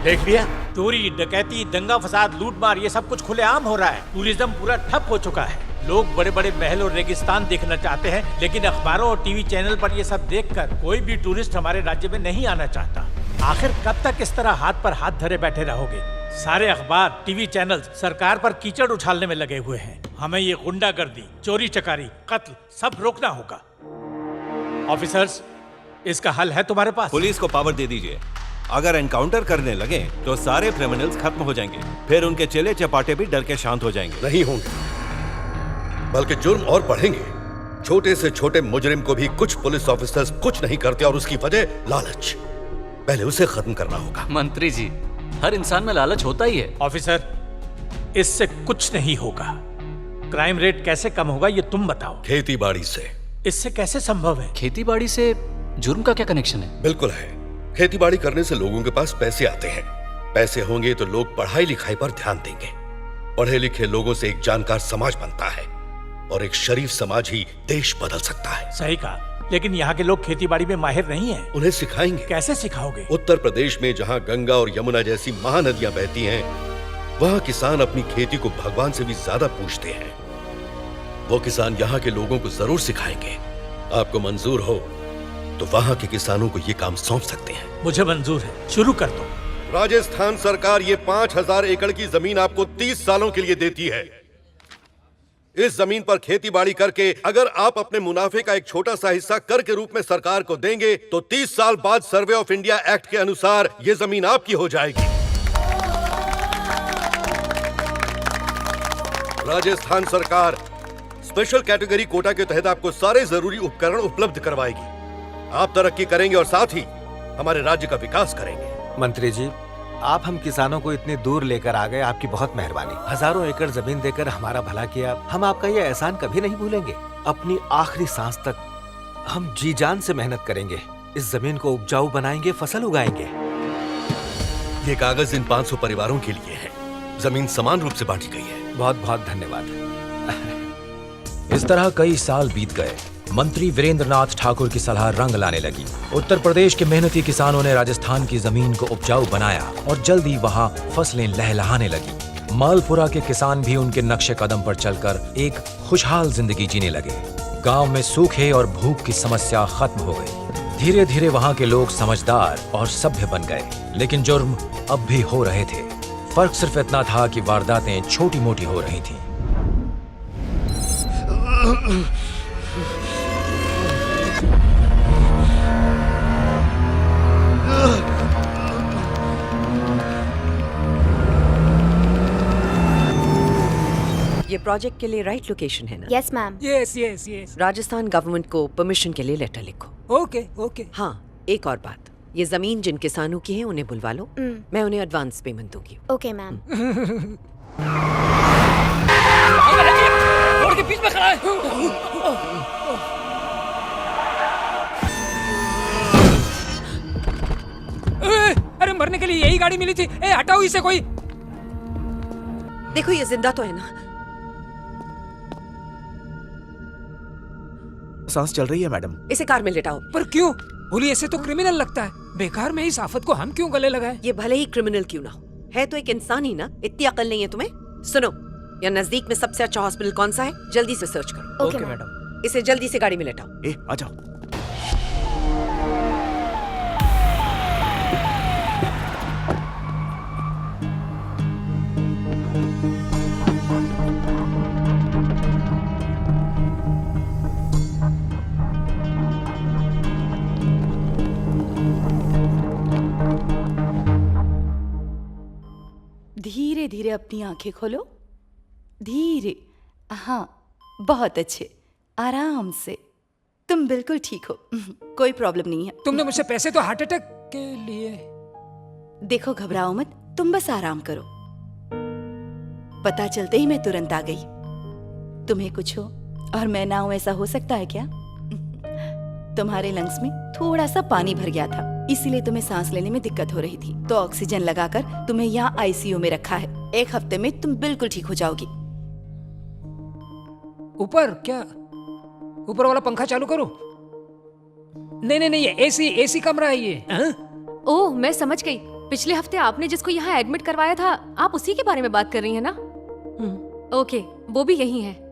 देख लिया, चोरी, डकैती, दंगा फसाद, लूटमार, ये सब कुछ खुलेआम हो रहा है। टूरिज्म पूरा ठप हो चुका है। लोग बड़े बड़े महल और रेगिस्तान देखना चाहते हैं, लेकिन अखबारों और टीवी चैनल पर ये सब देखकर कोई भी टूरिस्ट हमारे राज्य में नहीं आना चाहता। आखिर कब तक इस तरह हाथ पर हाथ धरे बैठे रहोगे? सारे अखबार, टीवी चैनल सरकार पर कीचड़ उछालने में लगे हुए हैं। हमें ये गुंडागर्दी, चोरी चकारी, कत्ल सब रोकना होगा। ऑफिसर्स, इसका हल है तुम्हारे पास? पुलिस को पावर दे दीजिए। अगर एनकाउंटर करने लगे तो सारे क्रिमिनल्स खत्म हो जाएंगे, फिर उनके चेले चपाटे भी डर के शांत हो जाएंगे। नहीं होंगे, बल्कि जुर्म और बढ़ेंगे। छोटे से छोटे मुजरिम को भी कुछ पुलिस ऑफिसर्स कुछ नहीं करते, और उसकी वजह लालच। पहले उसे खत्म करना होगा। मंत्री जी, हर इंसान में लालच होता ही है। ऑफिसर, इससे कुछ नहीं होगा। क्राइम रेट कैसे कम होगा ये तुम बताओ। खेती बाड़ी से। इससे कैसे संभव है? खेती बाड़ी से जुर्म का क्या कनेक्शन है? बिल्कुल है। खेती बाड़ी करने से लोगों के पास पैसे आते हैं। पैसे होंगे तो लोग पढ़ाई लिखाई पर ध्यान देंगे। पढ़े लिखे लोगों से एक जानकार समाज बनता है, और एक शरीफ समाज ही देश बदल सकता है। सही कहा, लेकिन यहाँ के लोग खेती बाड़ी में माहिर नहीं हैं। उन्हें सिखाएंगे। कैसे सिखाओगे? उत्तर प्रदेश में जहाँ गंगा और यमुना जैसी महानदियां बहती हैं, वहाँ किसान अपनी खेती को भगवान से भी ज्यादा पूजते हैं। वो किसान यहाँ के लोगों को जरूर सिखाएंगे। आपको मंजूर हो तो वहाँ के किसानों को ये काम सौंप सकते हैं। मुझे मंजूर है, शुरू कर दो। राजस्थान सरकार ये 5000 एकड़ की जमीन आपको 30 सालों के लिए देती है। इस जमीन पर खेती बाड़ी करके अगर आप अपने मुनाफे का एक छोटा सा हिस्सा कर के रूप में सरकार को देंगे तो 30 साल बाद सर्वे ऑफ इंडिया एक्ट के अनुसार ये जमीन आपकी हो जाएगी। राजस्थान सरकार स्पेशल कैटेगरी कोटा के तहत आपको सारे जरूरी उपकरण उपलब्ध करवाएगी। आप तरक्की करेंगे और साथ ही हमारे राज्य का विकास करेंगे। मंत्री जी, आप हम किसानों को इतनी दूर लेकर आ गए, आपकी बहुत मेहरबानी। हजारों एकड़ जमीन देकर हमारा भला किया। हम आपका ये एहसान कभी नहीं भूलेंगे। अपनी आखिरी सांस तक हम जी जान से मेहनत करेंगे। इस जमीन को उपजाऊ बनाएंगे, फसल उगाएंगे। ये कागज इन 500 परिवारों के लिए है। जमीन समान रूप से बांटी गई है। बहुत बहुत धन्यवाद। इस तरह कई साल बीत गए। मंत्री वीरेंद्र नाथ ठाकुर की सलाह रंग लाने लगी। उत्तर प्रदेश के मेहनती किसानों ने राजस्थान की जमीन को उपजाऊ बनाया और जल्दी वहां फसलें लहलहाने लगी। मालपुरा के किसान भी उनके नक्शे कदम पर चलकर एक खुशहाल जिंदगी जीने लगे। गांव में सूखे और भूख की समस्या खत्म हो गई। धीरे धीरे वहां के लोग समझदार और सभ्य बन गए, लेकिन जुर्म अब भी हो रहे थे। फर्क सिर्फ इतना था कि वारदातें छोटी मोटी हो रही थीं। ये प्रोजेक्ट के लिए राइट लोकेशन है ना? Yes ma'am. Yes yes yes. Rajasthan government को परमिशन के लिए लेटर लिखो। Okay okay. हाँ, एक और बात, ये जमीन जिन किसानों की है उन्हें बुलवा लो। मैं उन्हें एडवांस पेमेंट दूंगी। Okay ma'am. रोड के बीच में खड़ा है। अरे मरने के लिए यही गाड़ी मिली थी। ए हटाओ इसे कोई। देखो ये जिंदा तो है ना? सांस चल रही है मैडम। इसे कार में लेटाओ। पर क्यों? बोली ऐसे तो क्रिमिनल लगता है। बेकार में इस आफत को हम क्यों गले लगाए? ये भले ही क्रिमिनल क्यों ना हो, है तो एक इंसान ही ना। इतनी अकल नहीं है तुम्हें? सुनो, यहाँ नजदीक में सबसे अच्छा हॉस्पिटल कौन सा है? जल्दी से सर्च करो। Okay madam. इसे जल्दी से गाड़ी में लेटाओ। ए, आ जाओ। आगे अपनी आंखें खोलो, धीरे। हाँ, बहुत अच्छे, आराम से। तुम बिल्कुल ठीक हो, कोई प्रॉब्लम नहीं है। तुमने मुझसे पैसे तो हार्ट अटैक के लिए। देखो, घबराओ मत, तुम बस आराम करो। पता चलते ही मैं तुरंत आ गई। तुम्हें कुछ हो और मैं ना हूं, ऐसा हो सकता है क्या? तुम्हारे लंग्स में थोड़ा सा पानी भर गया था, इसीलिए तुम्हें सांस लेने में दिक्कत हो रही थी, तो ऑक्सीजन लगाकर तुम्हें यहाँ आईसीयू में रखा है। 1 हफ्ते में तुम बिल्कुल ठीक हो जाओगी। ऊपर क्या? ऊपर वाला पंखा चालू करो। नहीं, ये एसी कमरा है ये। ओह, मैं समझ गई। पिछले हफ्ते आपने जिसको यहाँ एडमिट करवाया था, आप उसी के बारे में बात कर रही हैं ना? ओके, वो भी यही है।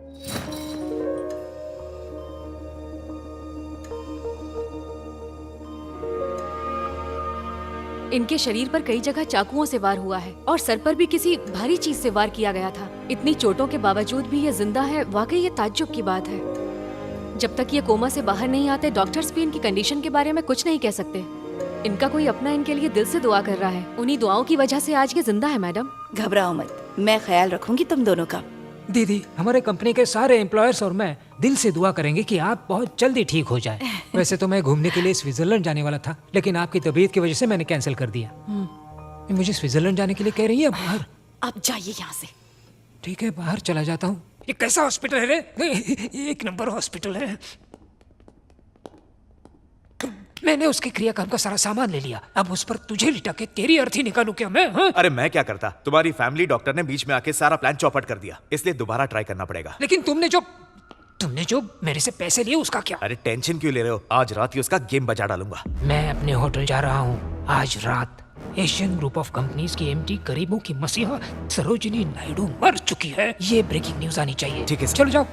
इनके शरीर पर कई जगह चाकुओं से वार हुआ है और सर पर भी किसी भारी चीज से वार किया गया था। इतनी चोटों के बावजूद भी ये जिंदा है, वाकई ये ताज्जुब की बात है। जब तक ये कोमा से बाहर नहीं आते, डॉक्टर्स भी इनकी कंडीशन के बारे में कुछ नहीं कह सकते। इनका कोई अपना इनके लिए दिल से दुआ कर रहा है। उन्हीं दुआओं की वजह से आज ये जिंदा है। मैडम घबराओ मत, मैं ख्याल रखूंगी तुम दोनों का। दीदी, हमारे कंपनी के सारे एम्प्लॉयर्स और मैं दिल से दुआ करेंगे कि आप बहुत जल्दी ठीक हो जाए। वैसे तो मैं घूमने के लिए स्विट्जरलैंड जाने वाला था, लेकिन आपकी तबीयत की वजह से मैंने कैंसिल कर दिया। मुझे स्विट्जरलैंड जाने के लिए कह रही है बाहर। आप जाइए यहाँ से। ठीक है, बाहर चला जाता हूँ। ये कैसा हॉस्पिटल है रे? 1 नंबर हॉस्पिटल है। मैंने उसके क्रियाक्रम का सारा सामान ले लिया, अब उस पर तुझे लिटा के तेरी अर्थी निकालू क्या मैं? हाँ? अरे मैं क्या करता, तुम्हारी फैमिली डॉक्टर ने बीच में आके सारा प्लान चौपट कर दिया, इसलिए दोबारा ट्राई करना पड़ेगा। लेकिन तुमने जो मेरे से पैसे लिए उसका क्या? अरे टेंशन क्यों ले रहे हो, आज रात ही उसका गेम बजा डालूंगा। मैं अपने होटल जा रहा हूँ आज रात। एशियन ग्रुप ऑफ कंपनीज की एमडी गरीबों की मसीहा सरोजिनी नायडू मर चुकी है, ये ब्रेकिंग न्यूज आनी चाहिए। ठीक है, चलो जाओ।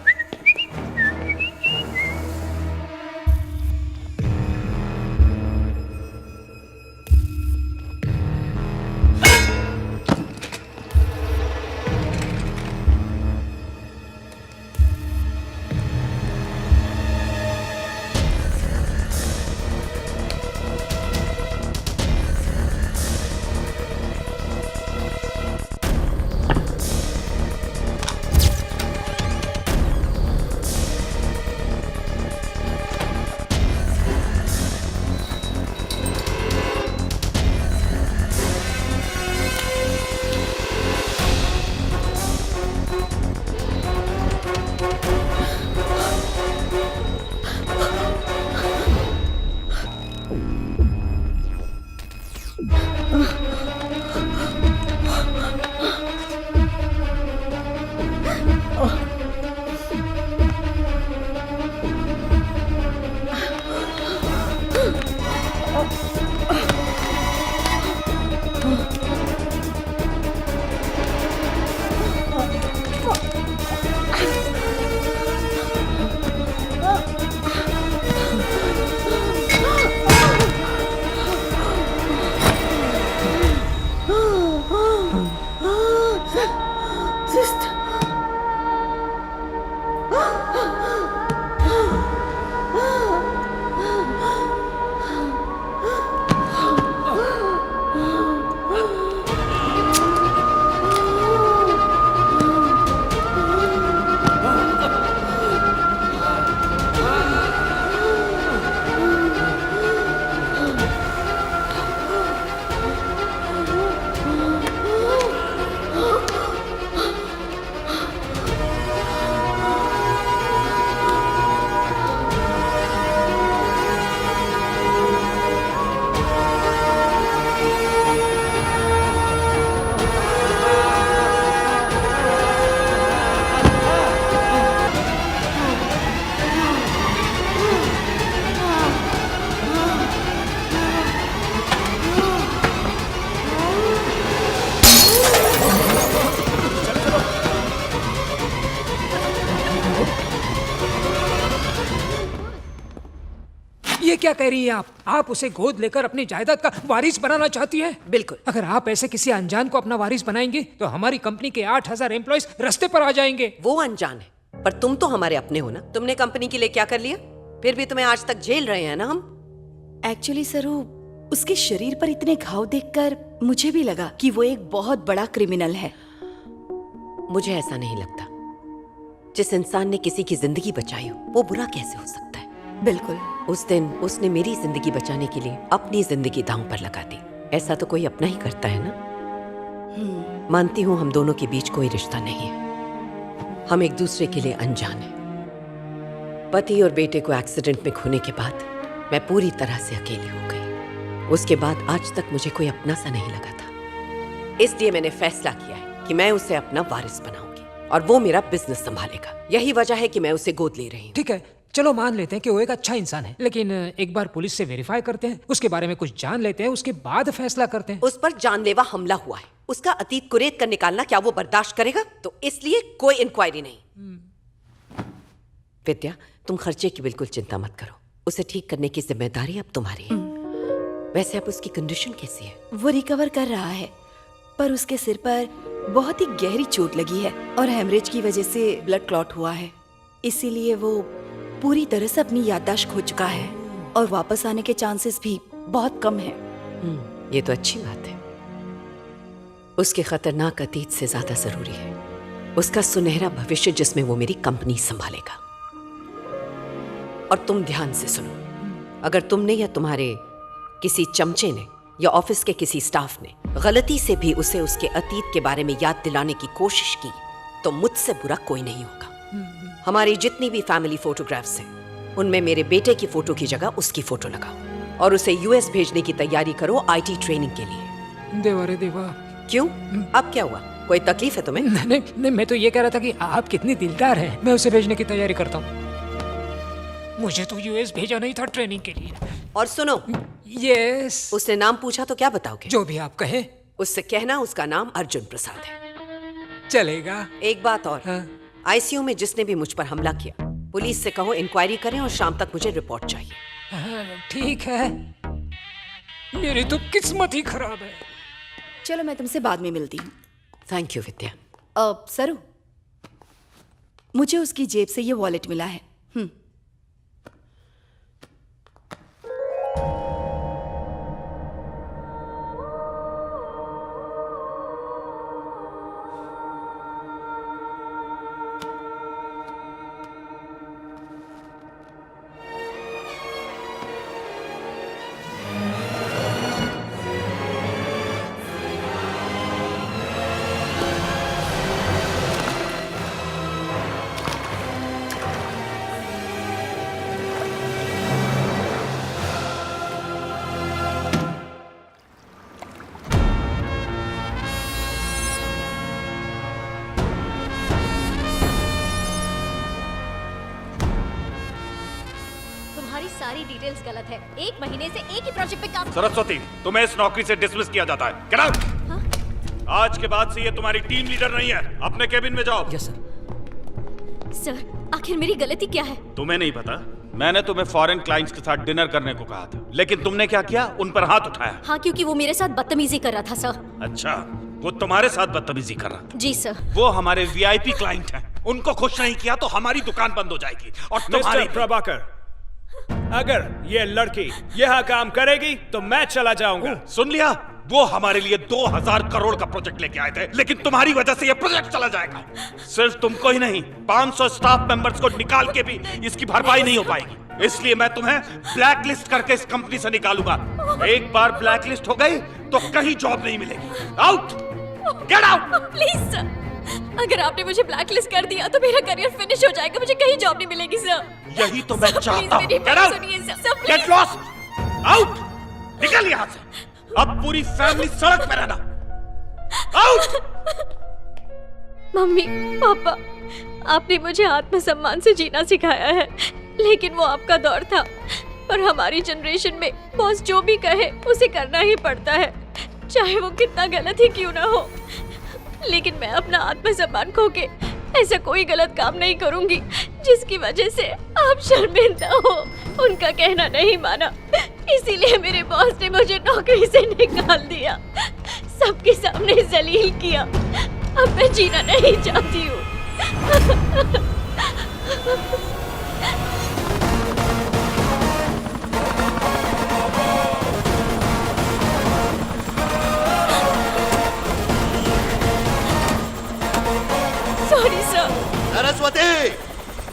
ये क्या कह रही है आप उसे गोद लेकर अपनी जायदाद का वारिस बनाना चाहती हैं? बिल्कुल। अगर आप ऐसे किसी अनजान को अपना वारिस बनाएंगे तो हमारी कंपनी के 8000 एम्प्लॉयज रास्ते पर आ जाएंगे। वो अनजान है, पर तुम तो हमारे अपने हो ना। तुमने कंपनी के लिए क्या कर लिया? फिर भी तुम्हें आज तक झेल रहे हैं ना हम। एक्चुअली सरू, उसके शरीर पर इतने घाव देखकर मुझे भी लगा कि वो एक बहुत बड़ा क्रिमिनल है। मुझे ऐसा नहीं लगता। जिस इंसान ने किसी की जिंदगी बचाई हो वो बुरा कैसे हो सकता है? बिल्कुल। उस दिन उसने मेरी जिंदगी बचाने के लिए अपनी जिंदगी दांव पर लगा दी। ऐसा तो कोई अपना ही करता है ना। मानती हूँ हम दोनों के बीच कोई रिश्ता नहीं है, हम एक दूसरे के लिए अनजान हैं। पति और बेटे को एक्सीडेंट में खोने के बाद मैं पूरी तरह से अकेली हो गई। उसके बाद आज तक मुझे कोई अपना सा नहीं लगा था। इसलिए मैंने फैसला किया है कि मैं उसे अपना वारिस बनाऊंगी और वो मेरा बिजनेस संभालेगा। यही वजह है कि मैं उसे गोद ले रही हूँ। ठीक है, चलो मान लेते हैं कि वो एक अच्छा इंसान है, लेकिन एक बार पुलिस से वेरीफाई करते हैं, उसके बारे में कुछ जान लेते हैं, उसके बाद फैसला करते हैं। उस पर जानलेवा हमला हुआ है, उसका अतीत कुरेद कर निकालना क्या वो बर्दाश्त करेगा? तो इसलिए कोई इंक्वायरी नहीं। विद्या, तुम खर्चे की बिल्कुल चिंता मत करो, उसे ठीक करने की जिम्मेदारी अब तुम्हारी है। वैसे अब उसकी कंडीशन कैसी है? वो रिकवर कर रहा है, पर उसके सिर पर बहुत ही गहरी चोट लगी है और हेमरेज की वजह से ब्लड क्लॉट हुआ है। इसीलिए वो पूरी तरह से अपनी याददाश्त खो चुका है और वापस आने के चांसेस भी बहुत कम है। ये तो अच्छी बात है। उसके खतरनाक अतीत से ज्यादा जरूरी है उसका सुनहरा भविष्य जिसमें वो मेरी कंपनी संभालेगा। और तुम ध्यान से सुनो, अगर तुमने या तुम्हारे किसी चमचे ने या ऑफिस के किसी स्टाफ ने गलती से भी उसे उसके अतीत के बारे में याद दिलाने की कोशिश की तो मुझसे बुरा कोई नहीं होगा। हमारी जितनी भी फैमिली फोटोग्राफ्स हैं उनमें मेरे बेटे की फोटो की जगह उसकी फोटो लगाओ और उसे यूएस भेजने की तैयारी करो आईटी ट्रेनिंग के लिए। देवा रे देवा। क्यों, अब क्या हुआ? कोई तकलीफ है तुम्हें? नहीं, मैं तो ये कह रहा था कि आप कितनी दिलदार हैं। मैं उसे भेजने की तैयारी करता हूँ। मुझे तो यूएस भेजा नहीं था ट्रेनिंग के लिए। और सुनो, यस, उसने नाम पूछा तो क्या बताओगे? जो भी आप कहें। उससे कहना उसका नाम अर्जुन प्रसाद है। चलेगा। एक बात और, आईसीयू में जिसने भी मुझ पर हमला किया पुलिस से कहो इंक्वायरी करें और शाम तक मुझे रिपोर्ट चाहिए। ठीक है, मेरी तो किस्मत ही खराब है। चलो मैं तुमसे बाद में मिलती हूँ। थैंक यू विद्या। सरू, मुझे उसकी जेब से ये वॉलेट मिला है। सारी डिटेल्स गलत है। 1 महीने से एक ही प्रोजेक्ट पे काम। सरस्वती, तुम्हें इस नौकरी से डिसमिस किया जाता है। Get out. आज के बाद से ये तुम्हारी टीम लीडर नहीं है। अपने केबिन में जाओ। Yes sir. सर, आखिर मेरी गलती क्या है? तुम्हें नहीं पता? मैंने तुम्हें फॉरेन क्लाइंट्स के साथ डिनर करने को कहा था, लेकिन तुमने क्या किया? उन पर हाथ उठाया। हाँ, क्योंकि वो मेरे साथ बदतमीजी कर रहा था सर। अच्छा, वो तुम्हारे साथ बदतमीजी कर रहा था? जी सर। वो हमारे वीआईपी क्लाइंट हैं। उनको खुश नहीं किया तो हमारी दुकान बंद हो जाएगी। और तुम्हारी मिस्टर प्रभाकर, अगर ये लड़की यहाँ काम करेगी तो मैं चला जाऊंगा। सुन लिया? वो हमारे लिए 2000 करोड़ का प्रोजेक्ट लेके आए थे, लेकिन तुम्हारी वजह से ये प्रोजेक्ट चला जाएगा। सिर्फ तुमको ही नहीं, 500 स्टाफ मेंबर्स को निकाल के भी इसकी भरपाई नहीं हो पाएगी। इसलिए मैं तुम्हें ब्लैक लिस्ट करके इस कंपनी से निकालूंगा। एक बार ब्लैक लिस्ट हो गई तो कहीं जॉब नहीं मिलेगी। Out, get out. Please sir, अगर आपने मुझे ब्लैक लिस्ट कर दिया तो मेरा करियर फिनिश हो जाएगा। मुझे कहीं जॉब नहीं मिलेगी सर। यही तो मैं चाहता हूँ। Get out, get lost, out, निकल यहाँ से। अब पूरी फैमिली सड़क पे रहना। आउट। मम्मी, पापा, आपने मुझे आत्मसम्मान से जीना सिखाया है, लेकिन वो आपका दौर था। पर हमारी जनरेशन में बॉस जो भी कहे उसे करना ही पड़ता है, चाहे वो कितना गलत ही क्यों ना हो। लेकिन मैं अपना आत्मसम्मान खो के ऐसा कोई गलत काम नहीं करूंगी जिसकी वजह से आप शर्मिंदा हो। उनका कहना नहीं माना, इसीलिए मेरे बॉस ने मुझे नौकरी से निकाल दिया, सबके सामने जलील किया। अब मैं जीना नहीं चाहती हूँ। Sorry sir. सरस्वती,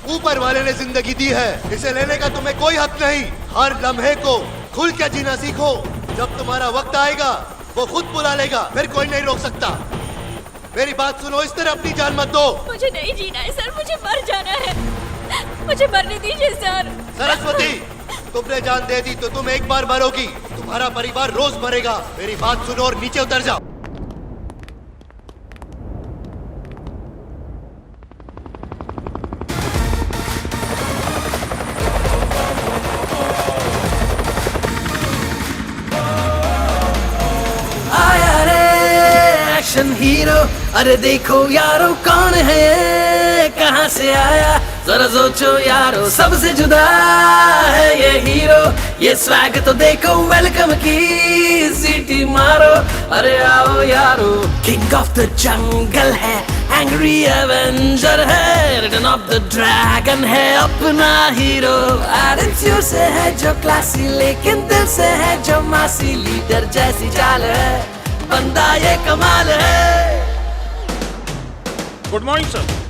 ऊपर वाले ने जिंदगी दी है, इसे लेने का तुम्हें कोई हक नहीं। हर लम्हे को खुल के जीना सीखो। जब तुम्हारा वक्त आएगा वो खुद बुला लेगा, फिर कोई नहीं रोक सकता। मेरी बात सुनो, इस तरह अपनी जान मत दो। मुझे नहीं जीना है सर, मुझे मर जाना है, मुझे मरने दीजिए सर। सरस्वती, तुमने जान दे दी तो तुम एक बार मरोगी, तुम्हारा परिवार रोज मरेगा। मेरी बात सुनो और नीचे उतर जाओ। आया रे एक्शन हीरो, अरे देखो यारो कौन है ये, कहाँ से आया जरा सोचो यारो, सबसे जुदा है ये हीरो। ये स्वैग तो देखो, वेलकम की सीटी मारो, अरे आओ यारो। किंग ऑफ द जंगल है, एंग्री एवेंजर है, रिटर्न ऑफ द ड्रैगन है अपना हीरो। एटीट्यूड से है जो क्लासी, लेकिन दिल से है जो मासी। लीडर जैसी चाल है, बंदा ये कमाल है। Good morning sir.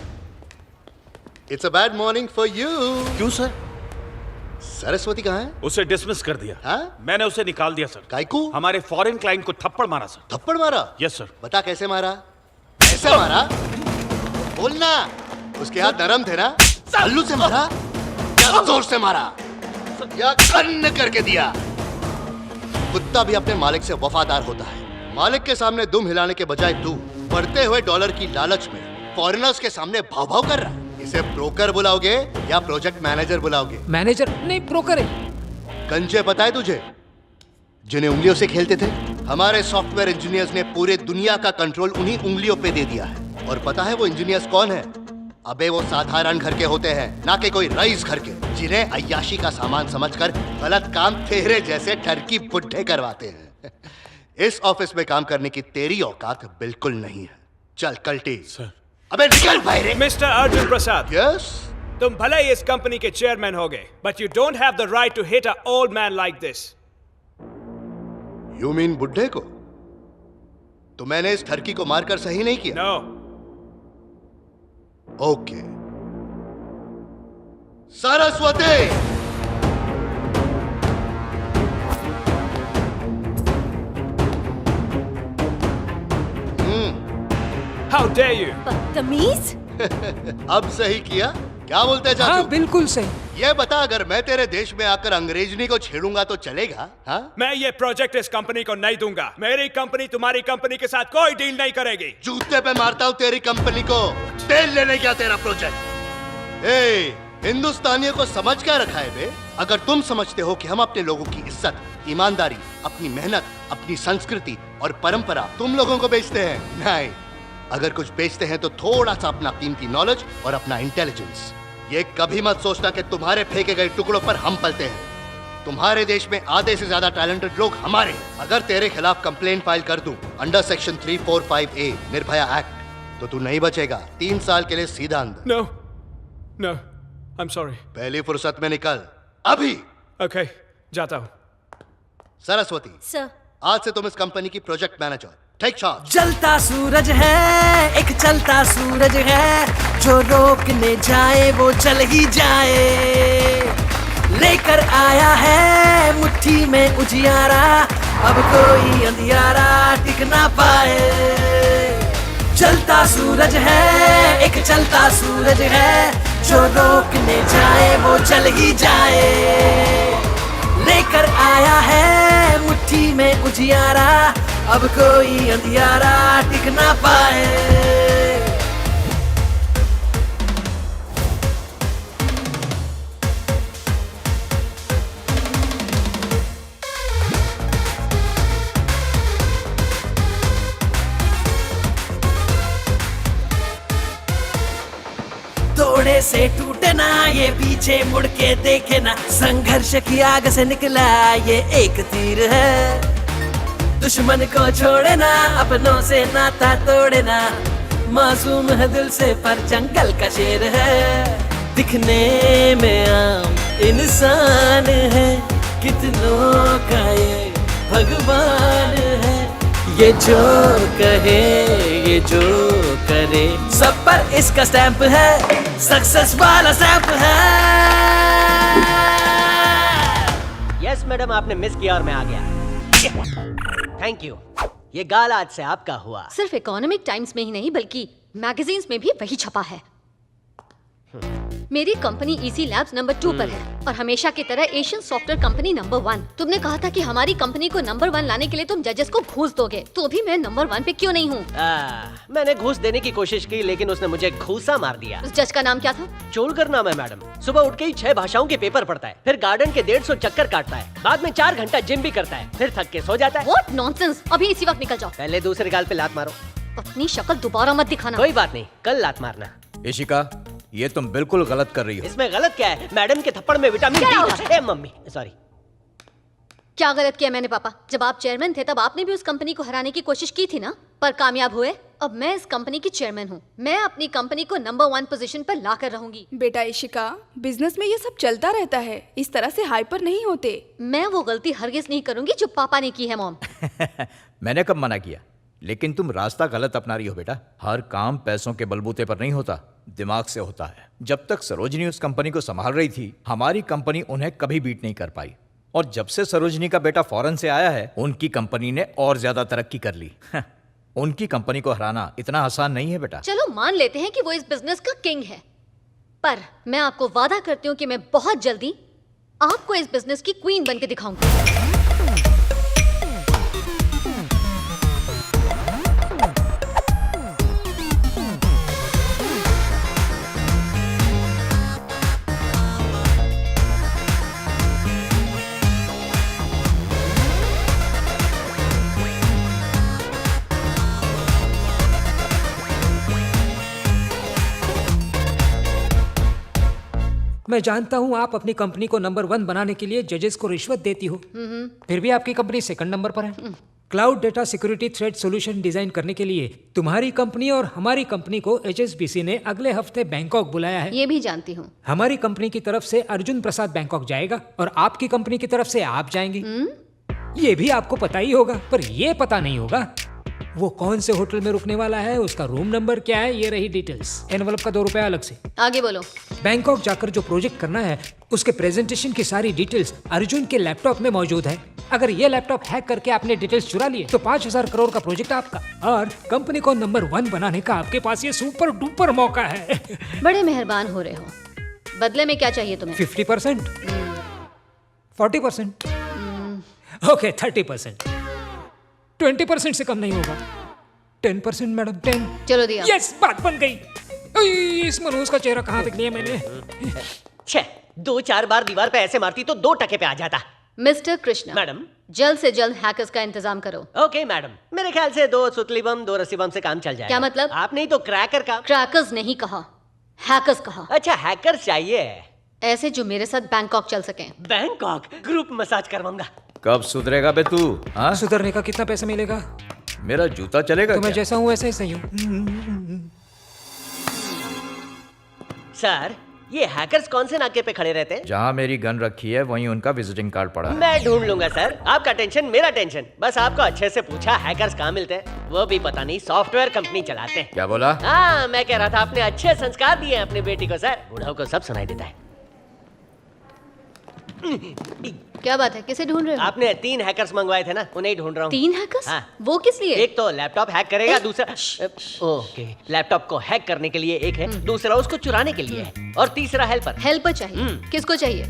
It's a bad morning for you. क्यों सर? सरस्वती कहाँ है? उसे डिसमिस कर दिया। हाँ? मैंने उसे निकाल दिया सर। काइकू? हमारे फॉरेन क्लाइंट को थप्पड़ मारा सर। थप्पड़ मारा? Yes sir. बता कैसे मारा? कैसे मारा? बोलना। उसके हाथ नरम थे ना? हल्लू से मारा या जोर से मारा या कन्न करके दिया? कुत्ता भी अपने मालिक से वफादार होता है। मालिक के सामने दुम हिलाने के बजाय तू बढ़ते हुए डॉलर की लालच में फॉरेनर्स के सामने भाव भाव कर रहा है। इसे ब्रोकर बुलाओगे या प्रोजेक्ट मैनेजर बुलाओगे? मैनेजर नहीं, ब्रोकर है। कंचे पता है तुझे, जिन्हें उंगलियों से खेलते थे? हमारे सॉफ्टवेयर इंजीनियर्स ने पूरे दुनिया का कंट्रोल उन्हीं उंगलियों पे दे दिया है। और पता है वो इंजीनियर्स कौन है? अबे वो साधारण घर के होते हैं, ना कि कोई रईस घर के, जिन्हें अय्याशी का सामान समझकर गलत काम तेरे जैसे ठरकी बुड्ढे करवाते हैं। इस ऑफिस में काम करने की तेरी औकात बिल्कुल नहीं है। चल कल्टी। सर। अबे निकल बाहर। मिस्टर अर्जुन प्रसाद। यस। तुम भले ही इस कंपनी के चेयरमैन हो गए, but you don't have the right to hit a old man like this. You mean बुड्ढे को? तो मैंने इस ठरकी को मारकर सही नहीं किया? No. Okay. Saraswati, how dare you. बदतमीज। अब सही किया? क्या बोलते हैं चाचू? हाँ, बिल्कुल सही। ये बता, अगर मैं तेरे देश में आकर अंग्रेजनी को छेड़ूंगा तो चलेगा? हाँ? मैं ये प्रोजेक्ट इस कंपनी को नहीं दूंगा। मेरी कंपनी तुम्हारी कंपनी के साथ कोई डील नहीं करेगी। जूते पे मारता हूँ तेरी कंपनी को। तेल लेने क्या तेरा प्रोजेक्ट? हिंदुस्तानियों को समझ क्या रखा है बे? अगर तुम समझते हो कि हम अपने लोगों की इज्जत, ईमानदारी, अपनी मेहनत, अपनी संस्कृति और परंपरा तुम लोगों को बेचते हैं, नहीं। अगर कुछ बेचते हैं तो थोड़ा सा अपना कीमती नॉलेज और अपना इंटेलिजेंस। ये कभी मत सोचना कि तुम्हारे फेंके गए टुकड़ों पर हम पलते हैं। तुम्हारे देश में आधे से ज्यादा टैलेंटेड लोग हमारे हैं। अगर तेरे खिलाफ कंप्लेंट फाइल कर दूं under section 345A Nirbhaya act, तो तू नहीं बचेगा। 3 साल के लिए सीधा अंदर। No no, I am sorry. पहली फुर्सत में निकल अभी। ओके, जाता हूँ। सरस्वती सर, आज से तुम इस कंपनी की प्रोजेक्ट मैनेजर। Take charge. जलता सूरज है, एक चलता सूरज है, जो रोकने जाए वो चल ही जाए। लेकर आया है मुट्ठी में उजियारा, अब कोई अंधियारा टिक ना पाए। जलता सूरज है, एक चलता सूरज है, जो रोकने जाए वो चल ही जाए। लेकर आया है मुट्ठी में उजियारा, अब कोई अंधियारा टिक ना पाए। तोड़े से टूटे ना ये, पीछे मुड़ के देखे ना, संघर्ष की आग से निकला ये एक तीर है। दुश्मन को छोड़े ना, अपनों से नाता तोड़े ना, मासूम है दिल से पर जंगल का शेर है। दिखने में आम इंसान है, कितनों का ये भगवान है। ये जो कहे ये जो करे सब पर इसका स्टैंप है, सक्सेस वाला स्टैंप है। यस मैडम, आपने मिस किया और मैं आ गया। Thank you. ये गाल आज से आपका हुआ। सिर्फ इकोनॉमिक टाइम्स में ही नहीं बल्कि मैगजीन्स में भी वही छपा है। मेरी कंपनी इजी लैब्स नंबर 2 पर है और हमेशा की तरह एशियन सॉफ्टवेयर कंपनी नंबर 1। तुमने कहा था कि हमारी कंपनी को नंबर 1 लाने के लिए तुम जजेस को घूस दोगे, तो भी मैं नंबर 1 पे क्यों नहीं हूँ? मैंने घूस देने की कोशिश की लेकिन उसने मुझे घूसा मार दिया। उस जज का नाम क्या था? चोलकर नाम है मैडम। सुबह उठ के ही 6 भाषाओं के पेपर पढ़ता है, फिर गार्डन के 150 चक्कर काटता है, बाद में 4 घंटा जिम भी करता है, फिर थक के सो जाता है। What nonsense! अभी इसी वक्त निकल जाओ। पहले दूसरे गाल पे लात मारो। अपनी शक्ल दोबारा मत दिखाना। कोई बात नहीं, कल लात मारना। इशिका, ये तुम बिल्कुल गलत कर रही हो। इसमें गलत क्या है? मैडम के थप्पड़ में विटामिन डी था। ए मम्मी, सॉरी। क्या गलत किया मैंने पापा? जब आप चेयरमैन थे तब आपने भी उस कंपनी को हराने की कोशिश की थी ना, पर कामयाब हुए। अब मैं इस कंपनी की चेयरमैन हूँ। मैं अपनी कंपनी को नंबर 1 पोजीशन पर ला कर रहूंगी। बेटा इशिका, बिजनेस में ये सब चलता रहता है, इस तरह से हाइपर नहीं होते। मैं वो गलती हरगिज नहीं करूंगी जो पापा ने की है मॉम। मैंने कब मना किया? लेकिन तुम रास्ता गलत अपना रही हो बेटा। हर काम पैसों के बलबूते पर नहीं होता, दिमाग से होता है। जब तक सरोजनी उस कंपनी को संभाल रही थी, हमारी कंपनी उन्हें कभी बीट नहीं कर पाई। और जब से सरोजनी का बेटा फॉरेन से आया है, उनकी कंपनी ने और ज्यादा तरक्की कर ली। उनकी कंपनी को हराना इतना आसान नहीं है बेटा। चलो मान लेते हैं कि वो इस बिजनेस का किंग है, पर मैं आपको वादा करती हूँ कि मैं बहुत जल्दी आपको इस बिजनेस की क्वीन बन के दिखाऊंगी। मैं जानता हूँ आप अपनी कंपनी को नंबर 1 बनाने के लिए जजेस को रिश्वत देती हो, फिर भी आपकी कंपनी सेकंड नंबर पर है। Cloud data security threat solution design करने के लिए तुम्हारी कंपनी और हमारी कंपनी को HSBC ने अगले हफ्ते बैंकॉक बुलाया है। ये भी जानती हूँ। हमारी कंपनी की तरफ से अर्जुन प्रसाद बैंकॉक जाएगा और आपकी कंपनी की तरफ से आप जाएंगे। ये भी आपको पता ही होगा, पर ये पता नहीं होगा वो कौन से होटल में रुकने वाला है, उसका रूम नंबर क्या है। ये रही डिटेल्स। एनवलप का 2 रुपया अलग से। आगे बोलो। बैंकॉक जाकर जो प्रोजेक्ट करना है उसके प्रेजेंटेशन की सारी डिटेल्स अर्जुन के लैपटॉप में मौजूद है। अगर ये लैपटॉप हैक करके आपने डिटेल्स चुरा लिए तो 5000 करोड़ का प्रोजेक्ट आपका, और कंपनी को नंबर 1 बनाने का आपके पास ये सुपर डुपर मौका है। बड़े मेहरबान हो रहे हो। बदले में क्या चाहिए तुम्हें? 50%, 40%, ओके 30%, 20% से कम नहीं होगा। 10% मैडम, 10। चलो दिया। यस, बात बन गई। इस मनोज का चेहरा कहाँ देख लिया मैंने? 2-4 बार दीवार पे ऐसे मारती तो 2 टके पे आ जाता। मिस्टर कृष्णा मैडम, जल्द से जल्द हैकर्स का इंतजाम करो। ओके मैडम, मेरे ख्याल से 2 सुतली बम 2 रस्सी बम से काम चल जाएगा। क्या मतलब? आपने ही तो क्रैकर का। क्रैकर्स नहीं कहा, हैकर्स कहा। अच्छा, हैकर्स चाहिए ऐसे जो मेरे साथ बैंकॉक चल सकें। बैंकॉक ग्रुप मसाज करवाऊंगा। कब सुधरेगा बे तू? हाँ? सुधरने का कितना पैसा मिलेगा? मेरा जूता चलेगा? तो मैं क्या? जैसा हूँ वैसे ही सही हूँ। सर, ये हैकर्स कौन से नाके पे खड़े रहते हैं? जहाँ मेरी गन रखी है वहीं उनका विजिटिंग कार्ड पड़ा है। मैं ढूंढ लूंगा सर, आपका टेंशन मेरा टेंशन। बस आपको अच्छे से पूछा हैकर्स कहाँ मिलते हैं, वो भी पता नहीं सॉफ्टवेयर कंपनी चलाते हैं। क्या बोला? हाँ, मैं कह रहा था आपने अच्छे संस्कार दिए हैं अपनी बेटी को सर। बूढ़ों को सब सुनाई देता है। क्या बात है, किसे ढूंढ रहे हो? आपने 3 हैकर्स मंगवाए थे ना, उन्हें ढूंढ रहा हूँ। 3 हैकर्स? हाँ। वो किस लिए? एक तो लैपटॉप हैक करेगा, दूसरा ओके लैपटॉप को हैक करने के लिए एक है, दूसरा उसको चुराने के लिए है, और तीसरा हेल्पर। हेल्पर चाहिए? किसको चाहिए?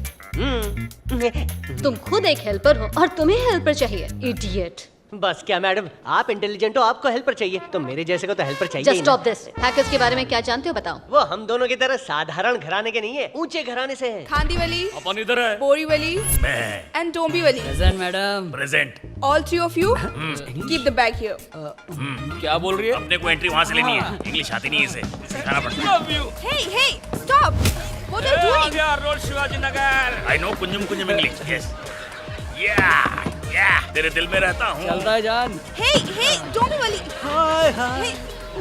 तुम खुद एक हेल्पर हो और तुम्हें हेल्पर चाहिए, इडियट। बस क्या मैडम, आप इंटेलिजेंट हो, आपको हेल्पर चाहिए, तो मेरे जैसे को तो हेल्पर चाहिए। Just stop this. हैकर्स के बारे में क्या जानते हो बताओ? वो हम दोनों की तरह साधारण घराने के नहीं है, ऊंचे घराने से हैं। खांदीवली, अपन इधर है। Borivali and Dombivli. Present madam. Present. All 3 of you keep the bag here. क्या बोल रही है? अपने को एंट्री वहाँ से लेनी है, इंग्लिश आती नहीं इसे, सिखाना पड़ता है। Love you. Hey, stop! What are you doing? Road Shivaji Nagar. I know कुंजम इंग्लिश। Yes. Yeah, तेरे दिल में रहता हूँ। चलता है जान। Hey, Dombivli. Hi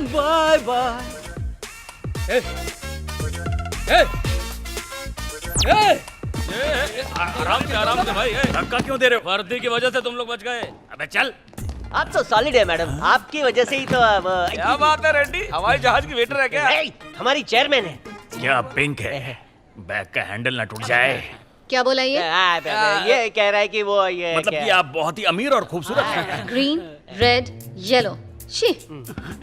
bye bye. आराम से भाई, धक्का क्यों दे रहे हो? वर्दी की वजह से तुम लोग बच गए। अबे चल। आप तो सॉलिड है मैडम, आपकी वजह से ही तो क्या बात है रेड्डी, हवाई जहाज की वेटर है क्या? हमारी चेयरमैन है। क्या पिंक है, बैग का हैंडल ना टूट जाए। क्या बोला ये? ये कह रहा है कि वो ये मतलब कि आप बहुत ही अमीर और खूबसूरत हैं। Green, red, yellow. शी,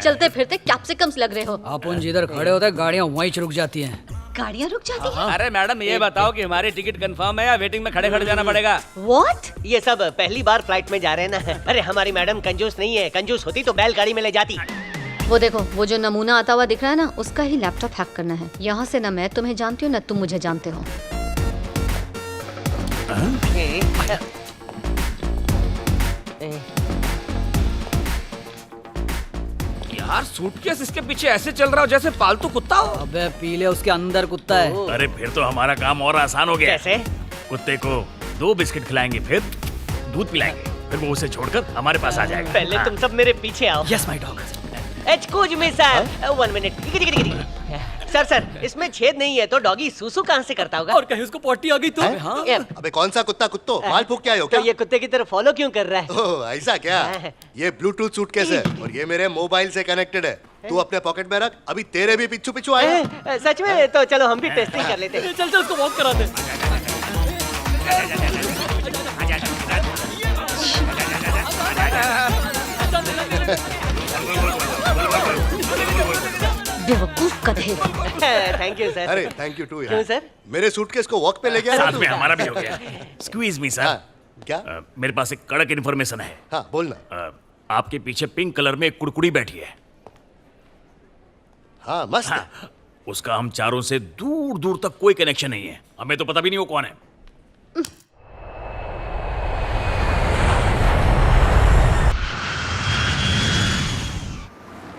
चलते फिरते कैप्सिकम्स लग रहे हो। अपन जिधर खड़े होते हैं गाड़ियाँ वहीं रुक जाती हैं। गाड़ियाँ रुक जाती हैं? अरे मैडम ये बताओ कि हमारी टिकट कंफर्म है या वेटिंग में खड़े खड़े जाना पड़ेगा? What? ये सब पहली बार फ्लाइट में जा रहे हैं ना। अरे हमारी मैडम कंजूस नहीं है, कंजूस होती तो बैलगाड़ी में ले जाती। वो देखो, वो जो नमूना आता हुआ दिख रहा है ना, उसका ही लैपटॉप हैक करना है। यहाँ से ना मैं तुम्हें जानती हूँ ना तुम मुझे जानते हो। यार सूटकेस इसके पीछे ऐसे चल रहा हो जैसे पालतू कुत्ता हो। अबे पीले, उसके अंदर कुत्ता है। अरे फिर तो हमारा काम और आसान हो गया। कैसे? कुत्ते को 2 बिस्किट खिलाएंगे, फिर दूध पिलाएंगे, फिर वो उसे छोड़कर हमारे पास आ जाएगा। पहले तुम सब मेरे पीछे आओ। Yes my dog. Excuse me sir, 1 minute. Sir इसमें छेद नहीं है तो डॉगी सूसू कहाँ से करता होगा? और कहीं उसको पॉटी आ गई तो? हाँ? अबे कौन सा कुत्ता कुत्तो, माल फूक के आए हो क्या? तो ये कुत्ते की तरफ फॉलो क्यों कर रहा है? ओह ऐसा क्या? ये ब्लूटूथ सूटकेस है और ये मेरे मोबाइल से कनेक्टेड है। तू अपने पॉकेट में रख, अभी तेरे भी पिच्छू आएगा। सच में? तो चलो हम भी टेस्टिंग कर लेते हैं। चल उसको वॉक करा दे। बेवकूफ गधे। Thank you sir. अरे थैंक यू टू यार। क्यों सर? मेरे सूटकेस को वॉक पे ले गया साथ में हमारा भी हो गया। स्क्वीज मी सर। क्या? मेरे पास एक कड़क इन्फॉर्मेशन है। हाँ बोलना। आपके पीछे पिंक कलर में एक कुड़कुड़ी बैठी है। हाँ मस्त है। उसका हम चारों से दूर दूर तक कोई कनेक्शन नहीं है, हमें तो पता भी नहीं वो कौन है।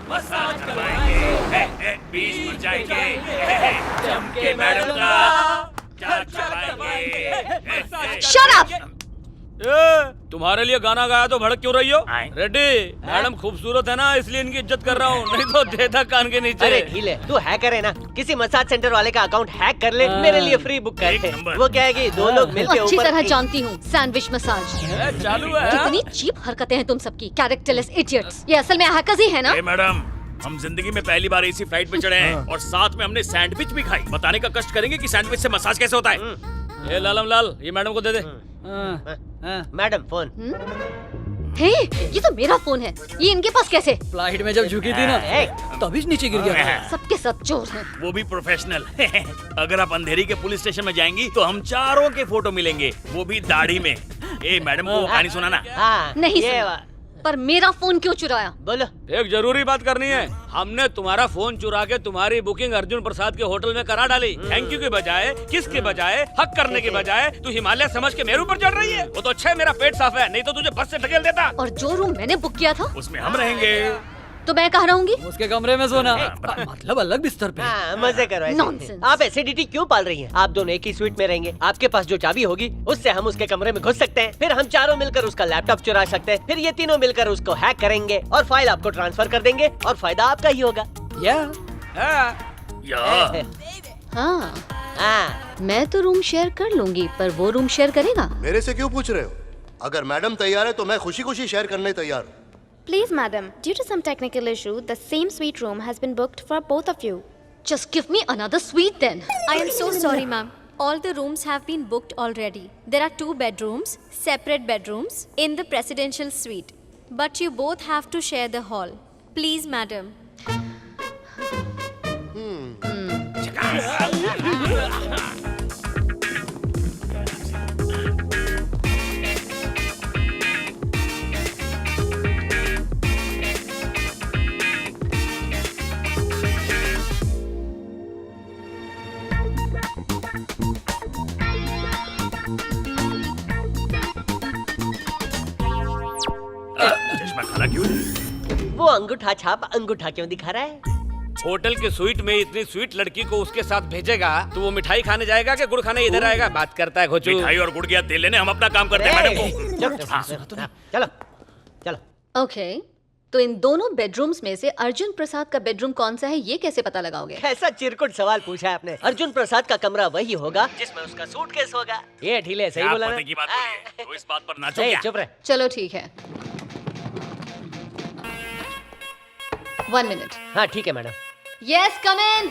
मसाज करवाएंगे, बीच में जाएंगे, चमके मैडम का जाल चलाएंगे। Shut up! तुम्हारे लिए गाना गाया तो भड़क क्यों रही हो? रेड्डी, मैडम खूबसूरत है ना इसलिए इनकी इज्जत कर रहा हूँ, नहीं तो देता कान के नीचे। अरे ढीले, तू हैकर है ना, किसी मसाज सेंटर वाले का अकाउंट हैक कर ले, मेरे लिए फ्री बुक कर दे। वो क्या है कि 2 लोग मिलके अच्छी ऊपर तरह जानती हूँ, सैंडविच मसाज। चालू है। कितनी चीप हरकतें हैं तुम सबकी, कैरेक्टरलेस इडियट्स। ये असल में हैकर्स ही है ना? मैडम, हम जिंदगी में पहली बार इसी फ्लाइट पे चढ़े हैं और साथ में हमने सैंडविच भी खाई। बताने का कष्ट करेंगे कि सैंडविच से मसाज कैसे होता है। ये लालम लाल, ये मैडम को दे दे। Madam phone. हे, ये तो मेरा फोन है, ये इनके पास कैसे? फ्लाइट में जब झुकी थी ना, तभी सबके गिर गया। सबके सब चोर हैं। वो भी प्रोफेशनल। अगर आप अंधेरी के पुलिस स्टेशन में जाएंगी तो हम चारों के फोटो मिलेंगे, वो भी दाढ़ी में। ए मैडम को कहानी सुनाना। नहीं सुना। पर मेरा फोन क्यों चुराया? बोलो। एक जरूरी बात करनी है। हमने तुम्हारा फोन चुरा के तुम्हारी बुकिंग अर्जुन प्रसाद के होटल में करा डाली। थैंक यू के बजाय, किस के बजाय, हक करने के बजाय तू हिमालय समझ के मेरे ऊपर चढ़ रही है। वो तो अच्छा है मेरा पेट साफ है, नहीं तो तुझे बस से ढकेल देता। और जो रूम मैंने बुक किया था उसमें हम रहेंगे। तो मैं कहाँ रहूंगी? उसके कमरे में सोना। मतलब अलग बिस्तर पे। मजे करो ऐसे। Nonsense। आप एसिडिटी क्यों पाल रही हैं? आप दोनों एक ही स्वीट में रहेंगे। आपके पास जो चाबी होगी उससे हम उसके कमरे में घुस सकते हैं, फिर हम चारों मिलकर उसका लैपटॉप चुरा सकते हैं, फिर ये तीनों मिलकर उसको हैक करेंगे और फाइल आपको ट्रांसफर कर देंगे और फायदा आपका ही होगा। हाँ, मैं तो रूम शेयर कर लूंगी, पर वो रूम शेयर करेगा? मेरे से क्यों पूछ रहे हो? अगर मैडम तैयार है तो मैं खुशी खुशी शेयर करने तैयार हूँ। Please, madam, due to some technical issue, the same suite room has been booked for both of you. Just give me another suite then. I am so sorry, ma'am. All the rooms have been booked already. There are 2 bedrooms, separate bedrooms, in the presidential suite. But you both have to share the hall. Please, madam. चश्मा काला क्यों? वो अंगूठा छाप अंगूठा क्यों दिखा रहा है? होटल के स्वीट में इतनी स्वीट लड़की को उसके साथ भेजेगा तो वो मिठाई खाने जाएगा कि गुड़ खाने इधर आएगा? बात करता है घोचू। मिठाई और गुड़ गया तेल लेने, हम अपना काम करते हैं मैडम को। चलो चलो। ओके, तो इन दोनों बेडरूम्स में से अर्जुन प्रसाद का बेडरूम कौन सा है ये कैसे पता लगाओगे? ऐसा चिरकुट सवाल पूछा है आपने। अर्जुन प्रसाद का कमरा वही होगा जिसमें उसका सूटकेस होगा। ये ढीले सही बोला ना? की बात बोली है, तो इस बात पर नाचो क्या? चुप रहे। चलो ठीक है। 1 मिनट। हाँ ठीक है मैडम। यस कम इन।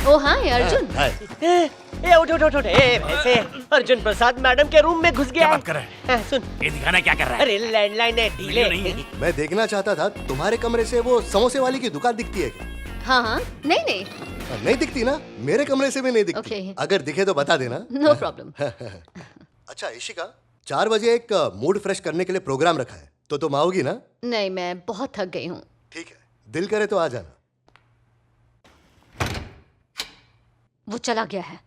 ओ हाँ अर्जुन। उठ उठ उठ उठ। वैसे अर्जुन प्रसाद मैडम के रूम में घुस गया। क्या बात कर रहा है? सुन, ये दिखाना क्या कर रहा है? अरे लैंडलाइन है, डीले नहीं है। मैं देखना चाहता था तुम्हारे कमरे से वो समोसे वाली की दुकान दिखती है क्या? हाँ हाँ, नहीं नहीं, नहीं दिखती ना, मेरे कमरे से भी नहीं दिखती। Okay. अगर दिखे तो बता देना। No problem. अच्छा इशिका, 4 बजे एक मूड फ्रेश करने के लिए प्रोग्राम रखा है, तो तुम आओगी ना? नहीं, मैं बहुत थक गई हूँ। ठीक है, दिल करे तो आ जाना। वो चला गया है।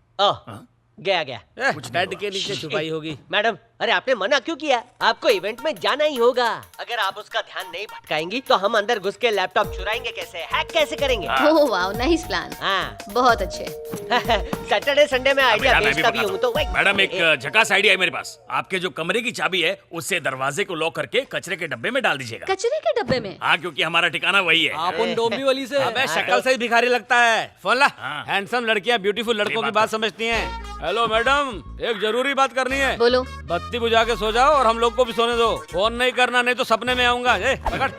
गया कुछ बेड के नीचे छुपाई होगी। मैडम, अरे आपने मना क्यों किया? आपको इवेंट में जाना ही होगा। अगर आप उसका ध्यान नहीं भटकाएंगी तो हम अंदर घुस के लैपटॉप चुराएंगे कैसे, हैक कैसे करेंगे? Oh wow, nice plan. हाँ बहुत अच्छे। सैटरडे संडे में आइडिया मैं भी बेचता भी बताता हूँ तो हूँ। मैडम एक झकास आइडिया है मेरे पास। आपके जो कमरे की चाबी है उससे दरवाजे को लॉक करके कचरे के डब्बे में डाल दीजिएगा। कचरे के डब्बे में? हाँ, क्योंकि हमारा ठिकाना वही है। आप उन डोंबिवली से। अबे शक्ल से ही भिखारी लगता है। फोन ला। हैंडसम लड़कियां ब्यूटीफुल लड़कों की बात समझती हैं। हेलो मैडम, एक जरूरी बात करनी है। बोलो। बत्ती बुझा के सो जाओ और हम लोग को भी सोने दो। फोन नहीं करना, नहीं तो सपने में आऊंगा। पकड़।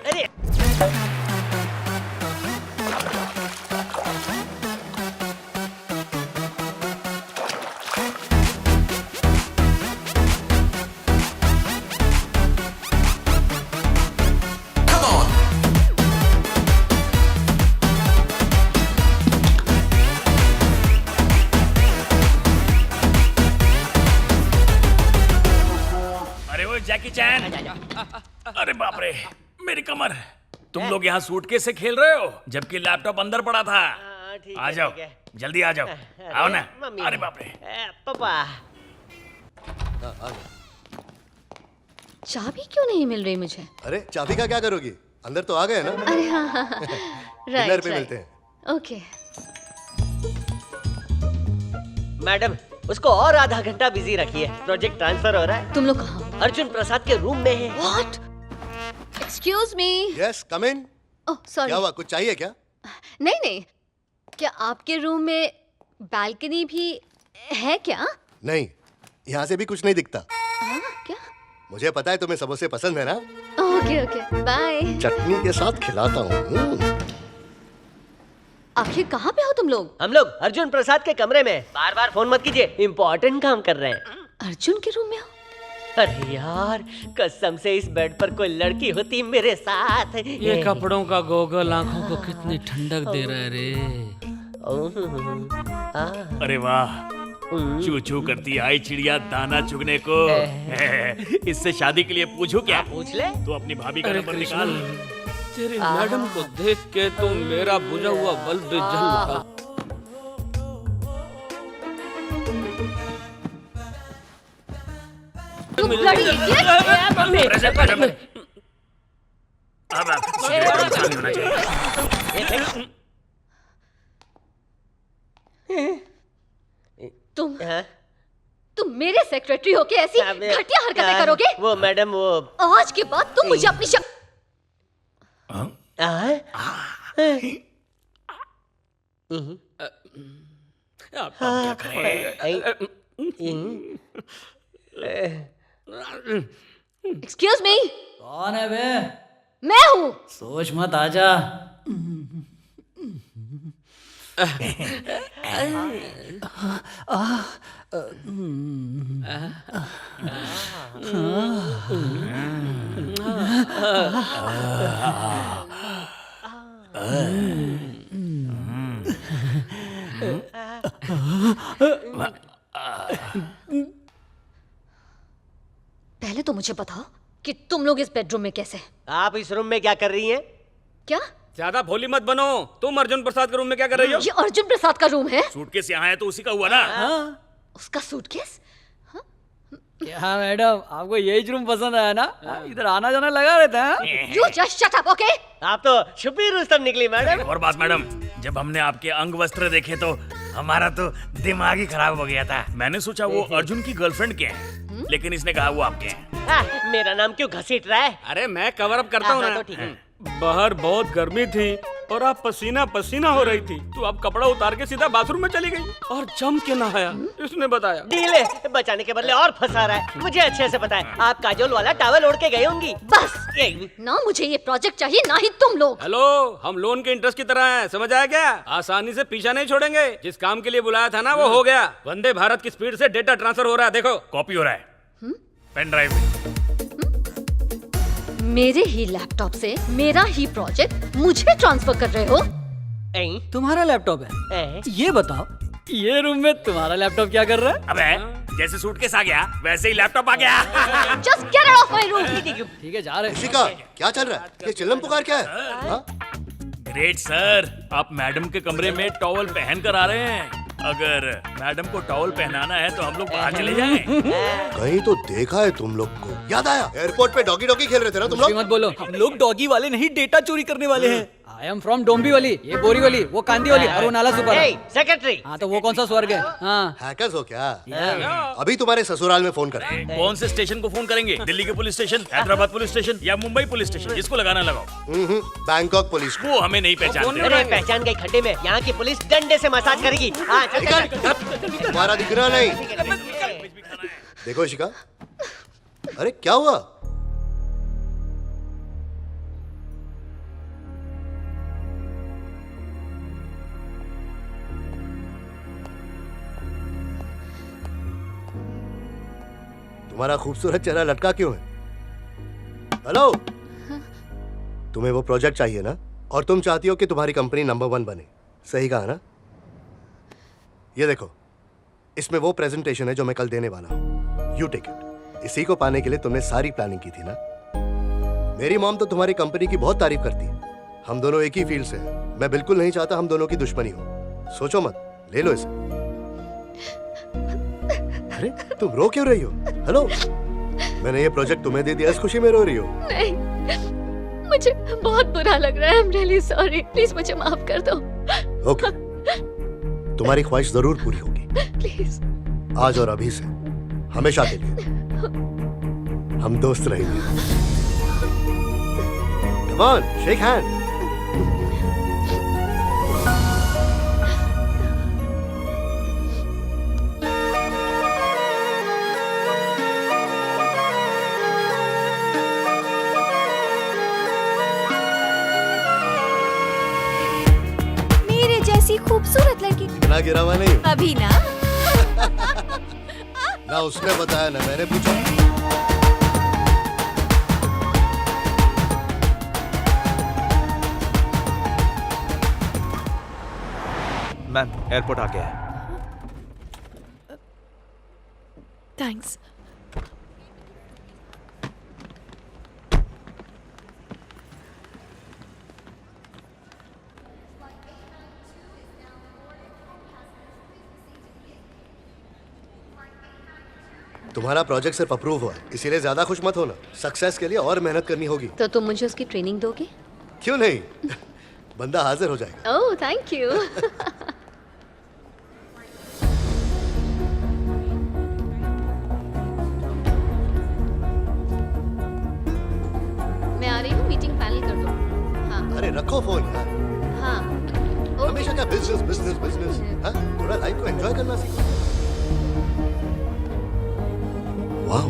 जैकी चैन। अरे बाप रे, मेरी कमर। तुम लोग यहाँ सूटकेस से खेल रहे हो जबकि लैपटॉप अंदर पड़ा था। आ जाओ, जल्दी आ जाओ। आओ ना। अरे बाप रे। पापा, चाबी क्यों नहीं मिल रही मुझे? अरे चाबी का क्या करोगी? अंदर तो आ गए ना। अरे हाँ हाँ हाँ, डिनर पे मिलते हैं। ओके। मैडम उसको और आधा घंटा बिजी रखिए, प्रोजेक्ट ट्रांसफर हो रहा है। तुम लोग कहाँ? अर्जुन प्रसाद के रूम में है। What? Excuse me. Yes, come in. Oh, sorry. क्या हुआ, कुछ चाहिए क्या? नहीं नहीं, क्या आपके रूम में बालकनी भी है क्या? नहीं, यहाँ से भी कुछ नहीं दिखता। क्या? मुझे पता है तुम्हें समोसे पसंद है ना? Okay okay, bye. चटनी के साथ खिलाता हूँ। आखिर कहाँ पे हो तुम लोग? हम लोग अर्जुन प्रसाद के कमरे में। बार बार फोन मत कीजिए, इम्पोर्टेंट काम कर रहे हैं। अर्जुन के रूम में हो? अरे यार, कसम से इस बेड पर कोई लड़की होती मेरे साथ। ये कपड़ों का गोगल आंखों को कितनी ठंडक दे रहा है रे। अरे वाह, चू चू करती आई चिड़िया दाना चुगने को। इससे शादी के लिए पूछू क्या? पूछ ले। तो अपनी भाभी का नंबर निकाल। तेरी मैडम को देख के तो मेरा बुझा हुआ बल्ब भी जल उठा। तुम मेरे सेक्रेटरी होके ऐसी घटिया हरकतें करोगे? वो मैडम वो आज के बाद तुम मुझे अपनी एक्सक्यूज मी। कौन है बे? मैं हूँ। सोच मत, आजा। पहले तो मुझे बताओ कि तुम लोग इस बेडरूम में कैसे? आप इस रूम में क्या कर रही हैं? क्या? ज्यादा भोली मत बनो। तुम अर्जुन प्रसाद के रूम में क्या कर रही हो? ये अर्जुन प्रसाद का रूम है। सूटकेस यहाँ है तो उसी का हुआ ना। उसका सूटकेस? क्या मैडम, आपको यही रूम पसंद आया ना? इधर आना जाना लगा रहता है। You just shut up, okay? आप तो छुपी रुस्तम निकली मैडम। और बात मैडम, जब हमने आपके अंग वस्त्र देखे तो हमारा तो दिमाग ही खराब हो गया था। मैंने सोचा वो अर्जुन की गर्लफ्रेंड के हैं, लेकिन इसने कहा वो आपके हैं। मेरा नाम क्यों घसीट रहा है? अरे मैं कवर अप करता हूँ ना। तो ठीक है। बाहर बहुत गर्मी थी और आप पसीना पसीना हो रही थी, तो अब कपड़ा उतार के सीधा बाथरूम में चली गई और जम के नहाया। इसने बताया। डीले बचाने के बदले और फंसा रहा है। मुझे अच्छे से पता है, आप काजोल वाला टॉवल ओढ़ के गई होंगी। बस यही। ना मुझे ये प्रोजेक्ट चाहिए, ना ही तुम लोग। हेलो, हम लोन के इंटरेस्ट की तरह हैं, समझ आया क्या? आसानी से पीछा नहीं छोड़ेंगे। जिस काम के लिए बुलाया था ना, वो हो गया। वंदे भारत की स्पीड से डेटा ट्रांसफर हो रहा है। देखो, कॉपी हो रहा है पेन ड्राइव में। मेरे ही लैपटॉप से मेरा ही प्रोजेक्ट मुझे ट्रांसफर कर रहे हो? तुम्हारा लैपटॉप है? ये बताओ, ये रूम में तुम्हारा लैपटॉप क्या कर रहा है? अबे जैसे सूटकेस आ गया वैसे ही लैपटॉप आ गया। Just get out of my room. ठीक है, जा रहे। ऋषिका, क्या चल रहा है? ये चिल्लम पुकार क्या है? हाँ? ग्रेट सर, आप मैडम के कमरे में टॉवल पहन कर आ रहे हैं। अगर मैडम को टॉवल पहनाना है तो हम लोग बाहर चले जाएं। कहीं तो देखा है तुम लोग को। याद आया, एयरपोर्ट पे डॉगी डॉगी खेल रहे थे ना तुम लोग? मत बोलो, हम लोग डॉगी वाले नहीं, डेटा चोरी करने वाले हैं। आई एम फ्रॉम डोंबिवली, ये बोरीवली, वो कांदीवली और वो नाला सुपर। सेक्रेटरी। हाँ, तो वो कौन सा स्वर्ग है? हाँ। हैकर्स हो क्या? अभी तुम्हारे ससुराल में फोन कर। कौन से स्टेशन को फोन करेंगे? दिल्ली के police station, Hyderabad police station या मुंबई पुलिस स्टेशन? जिसको लगाना लगाओ। Bangkok police. वो हमें नहीं पहचानते। अरे पहचान गई खड्डे में, यहाँ की पुलिस डंडे से मसाज करेगी। हाँ, चल, चल, चल। तुम्हारा दिख रहा नहीं। देखो शिका, अरे क्या हुआ? तुम्हारा खूबसूरत चेहरा लटका क्यों है? हेलो, तुम्हें वो प्रोजेक्ट चाहिए ना, और तुम चाहती हो कि तुम्हारी कंपनी नंबर 1 बने। सही कहा ना? ये देखो, इसमें वो प्रेजेंटेशन है जो मैं कल देने वाला हूं। You take it. इसी को पाने के लिए तुमने सारी प्लानिंग की थी ना? मेरी मॉम तो तुम्हारी कंपनी की बहुत तारीफ करती है। हम दोनों एक ही फील्ड से हैं। मैं बिल्कुल नहीं चाहता हम दोनों की दुश्मनी हो। सोचो मत, ले लो इसे। अरे तुम रो क्यों रही हो? हेलो, मैंने ये प्रोजेक्ट तुम्हें दे दिया, इस खुशी में रो रही हो? नहीं, मुझे बहुत बुरा लग रहा है। I'm really sorry. प्लीज मुझे माफ कर दो। ओके, तुम्हारी ख्वाहिश जरूर पूरी होगी। प्लीज। आज और अभी से हमेशा के लिए हम दोस्त रहेंगे। Come on, shake hand. खूबसूरत लड़की। इतना गिरा हुआ नहीं अभी ना। ना उसने बताया ना मैंने पूछा। मैम, एयरपोर्ट आ गया है। थैंक्स। तुम्हारा प्रोजेक्ट सिर्फ अप्रूव हुआ, इसीलिए ज्यादा खुश मत होना। सक्सेस के लिए और मेहनत करनी होगी। तो तुम मुझे उसकी ट्रेनिंग दोगे? क्यों नहीं, बंदा हाजिर हो जाएगा। ओह, थैंक यू। मैं आ रही हूँ, मीटिंग फाइनल कर दो। हाँ। अरे रखो फोन यार। हाँ। हमेशा क्या बिजनेस बिजनेस बिजनेस? हाँ, थोड़ा लाइफ को एंजॉय करना सीखो। वाह,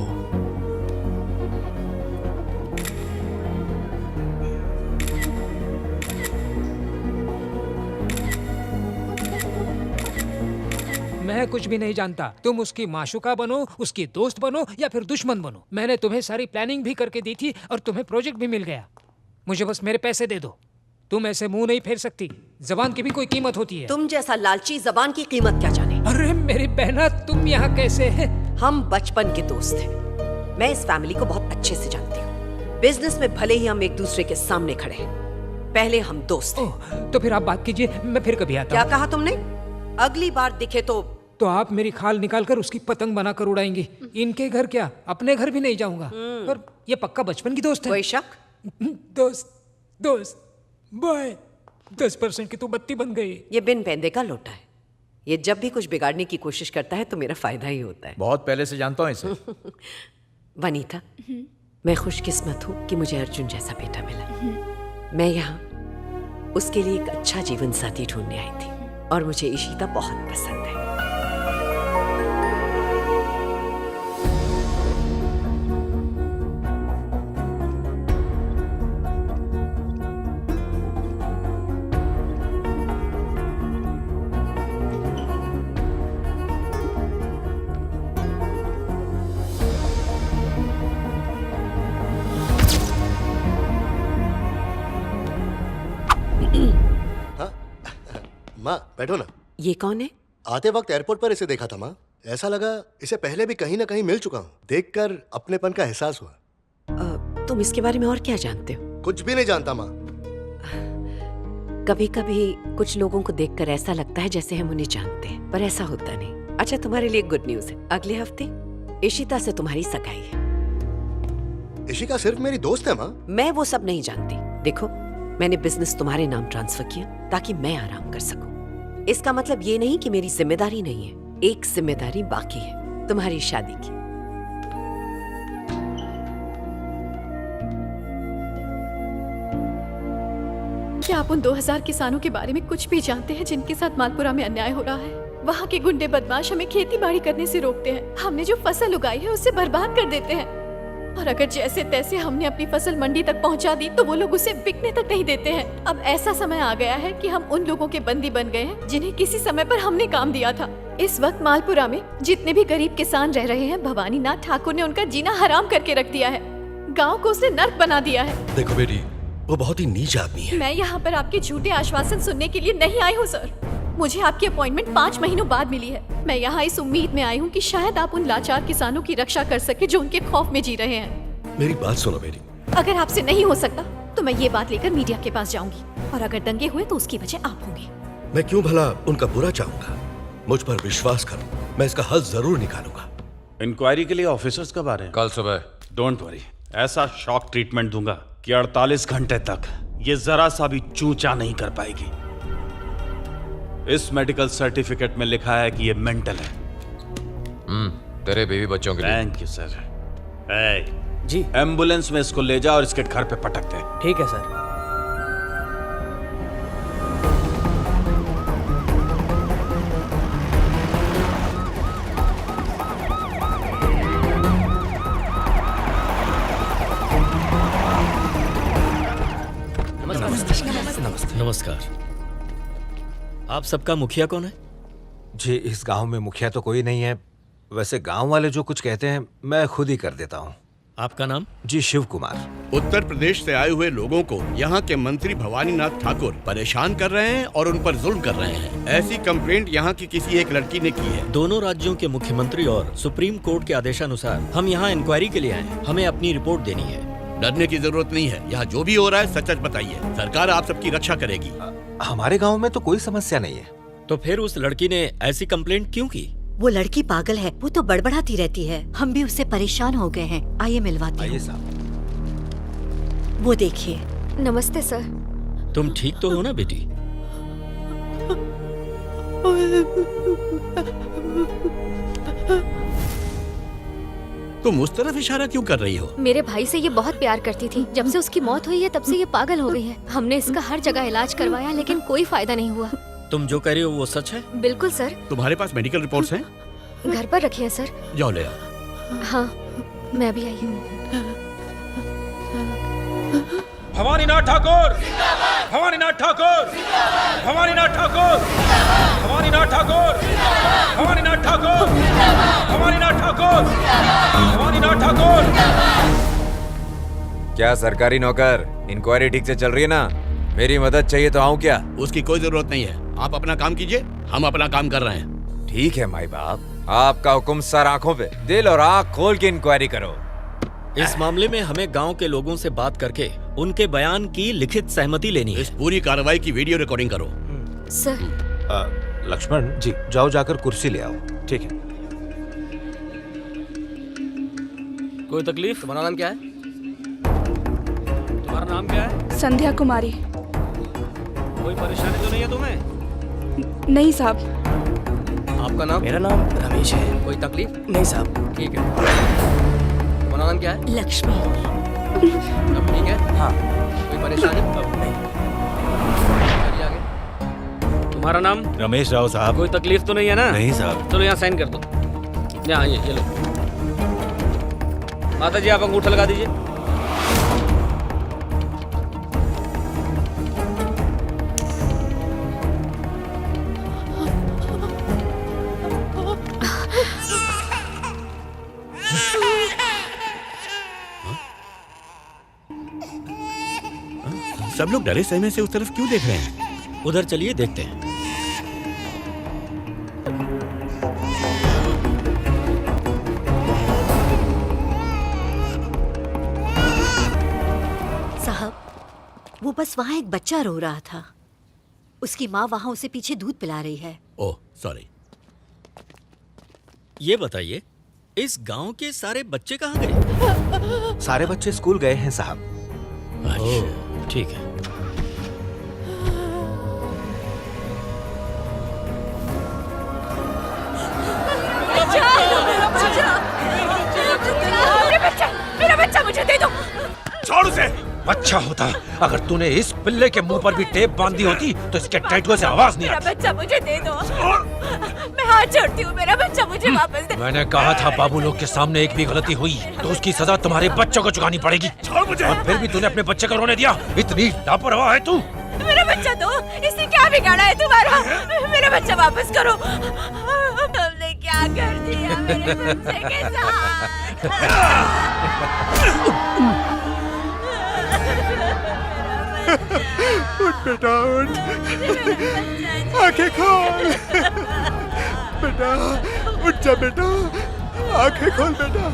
मैं कुछ भी नहीं जानता। तुम उसकी माशुका बनो, उसकी दोस्त बनो या फिर दुश्मन बनो। मैंने तुम्हें सारी प्लानिंग भी करके दी थी और तुम्हें प्रोजेक्ट भी मिल गया। मुझे बस मेरे पैसे दे दो। तुम ऐसे मुंह नहीं फेर सकती। जबान की भी कोई कीमत होती है। तुम जैसा लालची जबान की कीमत क्या जाने। अरे मेरी बहना, तुम यहाँ कैसे है? हम बचपन के दोस्त हैं। मैं इस फैमिली को बहुत अच्छे से जानती हूँ। बिजनेस में भले ही हम एक दूसरे के सामने खड़े हैं, पहले हम दोस्त हैं। तो फिर आप बात कीजिए, मैं फिर कभी आता हूँ। क्या कहा तुमने? अगली बार दिखे तो आप मेरी खाल निकालकर उसकी पतंग बनाकर उड़ाएंगी। इनके घर क्या, अपने घर भी नहीं जाऊंगा। और ये पक्का बचपन की दोस्त है। कोई शक? दोस्त बाय। 10% की तो बत्ती बन गई। ये बिन पैंदे का लोटा है। ये जब भी कुछ बिगाड़ने की कोशिश करता है तो मेरा फायदा ही होता है। बहुत पहले से जानता हूँ इसे। वनीता, मैं खुशकिस्मत हूँ कि मुझे अर्जुन जैसा बेटा मिला। मैं यहाँ उसके लिए एक अच्छा जीवन साथी ढूंढने आई थी और मुझे इशिता बहुत पसंद है। माँ बैठो ना। ये कौन है? आते वक्त एयरपोर्ट पर इसे देखा था माँ। ऐसा लगा इसे पहले भी कहीं ना कहीं मिल चुका हूँ। देखकर अपनेपन का एहसास हुआ। तुम इसके बारे में और क्या जानते हो? कुछ भी नहीं जानता माँ। कभी कभी कुछ लोगों को देखकर ऐसा लगता है जैसे हम उन्हें जानते हैं, पर ऐसा होता नहीं। अच्छा, तुम्हारे लिए गुड न्यूज है, अगले हफ्ते इशिता से तुम्हारी सगाई है। इशिका सिर्फ मेरी दोस्त है माँ। मैं वो सब नहीं जानती। देखो, मैंने बिजनेस तुम्हारे नाम ट्रांसफर किया ताकि मैं आराम कर सकूं। इसका मतलब ये नहीं कि मेरी जिम्मेदारी नहीं है। एक जिम्मेदारी बाकी है, तुम्हारी शादी की। क्या आप उन 2000 किसानों के बारे में कुछ भी जानते हैं जिनके साथ मालपुरा में अन्याय हो रहा है? वहाँ के गुंडे बदमाश हमें खेती बाड़ी करने से रोकते हैं। हमने जो फसल उगाई है उससे बर्बाद कर देते हैं, और अगर जैसे तैसे हमने अपनी फसल मंडी तक पहुंचा दी तो वो लोग उसे बिकने तक नहीं देते हैं। अब ऐसा समय आ गया है कि हम उन लोगों के बंदी बन गए हैं जिन्हें किसी समय पर हमने काम दिया था। इस वक्त मालपुरा में जितने भी गरीब किसान रह रहे हैं, भवानी नाथ ठाकुर ने उनका जीना हराम करके रख दिया है। गाँव को उसने नर्क बना दिया है। देखो बेटी, वो बहुत ही नीच आदमी है। मैं यहाँ पर आपके झूठे आश्वासन सुनने के लिए नहीं आई हूँ सर। मुझे आपकी अपॉइंटमेंट 5 महीनों बाद मिली है। मैं यहाँ इस उम्मीद में आई हूँ कि शायद आप उन लाचार किसानों की रक्षा कर सके जो उनके खौफ में जी रहे हैं। मेरी बात सुनो बेटी। अगर आपसे नहीं हो सकता तो मैं ये बात लेकर मीडिया के पास जाऊंगी, और अगर दंगे हुए तो उसकी वजह आप होंगे। मैं क्यों भला उनका बुरा चाहूंगा? मुझ पर विश्वास करो, मैं इसका हल जरूर निकालूंगा। इंक्वायरी के लिए ऑफिसर्स कब आ रहे हैं? कल सुबह। डोंट वरी, ऐसा शॉक ट्रीटमेंट दूंगा कि 48 घंटे तक ये जरा सा भी चूचा नहीं कर पाएगी। इस मेडिकल सर्टिफिकेट में लिखा है कि ये मेंटल है। तेरे बेबी बच्चों के लिए। Thank you sir. जी, एम्बुलेंस में इसको ले जा और इसके घर पे पटक दे। ठीक है सर। नमस्कार। आप सबका मुखिया कौन है? जी, इस गांव में मुखिया तो कोई नहीं है। वैसे गांव वाले जो कुछ कहते हैं मैं खुद ही कर देता हूँ। आपका नाम? जी, शिव कुमार। उत्तर प्रदेश से आए हुए लोगों को यहाँ के मंत्री भवानी नाथ ठाकुर परेशान कर रहे हैं और उन पर जुल्म कर रहे हैं। ऐसी कंप्लेंट यहाँ की किसी एक लड़की ने की है। दोनों राज्यों के मुख्यमंत्री और सुप्रीम कोर्ट के आदेशानुसार हम यहाँ इंक्वायरी के लिए आए हैं। हमें अपनी रिपोर्ट देनी है। डरने की जरूरत नहीं है। यहाँ जो भी हो रहा है सच सच बताइए। सरकार आप सबकी रक्षा करेगी। हमारे गाँव में तो कोई समस्या नहीं है। तो फिर उस लड़की ने ऐसी कंप्लेंट क्यों की? वो लड़की पागल है, वो तो बड़बड़ाती रहती है। हम भी उससे परेशान हो गए हैं। आइए मिलवाते हैं। वो देखिए। नमस्ते सर। तुम ठीक तो हो ना बेटी? तुम उस तरफ इशारा क्यों कर रही हो? मेरे भाई से ये बहुत प्यार करती थी। जब से उसकी मौत हुई है तब से ये पागल हो गई है। हमने इसका हर जगह इलाज करवाया लेकिन कोई फायदा नहीं हुआ। तुम जो कह रही हो वो सच है? बिल्कुल सर। तुम्हारे पास मेडिकल रिपोर्ट्स हैं? घर पर रखी है सर। जाओ ले आओ। हाँ, मैं भी आई हूँ। भवानी नाथ ठाकुर, भवानी नाथ ठाकुर, भवानी नाथ ठाकुर, भवानी नाथ ठाकुर, भवानी नाथ ठाकुर, भवानी नाथ ठाकुर, भवानी नाथ ठाकुर। क्या सरकारी नौकर, इंक्वायरी ठीक से चल रही है ना? मेरी मदद चाहिए तो आऊं क्या? उसकी कोई जरूरत नहीं है। आप अपना काम कीजिए, हम अपना काम कर रहे हैं। ठीक है माई बाप, आपका हुक्म सर आंखों पे। दिल और आंख खोल के इंक्वायरी करो। इस मामले में हमें गांव के लोगों से बात करके उनके बयान की लिखित सहमति लेनी है। इस पूरी कार्रवाई की वीडियो रिकॉर्डिंग करो। सर। लक्ष्मण जी, जाओ जाकर कुर्सी ले आओ। ठीक है। कोई तकलीफ? तुम्हारा नाम क्या है? तुम्हारा नाम क्या है? संध्या कुमारी। कोई परेशानी तो नहीं है तुम्हें? नहीं साहब। आपका नाम? मेरा नाम रमेश है। कोई तकलीफ? नहीं साहब। ठीक है। तुम्हारा नाम क्या है? लक्ष्मी। अब ठीक है? हाँ। कोई परेशानी? अब नहीं। तुम्हारा नाम? रमेश राव साहब। कोई तकलीफ तो नहीं है ना? नहीं साहब। चलो यहाँ साइन कर दो। यहाँ ये लो। माता जी आप अंगूठा लगा दीजिए। सब लोग डरे सहमे से उस तरफ क्यों देख रहे हैं? उधर चलिए देखते हैं। साहब, वो बस वहाँ एक बच्चा रो रहा था। उसकी माँ वहाँ उसे पीछे दूध पिला रही है। Oh sorry. ये बताइए, इस गांव के सारे बच्चे कहाँ गए? सारे बच्चे स्कूल गए हैं साहब। अच्छा, ठीक है। मेरा बच्चा मुझे दे दो। छोड़ उसे। अच्छा होता अगर तूने इस पिल्ले के मुंह पर भी टेप बांधी होती तो इसके टैटू से आवाज नहीं मेरा आती। बच्चा मुझे दे दो। मैं हाथ जोड़ती हूँ, मेरा बच्चा मुझे वापस दे। मैंने कहा था बाबू लोग के सामने एक भी गलती हुई तो उसकी सजा तुम्हारे बच्चों को चुकानी पड़ेगी। छोड़ मुझे। और फिर भी तूने अपने बच्चे को रोने दिया। इतनी लापरवाह है तू। मेरा बच्चा दो। इसने क्या बिगाड़ा है तुम्हारा? मेरा बच्चा वापस करो। तुमने क्या कर दिया मेरे बच्चे के साथ? उठ बेटा उठ। आंखें खोल। बेटा उठ जा बेटा। आंखें खोल बेटा।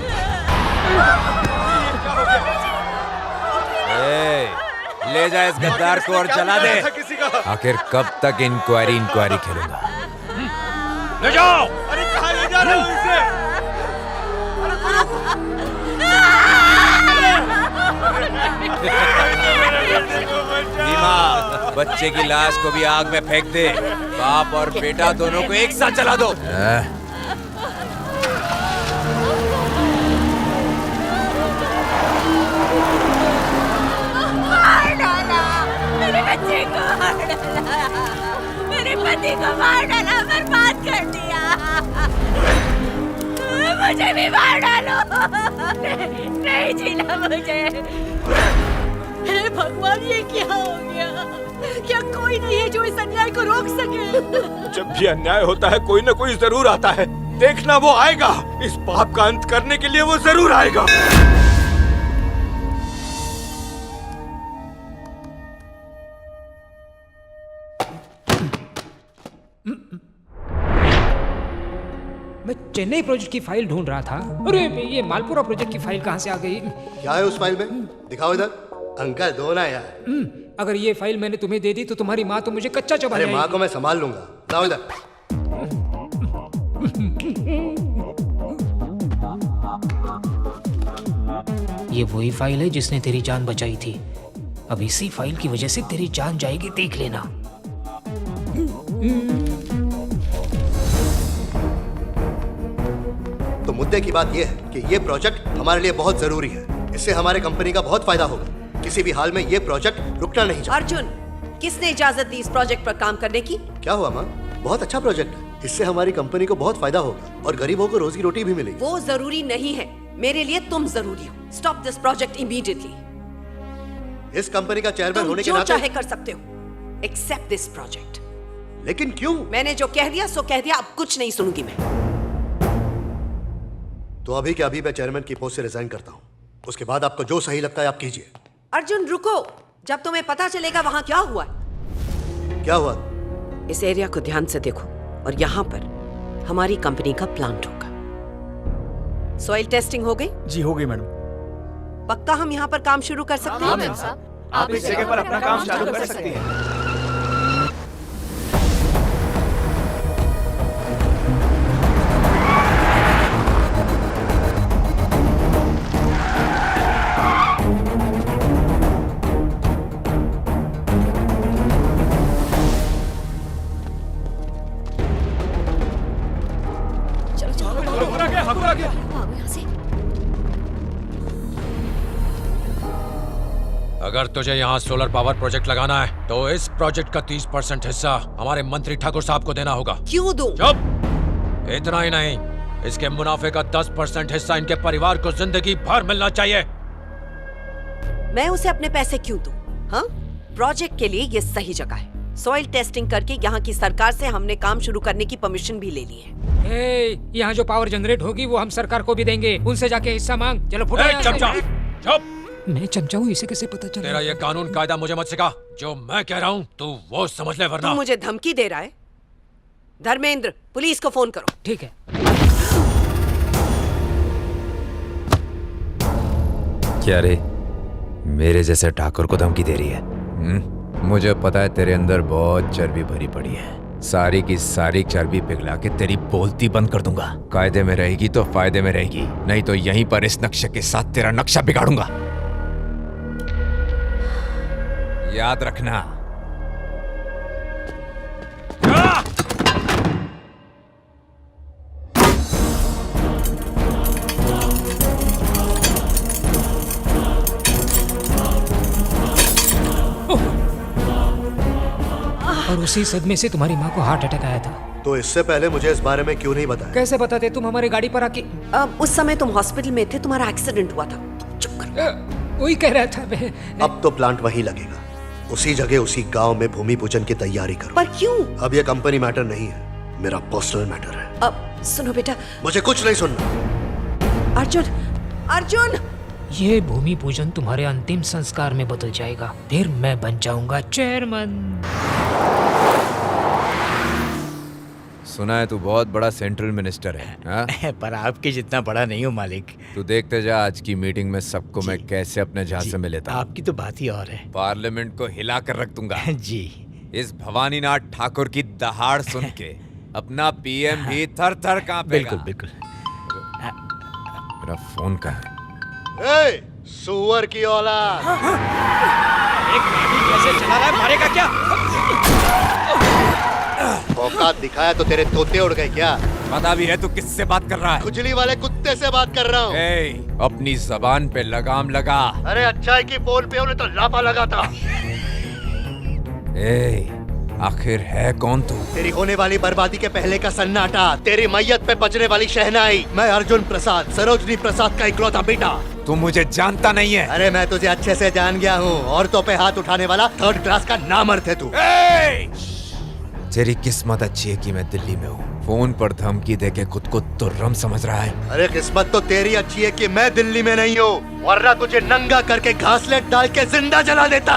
ले जा इस गद्दार को और चला दे। आखिर कब तक इंक्वायरी खेलूंगा? ले जाओ। अरे कहाँ ले जा रहे हो इसे? भीमा, बच्चे की लाश को भी आग में फेंक दे। बाप और बेटा दोनों को एक साथ जला दो। मार डाला मेरे बच्चे को, मार डाला मेरे पति को, मार डाला, बर्बाद कर दिया। मुझे भी मार डालो। नहीं जीना मुझे। हे भगवान, ये क्या हो गया? क्या कोई नहीं है जो इस अन्याय को रोक सके? जब भी अन्याय होता है कोई ना कोई जरूर आता है। देखना वो आएगा। इस पाप का अंत करने के लिए वो जरूर आएगा। मैं चेन्नई प्रोजेक्ट की फाइल ढूंढ रहा था। अरे ये मालपुरा प्रोजेक्ट की फाइल कहाँ से आ गई? क्या है उस फाइल में? दिखाओ इधर। अंकल दो ना यार। अगर ये फाइल मैंने तुम्हें दे दी तो तुम्हारी माँ तो मुझे कच्चा चबा अरे जाएगी। माँ को मैं संभाल लूंगा। लाओ इधर। ये वही फाइल है जिसने तेरी जान बचाई थी। अब इसी फाइल की वजह से तेरी जान जाएगी, देख लेना। तो मुद्दे की बात यह है कि ये प्रोजेक्ट हमारे लिए बहुत जरूरी है। इससे हमारे कंपनी का बहुत फायदा होगा। किसी भी हाल में ये प्रोजेक्ट रुकना नहीं चाहिए। अर्जुन, किसने इजाजत दी इस प्रोजेक्ट पर काम करने की? क्या हुआ माँ? बहुत अच्छा प्रोजेक्ट है। इससे हमारी कंपनी को बहुत फायदा होगा और गरीबों को रोजी रोटी भी मिलेगी। वो जरूरी नहीं है, मेरे लिए तुम जरूरी हो। Stop this project immediately. इस कंपनी का चेयरमैन होने के जो नाते चाहे कर सकते हो, एक्सेप्ट दिस प्रोजेक्ट। लेकिन क्यों? मैंने जो कह दिया सो कह दिया, अब कुछ नहीं सुनूंगी मैं। तो अभी के अभी मैं चेयरमैन की पोस्ट से रिजाइन करता हूँ। उसके बाद आपको जो सही लगता है आप कीजिए। अर्जुन रुको, जब तुम्हें पता चलेगा वहां क्या हुआ है। क्या हुआ? इस एरिया को ध्यान से देखो और यहाँ पर हमारी कंपनी का प्लांट होगा। सॉइल टेस्टिंग हो गई? जी हो गई मैडम। पक्का हम यहाँ पर काम शुरू कर सकते हैं? मैम साहब, आप इस जगह पर अपना काम चालू कर सकती हैं। अगर तुझे यहाँ सोलर पावर प्रोजेक्ट लगाना है तो इस प्रोजेक्ट का 30% हिस्सा हमारे मंत्री ठाकुर साहब को देना होगा। क्यों दूं? चुप! इतना ही नहीं, इसके मुनाफे का 10% हिस्सा इनके परिवार को जिंदगी भर मिलना चाहिए। मैं उसे अपने पैसे क्यों दूं? हाँ? प्रोजेक्ट के लिए ये सही जगह है। सॉइल टेस्टिंग करके यहाँ की सरकार से हमने काम शुरू करने की परमिशन भी ले ली है। यहाँ जो पावर जनरेट होगी वो हम सरकार को भी देंगे, उनसे जाके हिस्सा मांग। चलो फुटो यहाँ से। चुप! मैं चमचा हूँ, इसे कैसे पता चला? तेरा ये कानून कायदा मुझे मत सिखा। जो मैं कह रहा हूँ तू वो समझ ले, वरना तू मुझे धमकी दे रहा है? धर्मेंद्र, पुलिस को फोन करो। ठीक है। क्या रे, मेरे जैसे ठाकुर को धमकी दे रही है? मुझे पता है तेरे अंदर बहुत चर्बी भरी पड़ी है। सारी की सारी चर्बी पिघला के तेरी बोलती बंद कर दूंगा। कायदे में रहेगी तो फायदे में रहेगी, नहीं तो यहीं पर इस नक्शे के साथ तेरा नक्शा बिगाड़ूंगा। याद रखना। और उसी सदमे से तुम्हारी माँ को हार्ट अटैक आया था। तो इससे पहले मुझे इस बारे में क्यों नहीं बताया? कैसे बताते? तुम हमारी गाड़ी पर आके। उस समय तुम हॉस्पिटल में थे, तुम्हारा एक्सीडेंट हुआ था। चुप कर। वही कह रहा था मैं। अब तो प्लांट वहीं लगेगा, उसी जगह उसी गांव में भूमि पूजन की तैयारी करो। पर क्यों? अब ये कंपनी मैटर नहीं है, मेरा पर्सनल मैटर है। अब सुनो बेटा, मुझे कुछ नहीं सुनना। अर्जुन, अर्जुन! ये भूमि पूजन तुम्हारे अंतिम संस्कार में बदल जाएगा, फिर मैं बन जाऊंगा चेयरमैन। सुना है तू बहुत बड़ा सेंट्रल मिनिस्टर है। पर आपके जितना बड़ा नहीं हूँ मालिक। तू देखते जा आज की मीटिंग में सबको मैं कैसे अपने झांसे में लेता हूं। आपकी तो बात ही और है। पार्लियामेंट को हिला कर रख दूंगा। जी। इस भवानीनाथ ठाकुर की दहाड़ सुन के अपना पीएम भी थर थर कांपेगा। बिल्कुल बिल्कुल। मेरा फोन कहाँ है? सुअर की औलाद! एक कैसे चला रहा है, मारेगा क्या? औकात दिखाया तो तेरे तोते उड़ गए क्या? पता भी है तू किससे बात कर रहा है? खुजली वाले कुत्ते से बात कर रहा हूँ। अपनी जबान पे लगाम लगा। अरे अच्छाई की पोल पे उन्हें तो लापा लगा था। आखिर है कौन तू? तेरी होने वाली बर्बादी के पहले का सन्नाटा, तेरी मैयत पे बजने वाली शहनाई। मैं अर्जुन प्रसाद, सरोजनी प्रसाद का इकलौता बेटा। तू मुझे जानता नहीं है। अरे मैं तुझे अच्छे से जान गया हूँ। औरतों पे हाथ उठाने वाला 3rd क्लास का नामर्द है तू। तेरी किस्मत अच्छी है कि मैं दिल्ली में हूँ। फोन पर धमकी देके खुद को तुर्रम समझ रहा है। अरे किस्मत तो तेरी अच्छी है कि मैं दिल्ली में नहीं हूँ, वरना तुझे नंगा करके घासलेट डाल के जिंदा जला देता।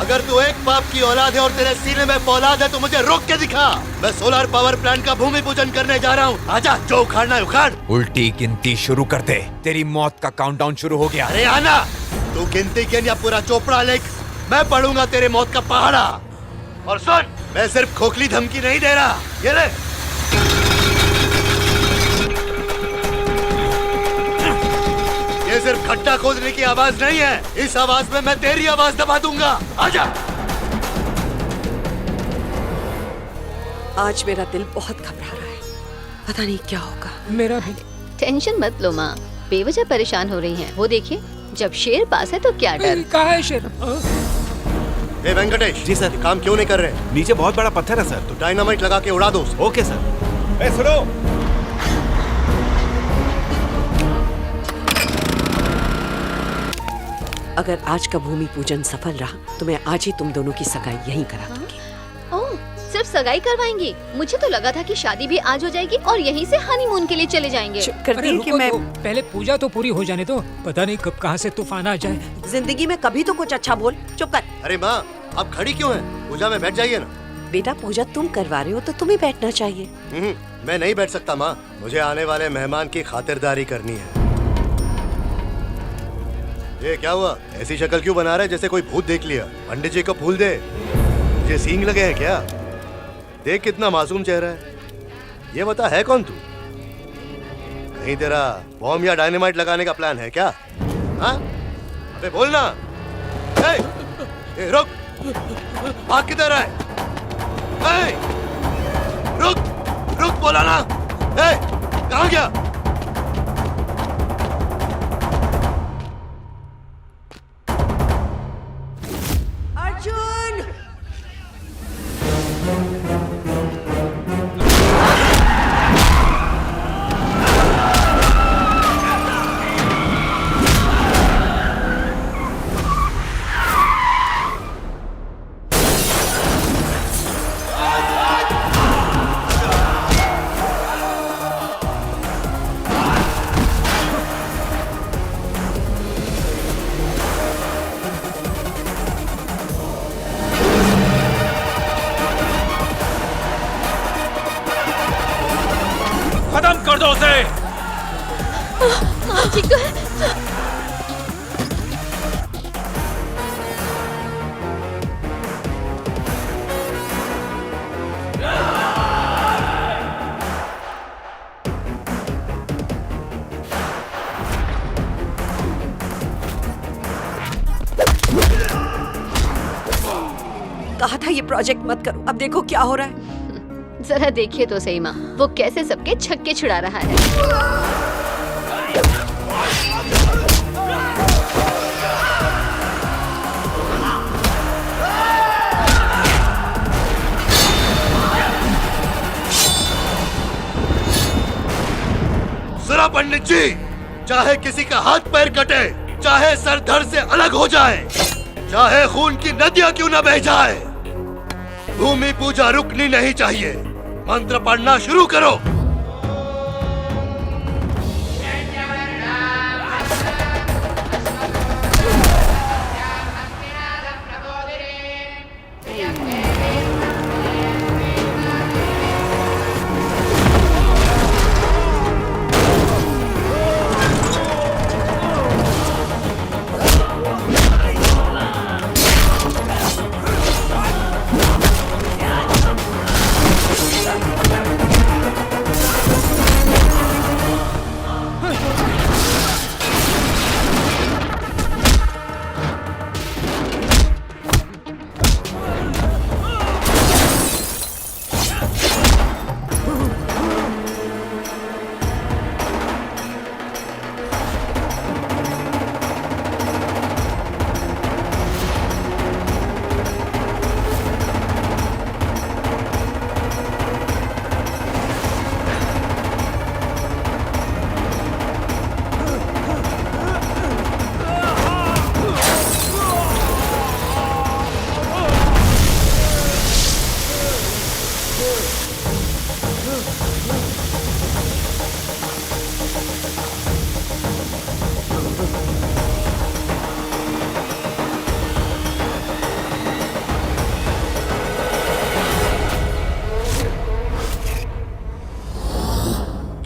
अगर तू एक बाप की औलाद है और तेरे सीने में फौलाद है तो मुझे रोक के दिखा। मैं सोलर पावर प्लांट का भूमि पूजन करने जा रहा हूँ। आजा, जो उखाड़ना है उखाड़। उल्टी गिनती शुरू कर दे, तेरी मौत का काउंटडाउन शुरू हो गया। अरे आना, तू गिनती गिन या पूरा चोपड़ा लिख, मैं पढ़ूंगा तेरे मौत का पहाड़ा। और सुन, मैं सिर्फ खोखली धमकी नहीं दे रहा, ये ले। ये सिर्फ खड्डा खोदने की आवाज नहीं है, इस आवाज में मैं तेरी आवाज दबा दूंगा। आजा। आज मेरा दिल बहुत घबरा रहा है, पता नहीं क्या होगा। मेरा भी। टेंशन मत लो माँ, बेवजह परेशान हो रही हैं। वो देखिए, जब शेर पास है तो क्या डर। कहाँ है शेर? ए वेंकटेश। जी सर। काम क्यों नहीं कर रहे? नीचे बहुत बड़ा पत्थर है सर। तो डायनामाइट लगा के उड़ा दो। Okay sir. ए सुनो, अगर आज का भूमि पूजन सफल रहा तो मैं आज ही तुम दोनों की सगाई यहीं करा दूंगी। ओह, सिर्फ सगाई करवाएंगी? मुझे तो लगा था कि शादी भी आज हो जाएगी और यहीं से हनीमून के लिए चले जाएंगे। करती कि मैं पहले पूजा तो पूरी हो जाने दो, पता नहीं कब कहाँ से तूफान आ जाए। जिंदगी में कभी तो कुछ अच्छा बोल। चुप कर। अरे माँ, आप खड़ी क्यों हैं? पूजा में बैठ जाइए ना। बेटा, पूजा तुम करवा रहे हो तो तुम्हें बैठना चाहिए। मैं नहीं बैठ सकता माँ, मुझे आने वाले मेहमान की खातिरदारी करनी है। ये क्या हुआ? ऐसी शक्ल क्यों बना रहा है जैसे कोई भूत देख लिया? पंडित जी को फूल दे। मुझे सींग लगे हैं क्या? देख कितना मासूम चेहरा है। ये बता, है कौन तू? कहीं तेरा बॉम्ब या डायनामाइट लगाने का प्लान है क्या? हाँ? अबे बोलना। ए, रुक, भाग किधर है? रुक, रुक, बोला ना। कहाँ गया? कर दो उसे। ठीक तो है। कहा था ये प्रोजेक्ट मत करो, अब देखो क्या हो रहा है। जरा देखिए तो सही माँ, वो कैसे सबके छक्के छुड़ा रहा है। जरा पंडित जी, चाहे किसी का हाथ पैर कटे, चाहे सर धड़ से अलग हो जाए, चाहे खून की नदियां क्यों न बह जाए, भूमि पूजा रुकनी नहीं चाहिए। मंत्र पढ़ना शुरू करो।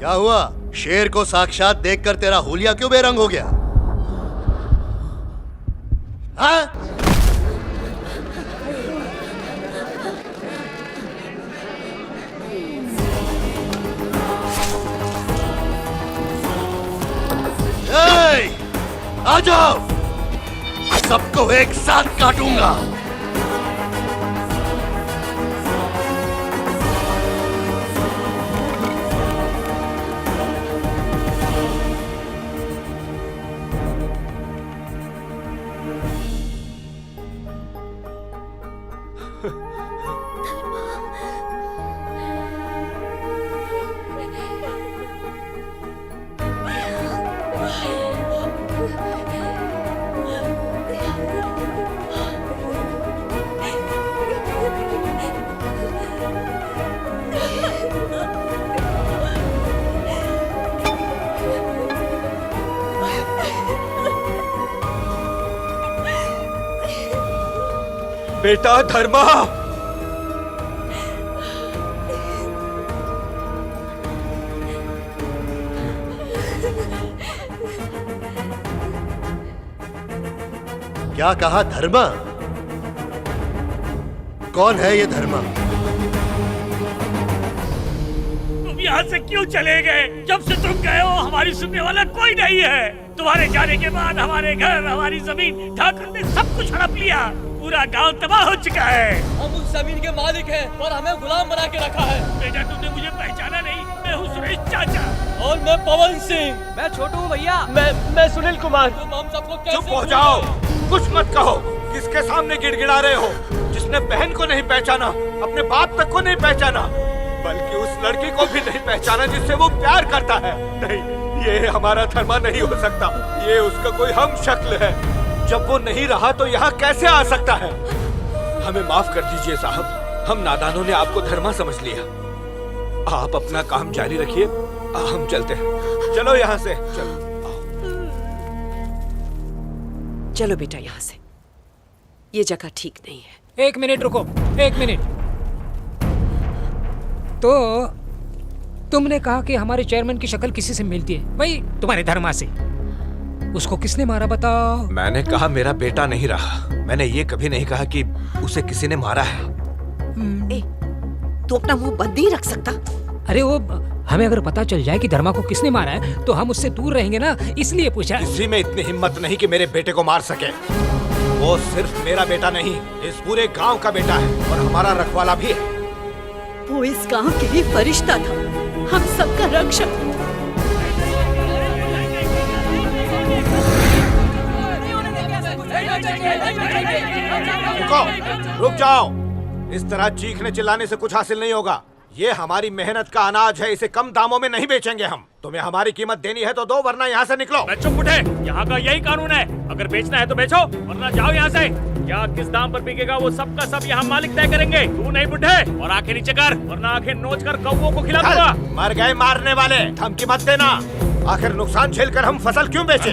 क्या हुआ? शेर को साक्षात देखकर तेरा हुलिया क्यों बेरंग हो गया? हाँ? आ जाओ, सबको एक साथ काटूंगा। बेटा धर्मा, क्या कहा? धर्मा? कौन है ये धर्मा? तुम यहाँ से क्यों चले गए? जब से तुम गए हो हमारी सुनने वाला कोई नहीं है। तुम्हारे जाने के बाद हमारे घर, हमारी जमीन ठाकुर ने सब कुछ हड़प लिया। पूरा गांव तबाह हो चुका है। हम उस जमीन के मालिक हैं और हमें गुलाम बना के रखा है। बेटा तुमने मुझे पहचाना नहीं? मैं हूँ सुरेश चाचा। और मैं पवन सिंह। मैं छोटू हूँ भैया। मैं सुनील कुमार। तुम हम सबको कैसे चुप हो जाओ, कुछ मत कहो। किसके सामने गिड़गिड़ा रहे हो? जिसने बहन को नहीं पहचाना, अपने बाप तक को नहीं पहचाना, बल्कि उस लड़की को भी नहीं पहचाना जिससे वो प्यार करता है। नहीं, ये हमारा धर्मा नहीं हो सकता। ये उसका कोई हम शक्ल है। जब वो नहीं रहा तो यहाँ कैसे आ सकता है? हमें माफ कर दीजिए साहब, हम नादानों ने आपको धर्मा समझ लिया। आप अपना काम जारी रखिए, हम चलते हैं। चलो यहाँ से, चलो। चलो बेटा यहाँ से, ये जगह ठीक नहीं है। 1 मिनट रुको, 1 मिनट। तो तुमने कहा कि हमारे चेयरमैन की शक्ल किसी से मिलती है, वही तुम्हारे धर्मा से। उसको किसने मारा बताओ? मैंने कहा मेरा बेटा नहीं रहा। मैंने ये कभी नहीं कहा कि उसे किसी ने मारा है। तू अपना मुंह बंद नहीं रख सकता? अरे वो हमें अगर पता चल जाए कि धर्मा को किसने मारा है तो हम उससे दूर रहेंगे ना, इसलिए पूछा। किसी में इतनी हिम्मत नहीं कि मेरे बेटे को मार सके। वो सिर्फ मेरा बेटा नहीं, इस पूरे गांव का बेटा है और हमारा रखवाला भी है। वो इस गांव के लिए फरिश्ता था, हम सबका रक्षक। रुक जाओ। इस तरह चीखने चिल्लाने से कुछ हासिल नहीं होगा। ये हमारी मेहनत का अनाज है, इसे कम दामों में नहीं बेचेंगे हम। तुम्हें हमारी कीमत देनी है तो दो, वरना यहाँ से निकलो। मैं चुप उठे, यहाँ का यही कानून है। अगर बेचना है तो बेचो, वरना जाओ यहाँ से। क्या किस दाम पर बिकेगा वो सब का सब यहाँ मालिक तय करेंगे। तू नहीं बुढ़े, और आंखें नीचे कर, वरना आंखें नोच कर कौवों को खिला दूंगा। मर गए मारने वाले, धमकी मत देना। आखिर नुकसान झेलकर हम फसल क्यों बेचे?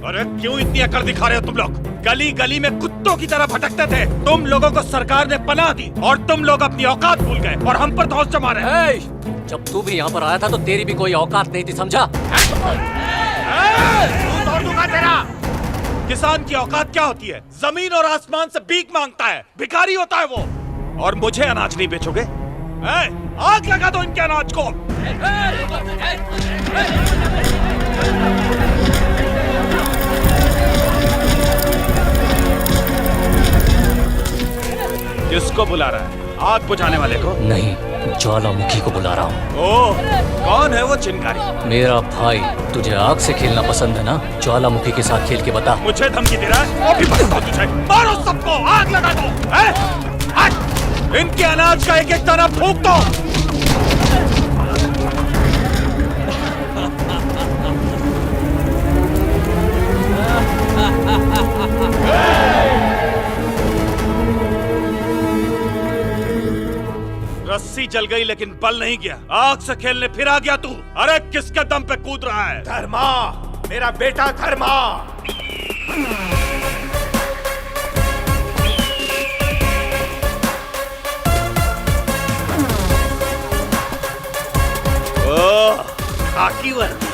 अरे क्यों इतनी अकड़ दिखा रहे हो तुम लोग? गली गली में कुत्तों की तरह भटकते थे। तुम लोगों को सरकार ने पनाह दी और तुम लोग अपनी औकात भूल गए और हम पर धौंस जमा रहे हैं। जब तू भी यहाँ पर आया था तो तेरी भी कोई औकात नहीं थी, समझा? तेरा किसान की औकात क्या होती है? जमीन और आसमान से भीख मांगता है, भिखारी होता है वो। और मुझे अनाज नहीं बेचोगे? आग लगा दो इनके अनाज को। किसको बुला रहा है? आग बुझाने वाले को? नहीं, ज्वालामुखी को बुला रहा हूँ। ओह, कौन है वो चिंगारी? मेरा भाई। तुझे आग से खेलना पसंद है ना? ज्वालामुखी के साथ खेल के बता। मुझे धमकी दे रहा है? अभी बताता हूं तुझे। मारो सबको, आग लगा दो। इनके अनाज का एक एक दाना फूंक दो। रस्सी जल गई लेकिन बल नहीं गया। आग से खेलने फिर आ गया तू। अरे किसके दम पे कूद रहा है? धर्मा, मेरा बेटा धर्मा। खाकी वर्दी।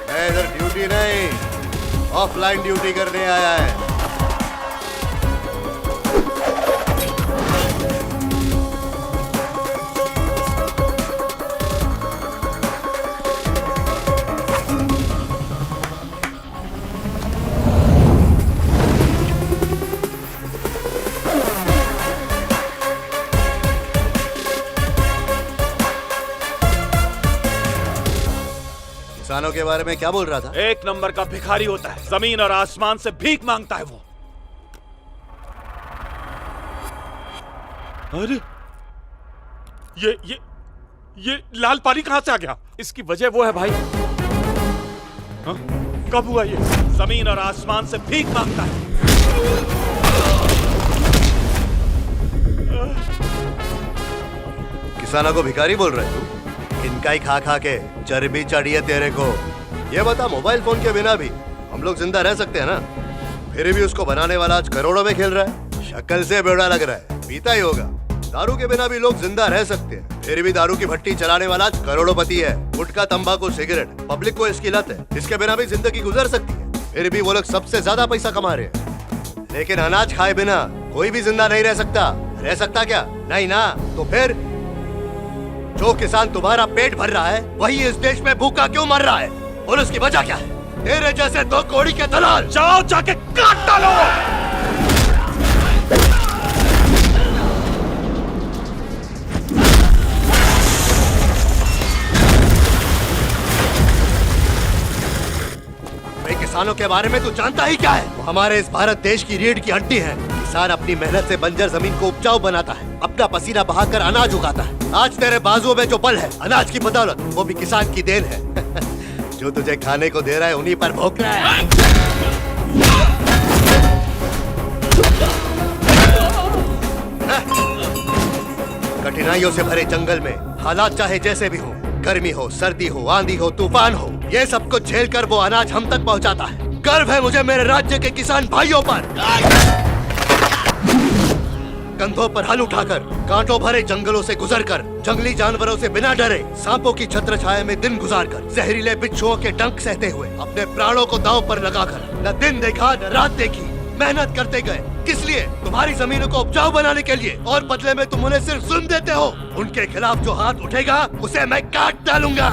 मैं इधर ड्यूटी नहीं, ऑफलाइन ड्यूटी करने आया है। किसानों के बारे में क्या बोल रहा था? एक नंबर का भिखारी होता है, जमीन और आसमान से भीख मांगता है वो। अरे ये लाल पानी कहां से आ गया? इसकी वजह वो है भाई। हाँ? कब हुआ ये? जमीन और आसमान से भीख मांगता है। किसानों को भिखारी बोल रहे तू? इनका ही खा खा के चर्बी चढ़ी है तेरे को। ये बता, मोबाइल फोन के बिना भी हम लोग जिंदा रह सकते हैं ना? फिर भी उसको बनाने वाला आज करोड़ों में खेल रहा है। शक्ल से बेवड़ा लग रहा है, पीता ही होगा। दारू के बिना भी लोग जिंदा रह सकते हैं, फिर भी दारू की भट्टी चलाने वाला आज करोड़पति है। गुटखा, तंबाकू, सिगरेट, पब्लिक को इसकी लत है। इसके बिना भी जिंदगी गुजर सकती है, फिर भी वो लोग सबसे ज्यादा पैसा कमा रहे हैं। लेकिन अनाज खाए बिना कोई भी जिंदा नहीं रह सकता। रह सकता क्या? नहीं ना। तो फिर जो किसान तुम्हारा पेट भर रहा है वही इस देश में भूखा क्यों मर रहा है? और उसकी वजह क्या है? तेरे जैसे दो कौड़ी के दलाल। जाओ जाके काट डालो। भाई, किसानों के बारे में तू जानता ही क्या है? वो हमारे इस भारत देश की रीढ़ की हड्डी है। किसान अपनी मेहनत से बंजर जमीन को उपजाऊ बनाता है, अपना पसीना बहाकर अनाज उगाता है। आज तेरे बाजुओं में जो बल है अनाज की बदौलत, वो भी किसान की देन है। जो तुझे खाने को दे रहा है उन्हीं पर भौंक रहा है। कठिनाइयों से भरे जंगल में हालात चाहे जैसे भी हो, गर्मी हो, सर्दी हो, आंधी हो, तूफान हो, ये सब कुछ झेल कर वो अनाज हम तक पहुंचाता है। गर्व है मुझे मेरे राज्य के किसान भाइयों पर। कंधों पर हल उठाकर, कांटों भरे जंगलों से गुजरकर, जंगली जानवरों से बिना डरे, सांपों की छत्र छाया में दिन गुजारकर, जहरीले बिच्छुओं के डंक सहते हुए, अपने प्राणों को दांव पर लगाकर, न दिन देखा न रात देखी, मेहनत करते गए। किस लिए? तुम्हारी जमीनों को उपजाऊ बनाने के लिए, और बदले में तुम उन्हें सिर्फ जुल्म देते हो। उनके खिलाफ जो हाथ उठेगा उसे मैं काट डालूंगा।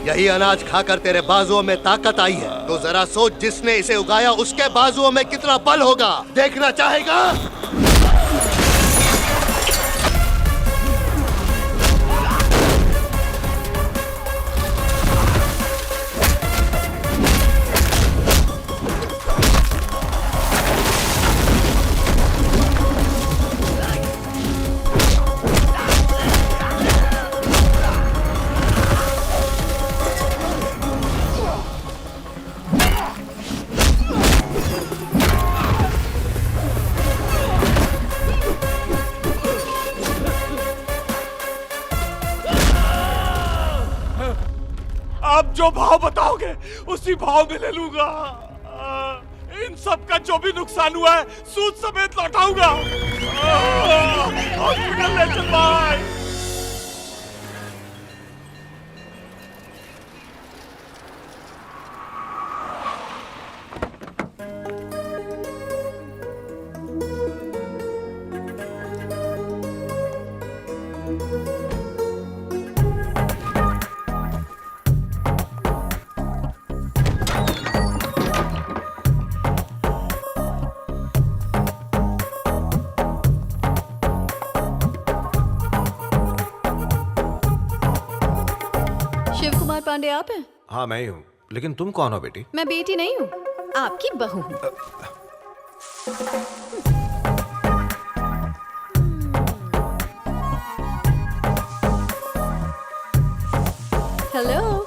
यही अनाज खाकर तेरे बाजुओं में ताकत आई है, तो जरा सोच जिसने इसे उगाया उसके बाजुओं में कितना बल होगा। देखना चाहेगा? आप जो भाव बताओगे उसी भाव में ले लूंगा। इन सब का जो भी नुकसान हुआ है सूद समेत लौटाऊंगा। हॉस्पिटल ले चल भाई। शिव कुमार पांडे आप हैं? हाँ मैं ही हूँ, लेकिन तुम कौन हो बेटी? मैं बेटी नहीं हूँ, आपकी बहू हूँ। हेलो,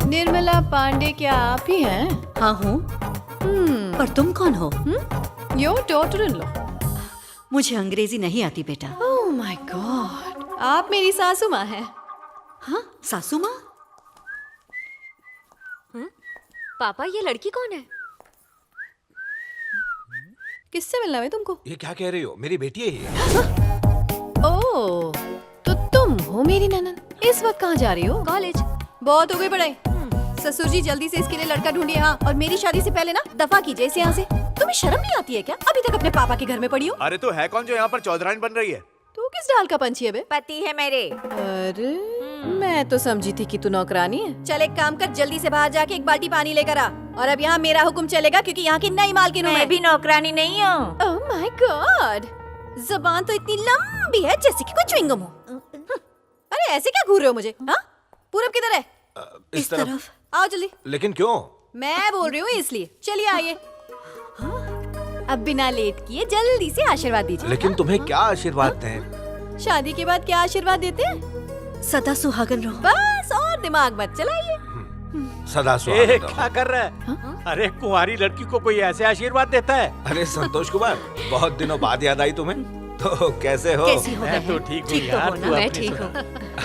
निर्मला पांडे क्या आप ही हैं? हाँ हूँ। पर तुम कौन हो? Your daughter in law. मुझे अंग्रेजी नहीं आती बेटा। ओह माय गॉड, आप मेरी सासू माँ हैं। हाँ, सासू माँ? पापा ये लड़की कौन है? किससे मिलना है तुमको? ये क्या कह रही हो? मेरी बेटी है ये। ओह, तो तुम हो मेरी ननद। इस वक्त कहाँ जा रही हो? कॉलेज। बहुत हो गई पढ़ाई। ससुर जी जल्दी से इसके लिए लड़का ढूंढिए। हाँ, और मेरी शादी से पहले ना दफा कीजिए इसे यहाँ से। तुम्हें शर्म नहीं आती है क्या? अभी तक अपने पापा के घर में पड़ी हो। अरे तो है कौन जो यहाँ पर चौधराइन बन रही है? तू किस डाल का पंछी है बे? पति है मेरे। अरे मैं तो समझी थी कि तू नौकरानी है। चल एक काम कर, जल्दी से बाहर जाके एक बाल्टी पानी लेकर आ। और अब यहाँ मेरा हुक्म चलेगा क्योंकि यहाँ की नई मालकिन हूँ मैं भी नौकरानी नहीं हूँ। ओह माय गॉड, जबान तो इतनी लंबी है जैसे कि कोई च्युइंगम हो। अरे ऐसे क्या घूर रहे हो मुझे? हाँ, पूरब किधर है? इस तरफ। आओ जल्दी। लेकिन क्यों? मैं बोल रही हूँ इसलिए। चलिए आइए। अब बिना लेट किए जल्दी से आशीर्वाद दीजिए। लेकिन तुम्हें क्या आशीर्वाद दें? शादी के बाद क्या आशीर्वाद देते हैं? सदा सुहागन रहो। बस, और दिमाग मत चलाइए। सदा सुहागन रहो। क्या कर रहा है? अरे कुंवारी लड़की को कोई ऐसे आशीर्वाद देता है? अरे संतोष कुमार, बहुत दिनों बाद याद आई तुम्हें। तो कैसे हो? कैसी हो मैं तो ठीक हूँ यार। मैं ठीक हूँ।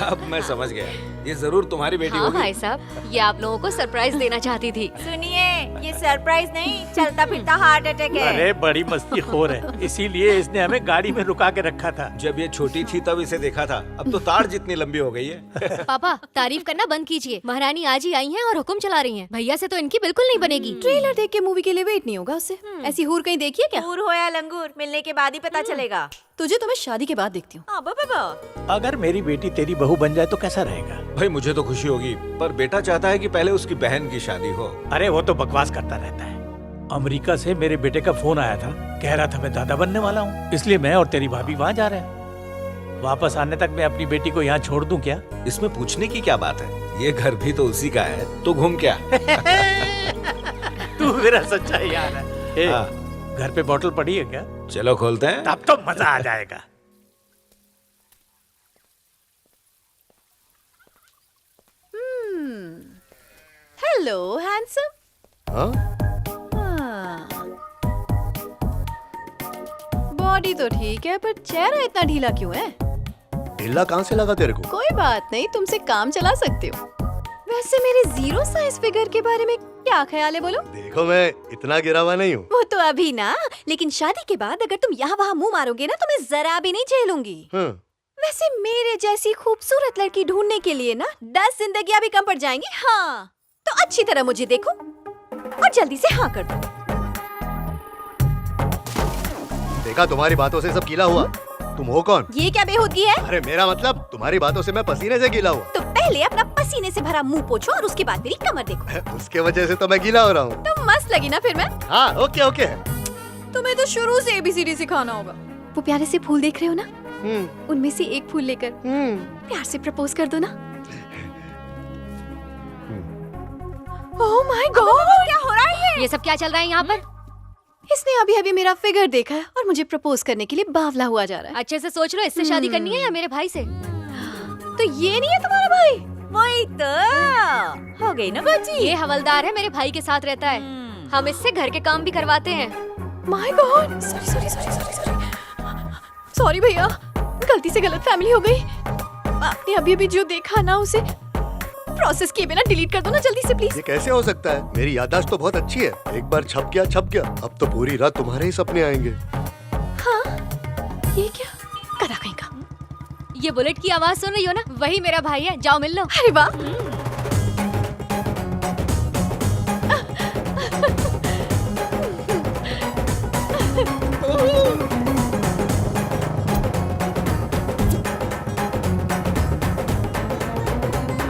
अब मैं समझ गया, ये जरूर तुम्हारी बेटी हाँ होगी। भाई साहब, ये आप लोगों को सरप्राइज देना चाहती थी। सुनिए, ये सरप्राइज नहीं, चलता फिरता हार्ट अटैक है। अरे बड़ी मस्ती खोर है, इसीलिए इसने हमें गाड़ी में रुका के रखा था। जब ये छोटी थी तब इसे देखा था, अब तो ताड़ जितनी लंबी हो गई है। पापा तारीफ करना बंद कीजिए, महारानी आज ही आई हैं और हुक्म चला रही हैं। भैया से तो इनकी बिल्कुल नहीं बनेगी। ट्रेलर देख के मूवी के लिए वेट नहीं होगा उससे। ऐसी हूर कहीं देखी है क्या? हूर हो या लंगूर, मिलने के बाद ही पता चलेगा। तुझे तो मैं शादी के बाद देखती हूँ। अगर मेरी बेटी तेरी बहू बन जाए तो कैसा रहेगा? भाई मुझे तो खुशी होगी, पर बेटा चाहता है कि पहले उसकी बहन की शादी हो। अरे वो तो बकवास करता रहता है। अमेरिका से मेरे बेटे का फोन आया था, कह रहा था मैं दादा बनने वाला हूँ, इसलिए मैं और तेरी भाभी वहाँ जा रहे हैं। वापस आने तक मैं अपनी बेटी को यहाँ छोड़ दूँ क्या? इसमें पूछने की क्या बात है, ये घर भी तो उसी का है, तो घूम क्या। तू मेरा सच्चा यार है। घर पे बोतल पड़ी है क्या? चलो खोलते हैं। तब तो मजा आ जाएगा। Hello handsome. बॉडी तो ठीक है, पर चेहरा इतना ढीला क्यों है? ढीला कहाँ से लगा तेरे को? कोई बात नहीं, तुमसे काम चला सकती हो। वैसे मेरे 0 साइज फिगर के बारे में क्या ख्याल है, बोलो? देखो मैं इतना गिरा हुआ नहीं हूँ। वो तो अभी ना, लेकिन शादी के बाद अगर तुम यहाँ वहाँ मुंह मारोगे ना तो मैं जरा भी नहीं झेलूंगी। वैसे मेरे जैसी खूबसूरत लड़की ढूंढने के लिए ना 10 जिंदगियां भी कम पड़ जाएंगी। हाँ, तो अच्छी तरह मुझे देखो और जल्दी से हाँ कर दो। देखा, तुम्हारी बातों से सब गीला हुआ। तुम हो कौन? ये क्या बेहूदगी है? अरे मेरा मतलब तुम्हारी बातों से मैं पसीने से गीला हुआ। तो पहले अपना पसीने से भरा मुंह पोछो और उसके बाद मेरी कमर देखो। उसके वजह से तो मैं गीला हो रहा हूँ। तो मस्त लगी ना फिर मैं? हाँ, ओके ओके। तुम्हें तो शुरू से ABCD सिखाना होगा। वो प्यारे से फूल देख रहे हो ना, उनमें से एक फूल लेकर प्यार से प्रपोज कर दो ना। ओह माय गॉड, क्या हो रहा है? ये सब क्या चल रहा है यहाँ पर? इसने अभी अभी मेरा फिगर देखा है और मुझे प्रपोज करने के लिए बावला हुआ जा रहा है। अच्छे से सोच लो, इससे शादी करनी है या मेरे भाई से? तो ये नहीं है तुम्हारा भाई? वही तो हो गई ना बच्ची। ये हवलदार है, मेरे भाई के साथ रहता है। हम इससे घर के काम भी करवाते हैं। माय गॉड, सॉरी भैया, गलती से गलत फैमिली हो गई। आपने अभी अभी जो देखा ना उसे प्रोसेस किए बिना डिलीट कर दो ना जल्दी से प्लीज। ये कैसे हो सकता है? मेरी याददाश्त तो बहुत अच्छी है, एक बार छप गया छप गया। अब तो पूरी रात तुम्हारे ही सपने आएंगे। हाँ, ये क्या करा कहीं का? ये बुलेट की आवाज सुन रही हो ना, वही मेरा भाई है, जाओ मिल लो। अरे वाह,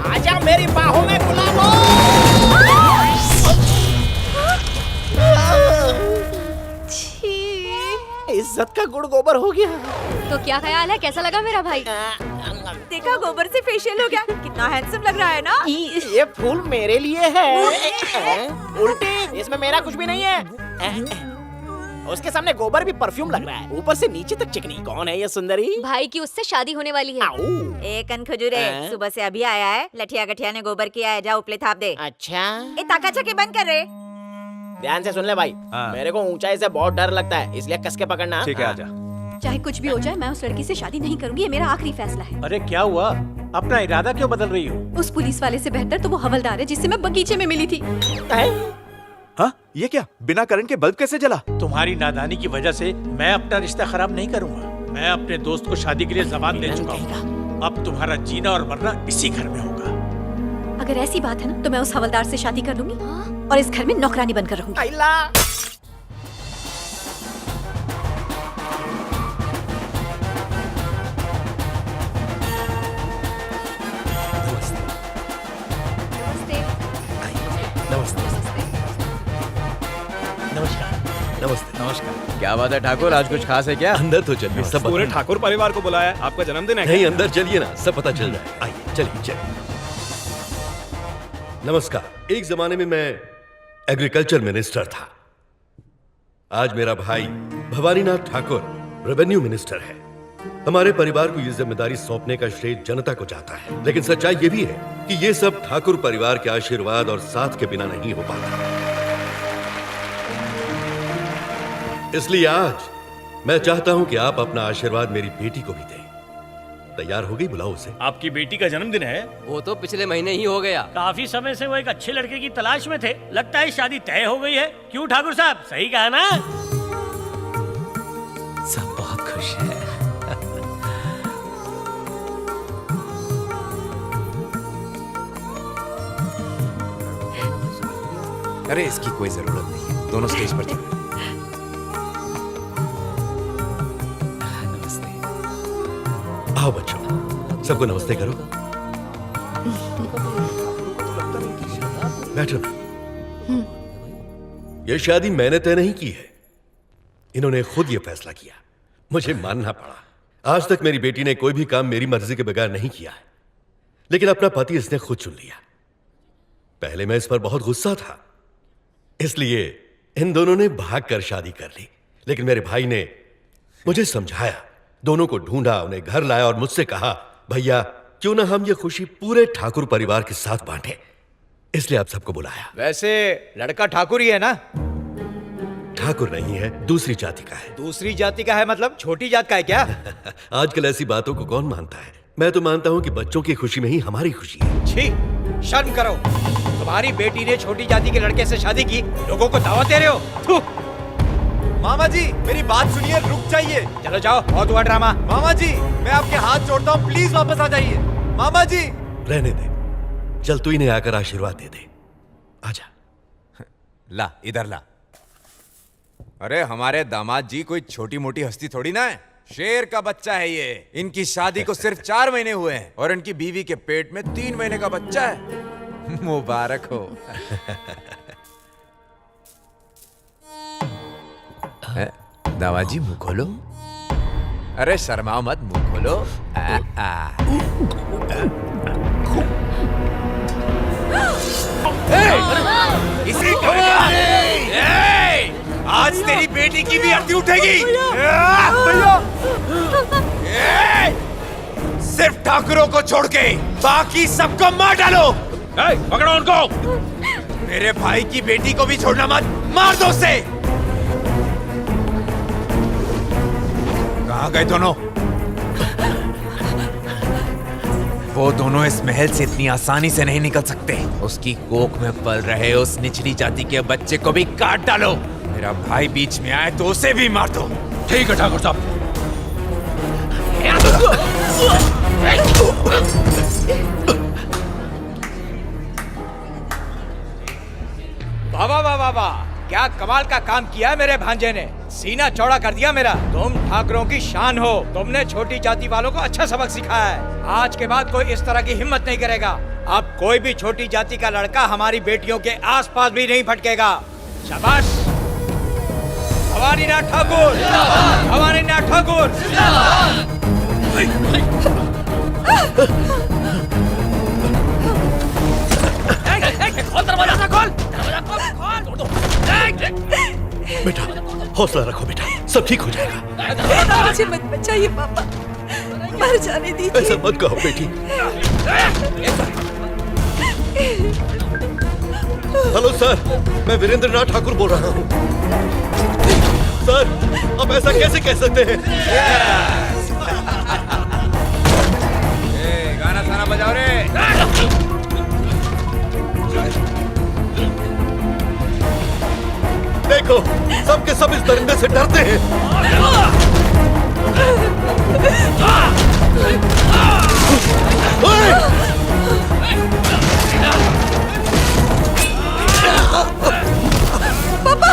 आजा मेरी बाहों में गुलाबो। इज्जत का गुड़ गोबर हो गया। तो क्या ख्याल है, कैसा लगा मेरा भाई? देखा, गोबर से फेशियल हो गया, कितना हैंडसम लग रहा है ना। ये फूल मेरे लिए है। उल्टी, इसमें मेरा कुछ भी नहीं है। उसके सामने गोबर भी परफ्यूम लग रहा है, ऊपर से नीचे तक चिकनी। कौन है ये सुंदरी? भाई की उससे शादी होने वाली है। एक कन खजूरे, सुबह से अभी आया है, लठिया गठिया ने गोबर किया है, जा उपले थाप दे। अच्छा, ए ताका छके बंद कर रे। ध्यान से सुन ले भाई, मेरे को ऊंचाई से बहुत डर लगता है, इसलिए कस के पकड़ना। ठीक है, आजा। चाहे कुछ भी हो जाए, मैं उस लड़की से शादी नहीं करूंगी, ये मेरा आखिरी फैसला है। अरे क्या हुआ? अपना इरादा क्यों बदल रही हो? उस पुलिस वाले से बेहतर तो वो हवलदार है जिससे मैं बगीचे में मिली थी। हाँ, ये क्या? बिना करंट के बल्ब कैसे जला? तुम्हारी नादानी की वजह से मैं अपना रिश्ता खराब नहीं करूंगा। मैं अपने दोस्त को शादी के लिए जबान दे चुका हूँ। अब तुम्हारा जीना और मरना इसी घर में होगा। अगर ऐसी बात है ना तो मैं उस हवलदार से शादी कर लूंगी और इस घर में नौकरानी बनकर रहूंगी। नमस्ते। नमस्कार। क्या बात है ठाकुर, आज कुछ खास है क्या? अंदर तो चलिए, सब पूरे ठाकुर परिवार को बुलाया है, आपका जन्मदिन है नहीं, क्या? अंदर चलिए ना, सब पता चल जाए। आइए, चलिए चलिए। नमस्कार। एक जमाने में मैं एग्रीकल्चर मिनिस्टर था। आज मेरा भाई भवानीनाथ ठाकुर रेवेन्यू मिनिस्टर है। हमारे परिवार को ये जिम्मेदारी सौंपने का श्रेय जनता को जाता है, लेकिन सच्चाई ये भी है कि ये सब ठाकुर परिवार के आशीर्वाद और साथ के बिना नहीं हो पाता। इसलिए आज मैं चाहता हूं कि आप अपना आशीर्वाद मेरी बेटी को भी दें। तैयार हो गई, बुलाओ उसे। आपकी बेटी का जन्मदिन है। वो तो पिछले महीने ही हो गया। काफी समय से वो एक अच्छे लड़के की तलाश में थे। लगता है शादी तय हो गई है। क्यों ठाकुर साहब, सही कहा ना? सब बहुत खुश हैं। अरे इसकी कोई जरूरत नहीं है, दोनों स्टेज पर चलो। नमस्ते। आओ बच्चों, सबको नमस्ते करो। बैठो। ये शादी मैंने तय नहीं की है, इन्होंने खुद ये फैसला किया। मुझे मानना पड़ा। आज तक मेरी बेटी ने कोई भी काम मेरी मर्जी के बगैर नहीं किया है, लेकिन अपना पति इसने खुद चुन लिया। पहले मैं इस पर बहुत गुस्सा था, इसलिए इन दोनों ने भागकर शादी कर ली। लेकिन मेरे भाई ने मुझे समझाया, दोनों को ढूंढा, उन्हें घर लाया और मुझसे कहा, भैया क्यों ना हम ये खुशी पूरे ठाकुर परिवार के साथ बांटे। इसलिए आप सबको बुलाया। वैसे लड़का ठाकुर ही है ना? ठाकुर नहीं है, दूसरी जाति का है। दूसरी जाति का है मतलब छोटी जात का है क्या? आजकल ऐसी बातों को कौन मानता है? मैं तो मानता हूं कि बच्चों की खुशी में ही हमारी खुशी है। छी, शर्म करो। तुम्हारी बेटी ने छोटी जाति के लड़के से शादी की, लोगों को दावत दे रहे हो। मामा जी मेरी बात सुनिए, रुक जाइए। चलो जाओ, बहुत हुआ ड्रामा। मामा जी मैं आपके हाथ जोड़ता हूँ, प्लीज वापस आ जाइए। मामा जी रहने दे, चल तू इन्हें आकर आशीर्वाद दे दे। आजा। ला इधर ला। अरे हमारे दामाद जी कोई छोटी मोटी हस्ती थोड़ी ना है, शेर का बच्चा है ये। इनकी शादी को सिर्फ 4 महीने हुए हैं और इनकी बीवी के पेट में 3 महीने का बच्चा है। मुबारक हो। दामाद जी मुंह खोलो। अरे शर्माओ मत, मुंह खोलो। इसी आज तेरी बेटी की भी अर्थी उठेगी। सिर्फ ठाकुरों को छोड़ के बाकी सबको मार डालो। पकड़ो उनको। मेरे भाई की बेटी को भी छोड़ना मत, मार दो उसे। कहाँ गए दोनों? वो दोनों इस महल से इतनी आसानी से नहीं निकल सकते। उसकी कोख में पल रहे उस निचली जाति के बच्चे को भी काट डालो। मेरा भाई बीच में आए तो उसे भी मार दो। ठीक है ठाकुर साहब। वाह वाह वाह वाह, क्या कमाल का काम किया है मेरे भांजे ने। सीना चौड़ा कर दिया मेरा। तुम ठाकरों की शान हो। तुमने छोटी जाति वालों को अच्छा सबक सिखाया है। आज के बाद कोई इस तरह की हिम्मत नहीं करेगा। अब कोई भी छोटी जाति का लड़का हमारी बेटियों के आसपास भी नहीं भटकेगा। शाबाश। भवानीनाथ ठाकुर, भवानीनाथ ठाकुर। खोल दरवाजा, खोल दरवाजा, खोल। बेटा हौसला रखो बेटा, सब ठीक हो जाएगा। मुझे मत बचाइए पापा, मर जाने दीजिए। ऐसा मत कहो बेटी। हेलो सर, मैं वीरेंद्र नाथ ठाकुर बोल रहा हूँ। सर आप ऐसा कैसे कह सकते हैं? गाना साना बजाओ रे। देखो सबके सब इस दरिंदे से डरते हैं। पापा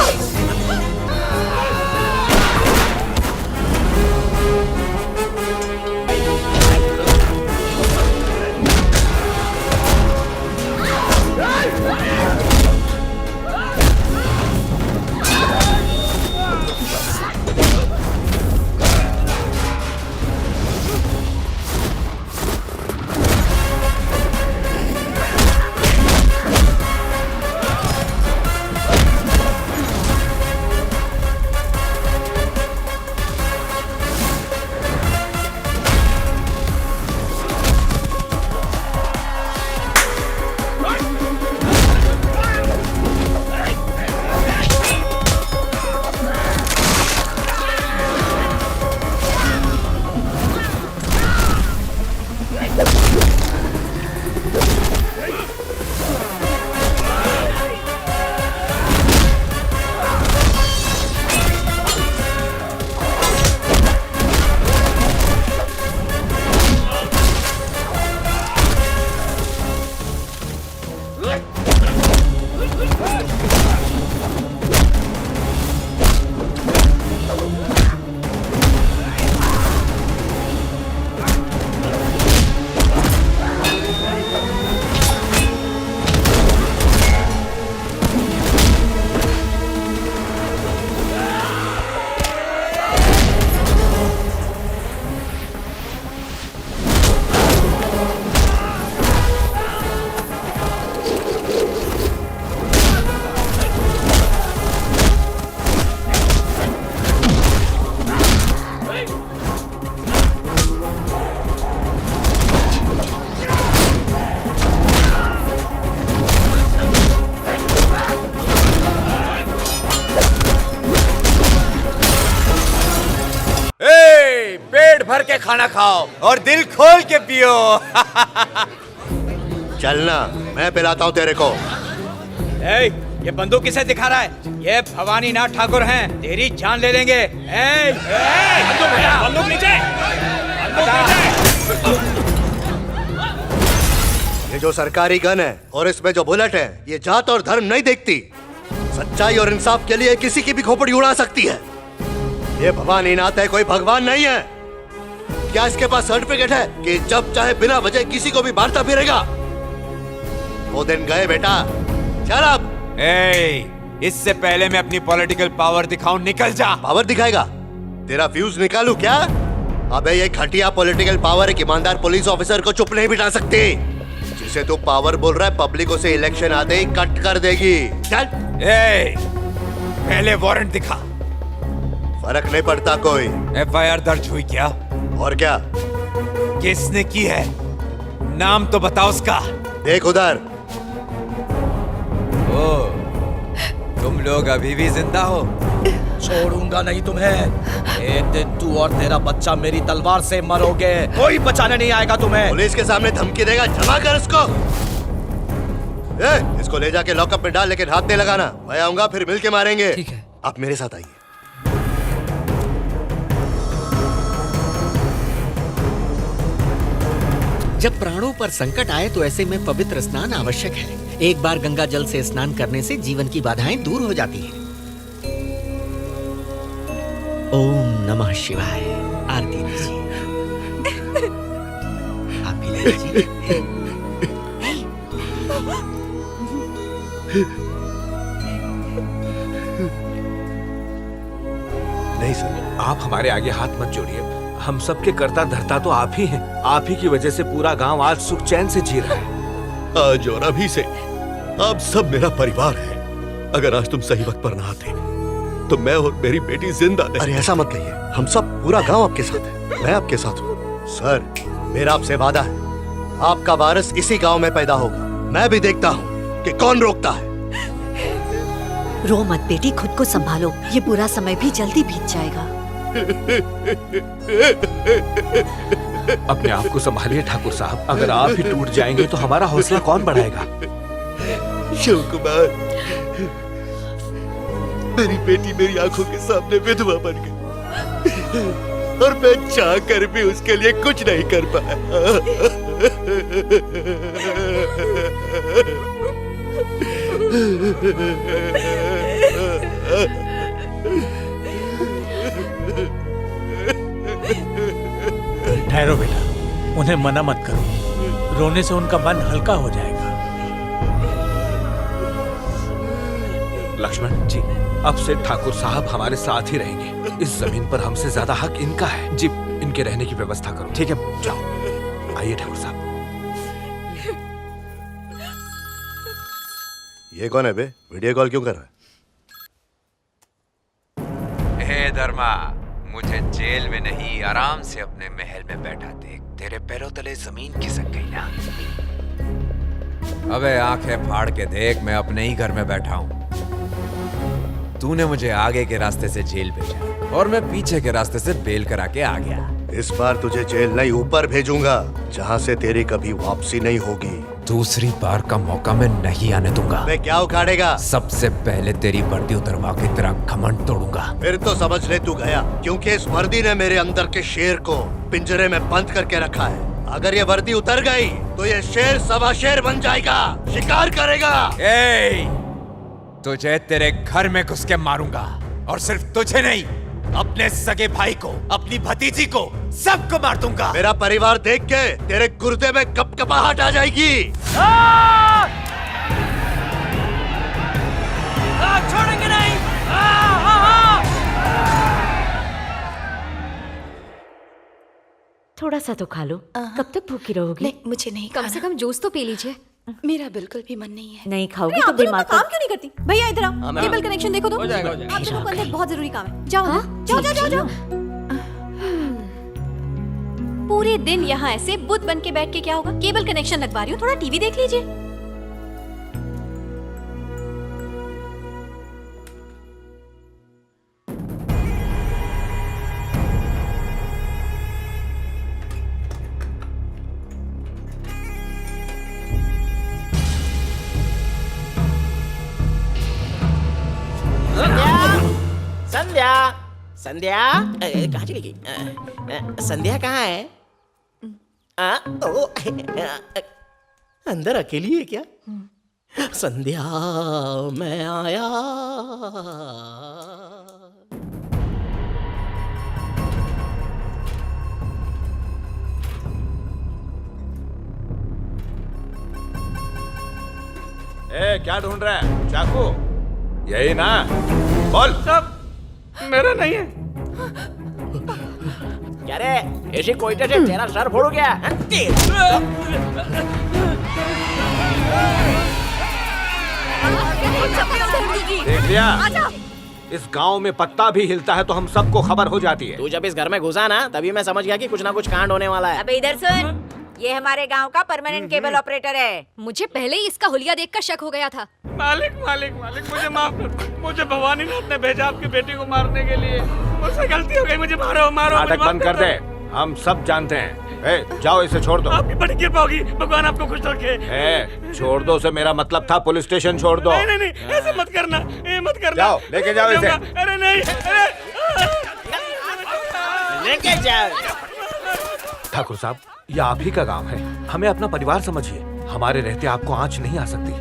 पेट भर के खाना खाओ और दिल खोल के पियो। चलना, मैं पिलाता हूँ तेरे को। ए, ये बंदूक किसे दिखा रहा है? ये भवानी नाथ ठाकुर हैं, तेरी जान ले लेंगे। बंदूक नीचे। ये जो सरकारी गन है और इसमें जो बुलेट है, ये जात और धर्म नहीं देखती। सच्चाई और इंसाफ के लिए किसी की भी खोपड़ी उड़ा सकती है। ये भवानी नाथ है, कोई भगवान नहीं है। क्या इसके पास सर्टिफिकेट है कि जब चाहे बिना वजह किसी को भी मारता फिरेगा? वो दिन गए बेटा, चल अब। इससे पहले मैं अपनी पॉलिटिकल पावर दिखाऊं, निकल जा। पावर दिखाएगा? तेरा फ्यूज निकालू क्या? अबे ये घटिया पॉलिटिकल पावर एक ईमानदार पुलिस ऑफिसर को चुप नहीं बिठा सकती। जिसे तू पावर बोल रहा है, पब्लिक उसे इलेक्शन आते ही कट कर देगी। चल। पहले वारंट दिखा। फर्क नहीं पड़ता कोई। FIR दर्ज हुई क्या? और क्या? किसने की है? नाम तो बताओ उसका। देख उधर। तुम लोग अभी भी जिंदा हो? छोड़ूंगा नहीं तुम्हें। एक दिन तू और तेरा बच्चा मेरी तलवार से मरोगे, कोई बचाने नहीं आएगा तुम्हें। पुलिस के सामने धमकी देगा? जमा कर इसको। इसको ले जाके लॉकअप में डाल, लेकिन हाथ नहीं लगाना। मैं आऊंगा, फिर मिल के मारेंगे। ठीक है। आप मेरे साथ आइए। जब प्राणों पर संकट आए तो ऐसे में पवित्र स्नान आवश्यक है। एक बार गंगा जल से स्नान करने से जीवन की बाधाएं दूर हो जाती हैं। ओम नमः शिवाय। आरती लीजिए। आप भी लीजिए। नहीं सर, आप हमारे आगे हाथ मत जोड़िए। हम सबके कर्ता धर्ता तो आप ही हैं। आप ही की वजह से पूरा गांव आज सुख चैन से जी रहा है। आज और अभी से आप सब मेरा परिवार है। अगर आज तुम सही वक्त पर ना आते तो मैं और मेरी बेटी जिंदा नहीं। अरे ऐसा मत कहिए, हम सब पूरा गांव आपके साथ है। मैं आपके साथ हूँ सर। मेरा आपसे वादा है, आपका वारिस इसी गांव में पैदा होगा। मैं भी देखता हूँ कि कौन रोकता है। रो मत बेटी, खुद को संभालो। ये बुरा समय भी जल्दी बीत जाएगा। अपने आप को संभालिए ठाकुर साहब। अगर आप ही टूट जाएंगे तो हमारा हौसला कौन बढ़ाएगा? शिव कुमार, मेरी बेटी मेरी आंखों के सामने विधवा बन गई और मैं चाह कर भी उसके लिए कुछ नहीं कर पाया। ठहरो बेटा, उन्हें मना मत करो। रोने से उनका मन हल्का हो जाएगा। लक्ष्मण जी, अब से ठाकुर साहब हमारे साथ ही रहेंगे। इस जमीन पर हमसे ज्यादा हक इनका है। जी, इनके रहने की व्यवस्था करो। ठीक है, जाओ। आइए ठाकुर साहब। ये कौन है बे? वीडियो कॉल क्यों कर रहा है? हे धर्मा, मुझे जेल में नहीं, आराम से अपने महल में बैठा देख। तेरे पैरों तले जमीन खिसक गई ना। अबे आंखें फाड़ के देख, मैं अपने ही घर में बैठा हूं। तूने मुझे आगे के रास्ते से जेल भेजा और मैं पीछे के रास्ते से बेल करा के आ गया। इस बार तुझे जेल नहीं, ऊपर भेजूंगा, जहाँ से तेरी कभी वापसी नहीं होगी। दूसरी बार का मौका मैं नहीं आने दूंगा। मैं क्या उखाड़ेगा? सबसे पहले तेरी वर्दी उतरवा के तेरा घमंड तोड़ूंगा। फिर तो समझ ले तू गया, क्योंकि इस वर्दी ने मेरे अंदर के शेर को पिंजरे में बंद करके रखा है। अगर ये वर्दी उतर गई तो ये शेर सवा शेर बन जाएगा, शिकार करेगा। तुझे तेरे घर में घुस के मारूंगा, और सिर्फ तुझे नहीं, अपने सगे भाई को, अपनी भतीजी को, सबको मार दूंगा। मेरा परिवार देख के तेरे गुर्दे में कपकपाहट आ जाएगी। छोड़ेंगे नहीं। थोड़ा सा तो खा लो। कब तक भूखी रहोगी? नहीं, मुझे नहीं कम से कम जूस तो पी लीजिए। मेरा बिल्कुल भी मन नहीं है। नहीं खाओगी अरे तो आप दोनों बीमार काम क्यों नहीं करती? भैया इधर आओ, मैम। केबल कनेक्शन देखो तो। हो जाएगा, हो जाएगा। आप दोनों को अंदर बहुत जरूरी काम है। जाओ ना, जाओ जाओ जाओ जाओ। पूरे दिन यहाँ ऐसे बुत बन के बैठ के क्या होगा? केबल कनेक्शन लगवा रही हूँ, थोड़ा टीवी देख लीजिए। संध्या कहाँ चली गई? संध्या कहाँ है? अंदर अकेली है क्या? संध्या मैं आया। ए, क्या ढूंढ रहा है? चाकू? यही ना? बोल। सब मेरा नहीं है। क्या रे? ऐसी कोयटे से तेरा सर फोड़ू क्या? देख लिया? इस गांव में पत्ता भी हिलता है तो हम सबको खबर हो जाती है। तू जब इस घर में घुसा ना तभी मैं समझ गया कि कुछ ना कुछ कांड होने वाला है। अबे इधर सुन, ये हमारे गांव का परमानेंट केबल ऑपरेटर है। मुझे पहले ही इसका हुलिया देखकर शक हो गया था। मालिक मालिक मालिक मुझे माफ कर। मुझे भवानी नाथ ने भेजा आपकी बेटी को मारने के लिए। मुझसे गलती हो गई, मुझे मारो मारो। नाटक बंद कर दे, हम सब जानते हैं। ए, जाओ इसे छोड़ दो। आपकी बड़ी कृपा होगी, भगवान आपको खुश रखे। ए, छोड़ दो से मेरा मतलब था पुलिस स्टेशन छोड़ दो। नहीं नहीं नहीं, ऐसे मत करना, मत करना। जाओ लेके जाओ इसे। अरे नहीं, अरे लेके जाओ। ठाकुर साहब, ये आप ही का गांव है, हमें अपना परिवार समझिए। हमारे रहते आपको आंच नहीं आ सकती।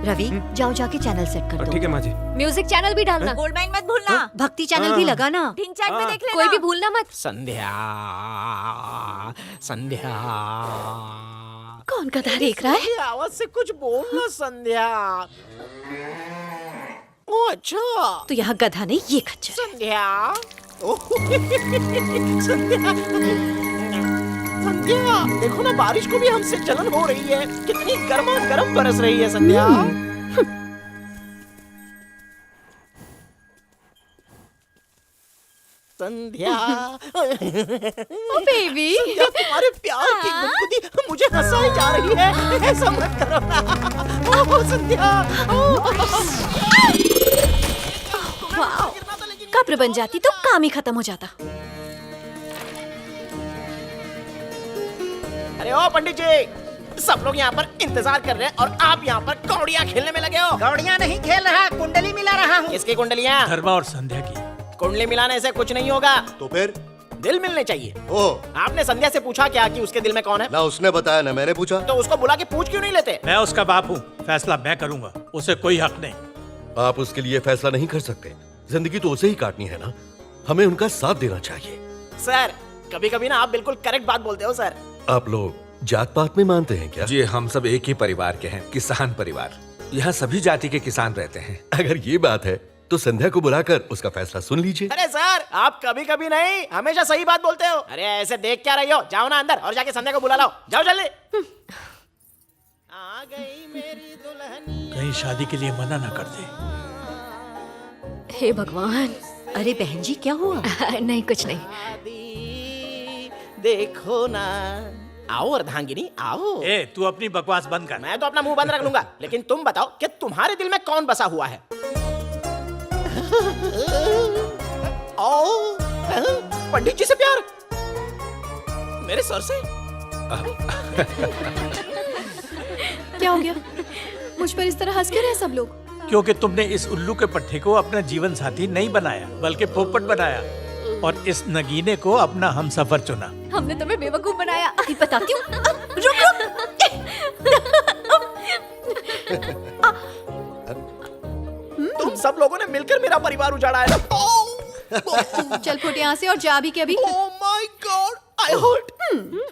रवि, जाओ जाके चैनल सेट कर दो। ठीक है माँ जी। म्यूजिक चैनल भी डालना। गोल्ड माइन मत भूलना। भक्ति चैनल भी लगाना। ढिंग चैट में देख लेना। कोई भी भूलना मत। संध्या संध्या कौन गधा देख रहा है? आवाज से कुछ बोलना संध्या। ओ अच्छा, तो यहाँ गधा नहीं, ये खच्चर। संध्या संध्या संध्या देखो ना, बारिश को भी हमसे जलन हो रही है। कितनी गर्मा गर्म बरस रही है संध्या। संध्या ओ बेबी, संध्या तुम्हारे प्यार की गुदगुदी मुझे हंसाई जा रही है। ऐसा मत करो ना। ओ संध्या, वाओ, कब्र बन जाती तो काम ही खत्म हो जाता। अरे ओ पंडित जी, सब लोग यहाँ पर इंतजार कर रहे हैं और आप यहाँ पर कौड़ियाँ खेलने में लगे हो। कौड़ियाँ नहीं खेल रहा, कुंडली मिला रहा हूँ। किसकी कुंडलियाँ? धर्मा और संध्या की। कुंडली मिलाने से कुछ नहीं होगा। तो फिर दिल मिलने चाहिए। ओह, आपने संध्या से पूछा क्या कि उसके दिल में कौन है? ना उसने बताया ना मैंने पूछा। तो उसको बुला के पूछ क्यों नहीं लेते? मैं उसका बाप हूँ, फैसला मैं करूंगा, उसे कोई हक नहीं। आप उसके लिए फैसला नहीं कर सकते। जिंदगी तो उसे ही काटनी है ना, हमें उनका साथ देना चाहिए। सर, कभी कभी ना आप बिल्कुल करेक्ट बात बोलते हो सर। आप लोग जात पात में मानते हैं क्या? जी, हम सब एक ही परिवार के हैं, किसान परिवार। यहाँ सभी जाति के किसान रहते हैं। अगर ये बात है तो संध्या को बुलाकर उसका फैसला सुन लीजिए। अरे सर, आप कभी कभी नहीं हमेशा सही बात बोलते हो। अरे ऐसे देख क्या रही हो? जाओ ना अंदर और जाके संध्या को बुला लाओ। जाओ जल्दी। आ गई मेरी दुल्हन। कहीं शादी के लिए मना ना कर दे। हे भगवान। अरे बहन जी, क्या हुआ? नहीं कुछ नहीं। देखो ना, आओ अर्धांगिनी आओ। ए, तू अपनी बकवास बंद कर। मैं तो अपना मुंह बंद रख लूंगा, लेकिन तुम बताओ कि तुम्हारे दिल में कौन बसा हुआ है? ओ, पंडित जी से प्यार? मेरे सर से? क्या हो गया? मुझ पर इस तरह हंस क्यों रहे सब लोग? क्योंकि तुमने इस उल्लू के पट्टे को अपना जीवन साथी नहीं बनाया, बल्कि पोपट बनाया, और इस नगीने को अपना हमसफर चुना। हमने तुम्हें बेवकूफ बनाया। अभी बताती हूँ। तुम सब लोगों ने मिलकर मेरा परिवार उजाड़ा है ना। चल फुट यहाँ से और जा भी के अभी। Oh my God, I hurt.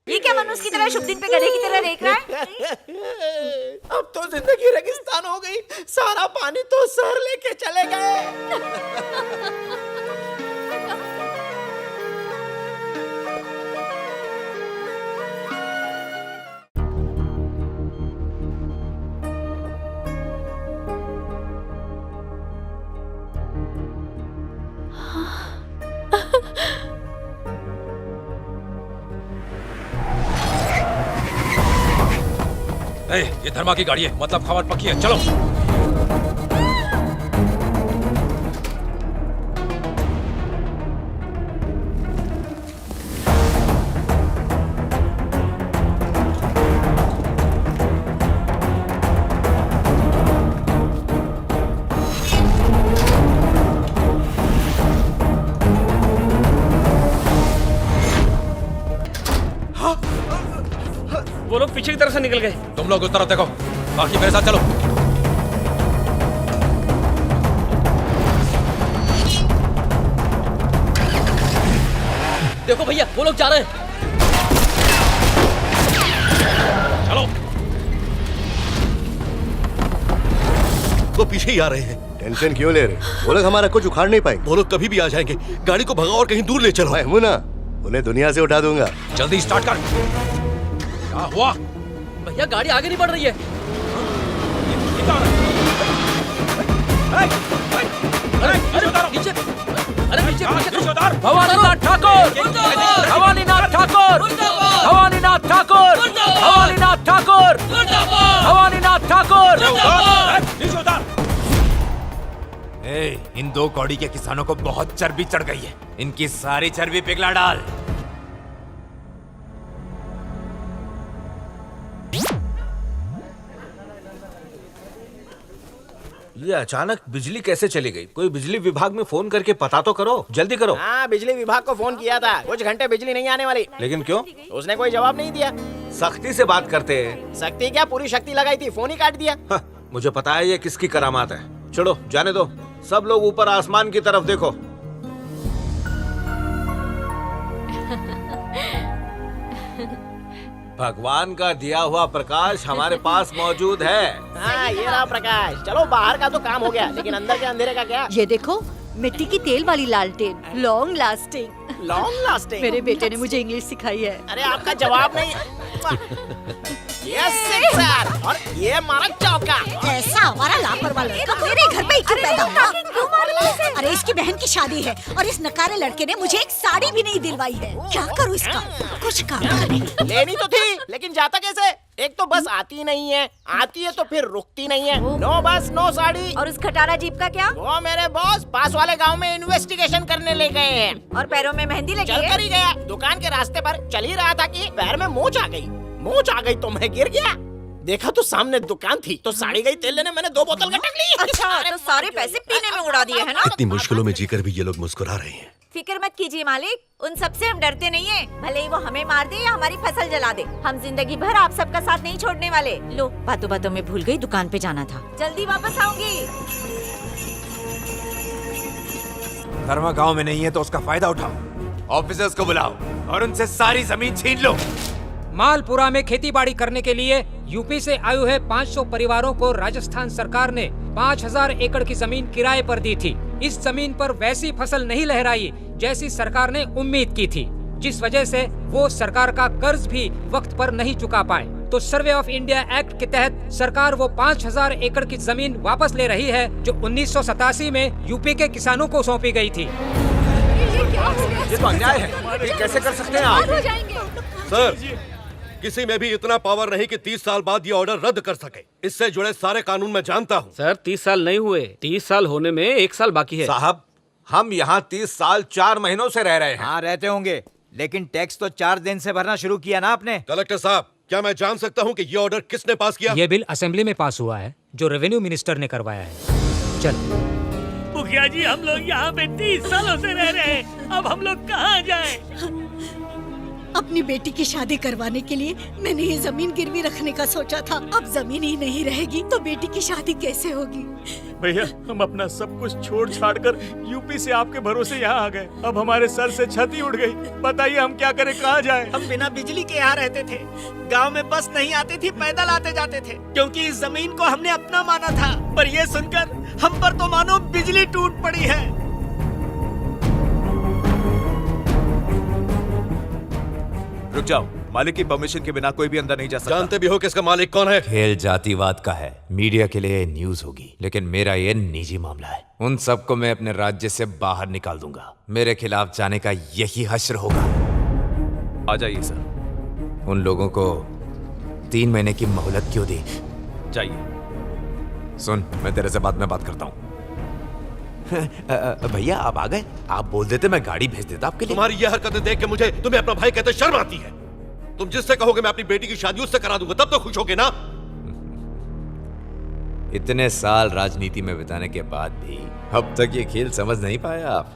ये क्या मनुष्य की तरह शुभ दिन पे गधे की तरह देख रहा है? अब तो जिंदगी रेगिस्तान हो गई। सारा पानी तो सर लेके चले गए। ये धर्मा की गाड़ी है, मतलब खबर पक्की है। चलो। वो लोग पीछे की तरफ से निकल गए। तुम लोग उस तरफ देखो, बाकी मेरे साथ चलो। देखो भैया, वो लोग जा रहे हैं। चलो। वो पीछे ही आ रहे हैं। टेंशन क्यों ले रहे? वो लोग हमारा कुछ उखाड़ नहीं पाएंगे। वो लोग कभी भी आ जाएंगे। गाड़ी को भगाओ और कहीं दूर ले चलो। मैं हूं ना, उन्हें दुनिया से उठा दूंगा। जल्दी स्टार्ट कर। क्या हुआ? भैया गाड़ी आगे नहीं बढ़ रही है। अरे नीचे भवानीनाथ ठाकुर, भवानीनाथ ठाकुर, भवानीनाथ ठाकुर, भवानीनाथ ठाकुर, भवानीनाथ ठाकुर। इन दो कौड़ी के किसानों को बहुत चर्बी चढ़ गई है। इनकी सारी चर्बी पिघला डाल। ये अचानक बिजली कैसे चली गई? कोई बिजली विभाग में फोन करके पता तो करो, जल्दी करो। हाँ, बिजली विभाग को फोन किया था, कुछ घंटे बिजली नहीं आने वाली। लेकिन क्यों? उसने कोई जवाब नहीं दिया। सख्ती से बात करते हैं। सख्ती क्या, पूरी शक्ति लगाई थी, फोन ही काट दिया। मुझे पता है ये किसकी करामात है। छोड़ो, जाने दो। सब लोग ऊपर आसमान की तरफ देखो। भगवान का दिया हुआ प्रकाश हमारे पास मौजूद है। हाँ, ये रहा प्रकाश। चलो, बाहर का तो काम हो गया, लेकिन अंदर के अंधेरे का क्या? ये देखो, मिट्टी की तेल वाली लालटेन, लॉन्ग लास्टिंग। Long lasting? मेरे बेटे ने मुझे इंग्लिश सिखाई है। अरे आपका जवाब नहीं। यस सिक्सर, और ये मारा चौका। ऐसा हमारा लापरवाह लड़का मेरे घर में ही क्यों पैदा हुआ? अरे इसकी बहन की शादी है और इस नकारे लड़के ने मुझे एक साड़ी भी नहीं दिलवाई है। क्या करूँ इसका? कुछ काम नहीं। लेनी तो थी, लेकिन जाता कैसे? एक तो बस आती नहीं है, आती है तो फिर रुकती नहीं है। नो बस नो साड़ी। और उस खटारा जीप का क्या? वो मेरे बॉस पास वाले गांव में इन्वेस्टिगेशन करने ले गए हैं। और पैरों में मेहंदी लगी चल है? कर ही गया। दुकान के रास्ते पर चल ही रहा था कि पैर में मोच आ गई। मोच आ गई तो मैं गिर गया। देखा तो सामने दुकान थी, तो साड़ी गई तेल लेने, मैंने 2 बोतल गटक ली। अच्छा, तो सारे पैसे पीने में उड़ा दिए है ना? इतनी मुश्किलों में जीकर भी ये लोग मुस्कुरा रहे हैं। फिक्र मत कीजिए मालिक, उन सबसे हम डरते नहीं हैं। भले ही वो हमें मार दे या हमारी फसल जला दे, हम जिंदगी भर आप सबका साथ नहीं छोड़ने वाले। लो, बातों बातों में भूल गई, दुकान पे जाना था। जल्दी वापस आऊंगी। धर्मा गांव में नहीं है तो उसका फायदा उठाओ। ऑफिसर्स को बुलाओ और उनसे सारी जमीन छीन लो। मालपुरा में खेती-बाड़ी करने के लिए यूपी से आए हुए 500 परिवारों को राजस्थान सरकार ने 5000 एकड़ की जमीन किराए पर दी थी। इस जमीन पर वैसी फसल नहीं लहराई जैसी सरकार ने उम्मीद की थी, जिस वजह से वो सरकार का कर्ज भी वक्त पर नहीं चुका पाए। तो सर्वे ऑफ इंडिया एक्ट के तहत सरकार वो 5000 एकड़ की जमीन वापस ले रही है जो 1987 में यूपी के किसानों को सौंपी गई थी। ये तो अन्याय है, ये कैसे कर सकते हैं आप? सर, किसी में भी इतना पावर नहीं कि 30 साल बाद ये ऑर्डर रद्द कर सके। इससे जुड़े सारे कानून मैं जानता हूँ। सर 30 साल नहीं हुए, 30 साल होने में 1 साल बाकी है। साहब, हम यहाँ 30 साल 4 महीनों से रह रहे हैं। हाँ, रहते होंगे, लेकिन टैक्स तो 4 दिन से भरना शुरू किया ना आपने। कलेक्टर साहब, क्या मैं जान सकता हूँ कि ये ऑर्डर किसने पास किया? ये बिल असेंबली में पास हुआ है, जो रेवेन्यू मिनिस्टर ने करवाया है। चल मुखिया जी, हम लोग यहाँ पे 30 सालों से रह रहे हैं, अब हम लोग कहाँ जाएं? अपनी बेटी की शादी करवाने के लिए मैंने ये जमीन गिरवी रखने का सोचा था। अब जमीन ही नहीं रहेगी तो बेटी की शादी कैसे होगी? भैया, हम अपना सब कुछ छोड़ छाड़ कर यूपी से आपके भरोसे यहाँ आ गए। अब हमारे सर से छत ही उड़ गई। बताइए हम क्या करें, कहाँ जाएं? हम बिना बिजली के यहाँ रहते थे। गांव में बस नहीं आती थी, पैदल आते जाते थे, क्योंकि इस जमीन को हमने अपना माना था। पर ये सुनकर हम पर तो मानो बिजली टूट पड़ी है। रुक जाओ, मालिक की परमिशन के बिना कोई भी अंदर नहीं जा सकता। जानते भी हो कि इसका मालिक कौन है? खेल जातिवाद का है, मीडिया के लिए न्यूज होगी, लेकिन मेरा ये निजी मामला है। उन सबको मैं अपने राज्य से बाहर निकाल दूंगा। मेरे खिलाफ जाने का यही हश्र होगा। आ जाइए सर। उन लोगों को 3 महीने की मोहलत क्यों दी? चाहिए। सुन, मैं तेरे से बाद में बात करता हूँ। भैया आप आ गए? आप बोल देते मैं गाड़ी भेज देता आपके लिए। तुम्हारी ये हरकतें देख के मुझे तुम्हें अपना भाई कहते शर्म आती है। तुम जिससे कहोगे मैं अपनी बेटी की शादी उससे करा दूंगा, तब तो खुश होगे ना? इतने साल राजनीति में बिताने के बाद भी अब तक ये खेल समझ नहीं पाए आप।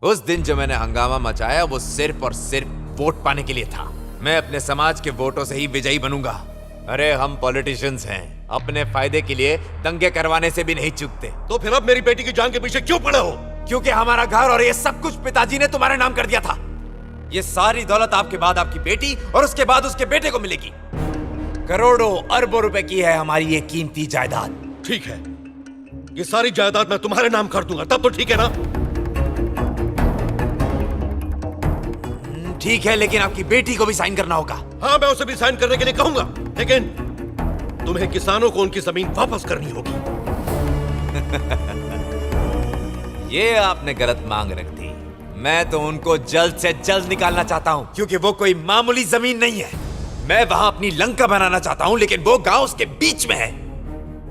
उस दिन जो मैंने हंगामा मचाया वो सिर्फ और सिर्फ वोट पाने के लिए था। मैं अपने समाज के वोटों से ही विजयी बनूंगा। अरे हम पॉलिटिशियंस हैं, अपने फायदे के लिए दंगे करवाने से भी नहीं चूकते। तो फिर अब मेरी बेटी की जान के पीछे क्यों पड़े हो? क्योंकि हमारा घर और ये सब कुछ पिताजी ने तुम्हारे नाम कर दिया था। ये सारी दौलत आपके बाद आपकी बेटी और उसके बाद उसके बेटे को मिलेगी। करोड़ों अरबों रुपए की है हमारी ये कीमती जायदाद। ठीक है, ये सारी जायदाद मैं तुम्हारे नाम कर दूंगा, तब तो ठीक है ना? ठीक है, लेकिन आपकी बेटी को भी साइन करना होगा। हाँ, मैं उसे भी साइन करने के लिए कहूंगा, लेकिन तुम्हें किसानों को उनकी जमीन वापस करनी होगी। ये आपने गलत मांग रख दी। मैं तो उनको जल्द से जल्द निकालना चाहता हूँ, क्योंकि वो कोई मामूली जमीन नहीं है। मैं वहां अपनी लंका बनाना चाहता हूँ, लेकिन वो गांव उसके बीच में है।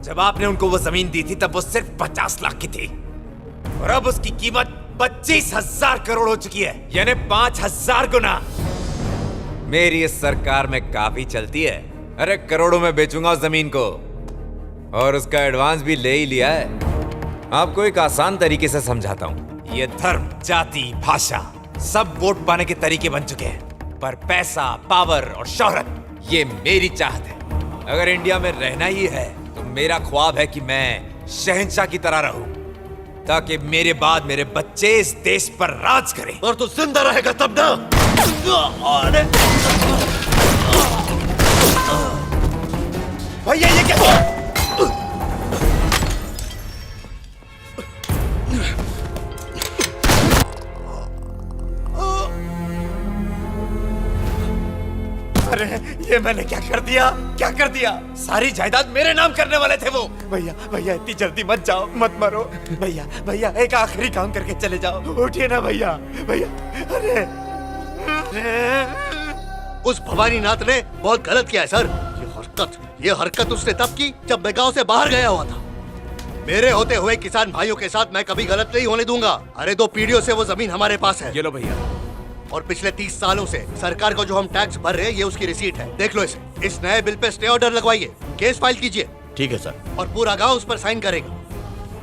जब आपने उनको वो जमीन दी थी तब वो सिर्फ 50 लाख की थी, और अब उसकी कीमत 25,000 करोड़ हो चुकी है, यानी 5,000 गुना। मेरी इस सरकार में काफी चलती है। अरे करोड़ों में बेचूंगा उस जमीन को, और उसका एडवांस भी ले ही लिया है। आपको एक आसान तरीके से समझाता हूँ। ये धर्म, जाति, भाषा सब वोट पाने के तरीके बन चुके हैं, पर पैसा, पावर और शोहरत ये मेरी चाहत है। अगर इंडिया में रहना ही है तो मेरा ख्वाब है कि मैं शहंशाह की तरह रहूं, ताकि मेरे बाद मेरे बच्चे इस देश पर राज करें। और तू जिंदा रहेगा तब ना। भैया ये क्या? अरे ये मैंने क्या कर दिया, क्या कर दिया? सारी जायदाद मेरे नाम करने वाले थे वो। भैया भैया इतनी जल्दी मत जाओ, मत मरो। भैया भैया एक आखिरी काम करके चले जाओ, उठिए ना भैया। भैया अरे उस भवानीनाथ ने बहुत गलत किया है सर। ये हरकत उसने तब की जब मैं गांव से बाहर गया हुआ था। मेरे होते हुए किसान भाइयों के साथ मैं कभी गलत नहीं होने दूंगा। अरे 2 पीढ़ियों से वो जमीन हमारे पास है। ये लो भैया। और पिछले 30 सालों से सरकार को जो हम टैक्स भर रहे हैं, ये उसकी रिसीट है। देख लो इसे। इस नए बिल पे स्टे ऑर्डर लगवाइए, केस फाइल कीजिए। ठीक है सर। और पूरा गांव उस पर साइन करेगा।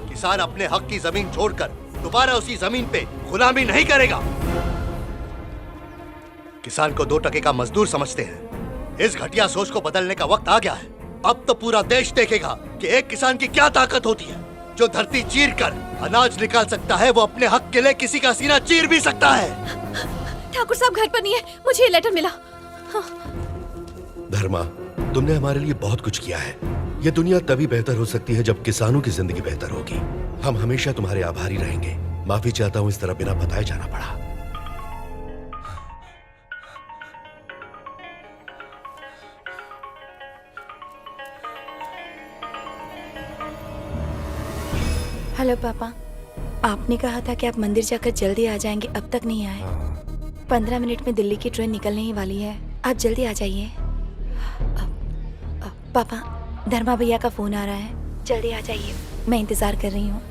किसान अपने हक की जमीन छोड़कर दोबारा उसी जमीन पे गुलामी नहीं करेगा। किसान को 2 टके का मजदूर समझते हैं। इस घटिया सोच को बदलने का वक्त आ गया है। अब तो पूरा देश देखेगा कि एक किसान की क्या ताकत होती है। जो धरती चीर कर अनाज निकाल सकता है, वो अपने हक के लिए किसी का सीना चीर भी सकता है। ठाकुर साहब घर पर नहीं है, मुझे ये लेटर मिला। हाँ। धर्मा, तुमने हमारे लिए बहुत कुछ किया है। ये दुनिया तभी बेहतर हो सकती है जब किसानों की जिंदगी बेहतर होगी। हम हमेशा तुम्हारे आभारी रहेंगे। माफी चाहता हूँ इस तरह बिना बताए जाना पड़ा। हेलो पापा, आपने कहा था कि आप मंदिर जाकर जल्दी आ जाएंगे, अब तक नहीं आए। 15 मिनट में दिल्ली की ट्रेन निकलने ही वाली है, आप जल्दी आ जाइए। पापा, धर्मा भैया का फोन आ रहा है, जल्दी आ जाइए, मैं इंतजार कर रही हूँ।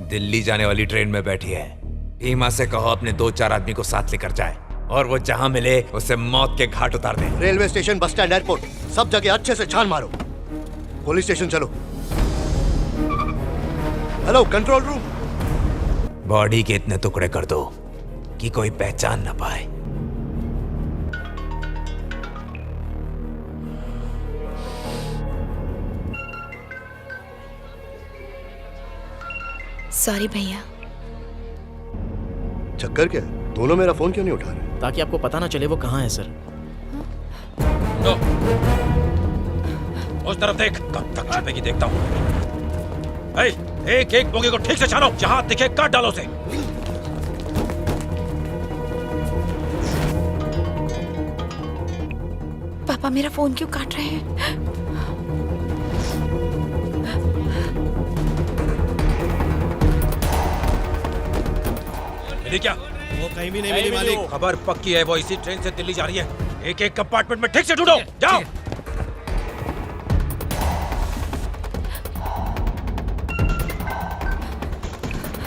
दिल्ली जाने वाली ट्रेन में बैठी है। ईमा से कहो अपने 2-4 आदमी को साथ लेकर जाए, और वो जहाँ मिले उसे मौत के घाट उतार दे। Railway station, bus stand, airport, सब जगह अच्छे से छान मारो। पुलिस स्टेशन चलो। Hello control room. बॉडी के इतने टुकड़े कर दो कि कोई पहचान ना पाए। सॉरी भैया। चक्कर क्या? दोनों मेरा फोन क्यों नहीं उठा रहे? ताकि आपको पता ना चले वो कहाँ है सर। उस तरफ देख, कब तक छुपेगी देखता हूँ। एक एक बोगी को ठीक से छानो, जहां दिखे काट डालो उसे। पापा मेरा फोन क्यों काट रहे हैं? मिली क्या? वो कहीं भी नहीं मिली मालिक। खबर पक्की है, वो इसी ट्रेन से दिल्ली जा रही है। एक एक कंपार्टमेंट में ठीक से ढूंढो, जाओ।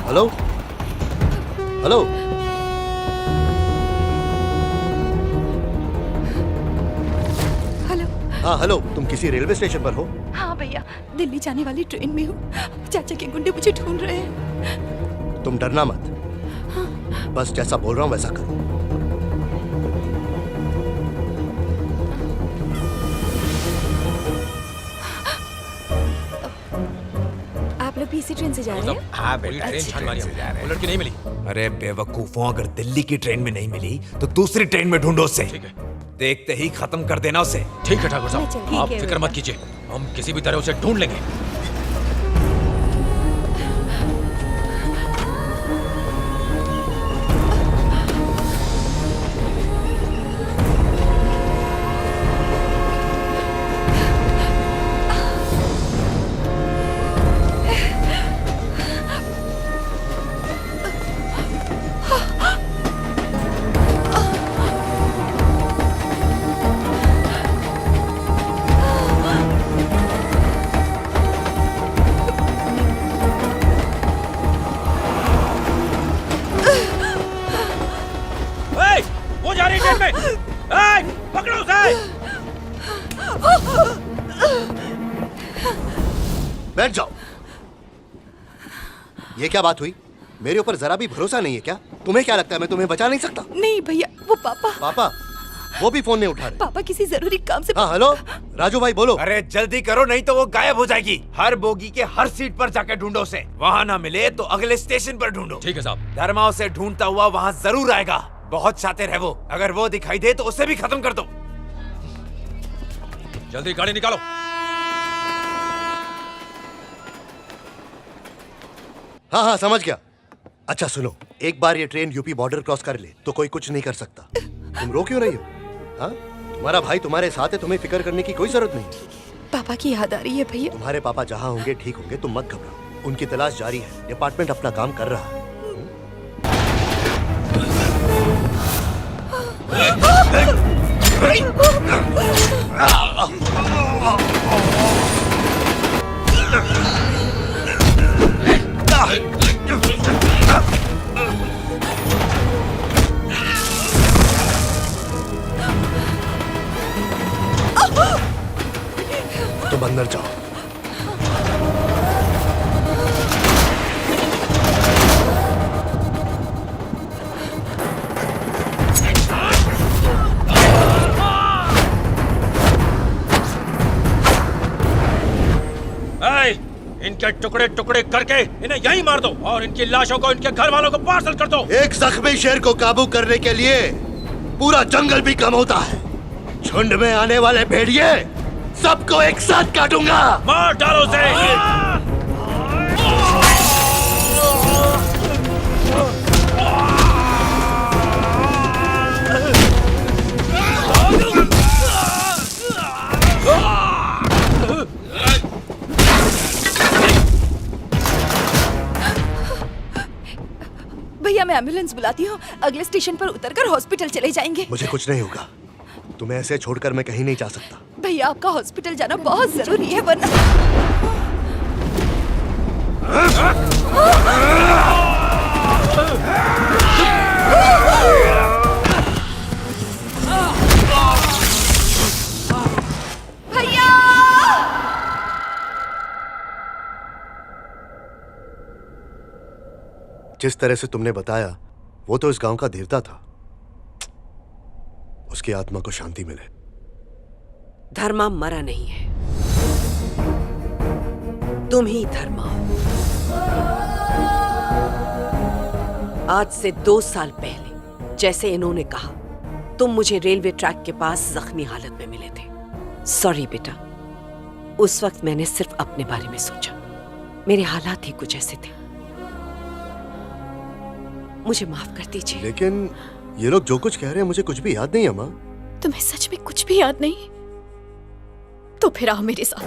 Hello hello. हेलो। हाँ हेलो, तुम किसी रेलवे स्टेशन पर हो? हाँ भैया, दिल्ली जाने वाली ट्रेन में हूँ। चाचा के गुंडे मुझे ढूंढ रहे हैं। तुम डरना मत। बस जैसा बोल रहा हूँ वैसा करो। भी इसी ट्रेन से जा रहे हैं? हाँ पूरी बेटा, ट्रेन अच्छी छान ट्रेन मारी से जा रहे वो लड़की नहीं मिली। अरे बेवकूफों, अगर दिल्ली की ट्रेन में नहीं मिली तो दूसरी ट्रेन में ढूंढो उसे। ठीक है, देखते ही खत्म कर देना उसे। ठीक है ठाकुर साहब, ठीक आप है फिक्र मत कीजिए, हम किसी भी तरह उसे ढूंढ लेंगे। वो जा रही ट्रेन में। पकड़ो उसे। बैठ जाओ। ये क्या बात हुई? मेरे ऊपर जरा भी भरोसा नहीं है क्या? तुम्हें क्या लगता है मैं तुम्हें बचा नहीं सकता? नहीं भैया, वो पापा। पापा वो भी फोन नहीं उठा रहे। पापा किसी जरूरी काम से। हाँ हेलो, राजू भाई बोलो। अरे जल्दी करो, नहीं तो वो गायब हो जाएगी। हर बोगी के हर सीट पर जाकर ढूंढो उसे। वहाँ ना मिले तो अगले स्टेशन पर ढूंढो। ठीक है साहब। धर्मा उसे ढूंढता हुआ वहाँ जरूर आएगा। बहुत शातिर है वो। अगर वो दिखाई दे तो उसे भी खत्म कर दो। जल्दी गाड़ी निकालो। हाँ हाँ समझ गया। अच्छा सुनो, एक बार ये ट्रेन यूपी बॉर्डर क्रॉस कर ले तो कोई कुछ नहीं कर सकता। तुम रो क्यों रही हो? हाँ, तुम्हारा भाई तुम्हारे साथ है, तुम्हें फिक्र करने की कोई जरूरत नहीं। पापा की याद आ रही है भैया। तुम्हारे पापा जहाँ होंगे ठीक होंगे, तुम मत घबराओ। उनकी तलाश जारी है, डिपार्टमेंट अपना काम कर रहा है। तुम अंदर जाओ। इनके टुकड़े टुकड़े करके इन्हें यहीं मार दो और इनकी लाशों को इनके घर वालों को पार्सल कर दो। एक जख्मी शेर को काबू करने के लिए पूरा जंगल भी कम होता है। झुंड में आने वाले भेड़िए सबको एक साथ काटूंगा। मार डालो उसे। भैया मैं एम्बुलेंस बुलाती हूँ, अगले स्टेशन पर उतरकर हॉस्पिटल चले जाएंगे। मुझे कुछ नहीं होगा, तुम्हें ऐसे छोड़कर मैं कहीं नहीं जा सकता। भैया आपका हॉस्पिटल जाना बहुत जरूरी है, वरना भैया। जिस तरह से तुमने बताया, वो तो इस गांव का देवता था। उसकी आत्मा को शांति मिले। धर्मा मरा नहीं है, तुम ही धर्मा हो। आज से 2 साल पहले जैसे इन्होंने कहा, तुम मुझे रेलवे ट्रैक के पास जख्मी हालत में मिले थे। सॉरी बेटा, उस वक्त मैंने सिर्फ अपने बारे में सोचा। मेरे हालात ही कुछ ऐसे थे, मुझे माफ कर दीजिए। लेकिन ये लोग जो कुछ कह रहे हैं मुझे कुछ भी याद नहीं है माँ। तुम्हें सच में कुछ भी याद नहीं? तो फिर आओ मेरे साथ।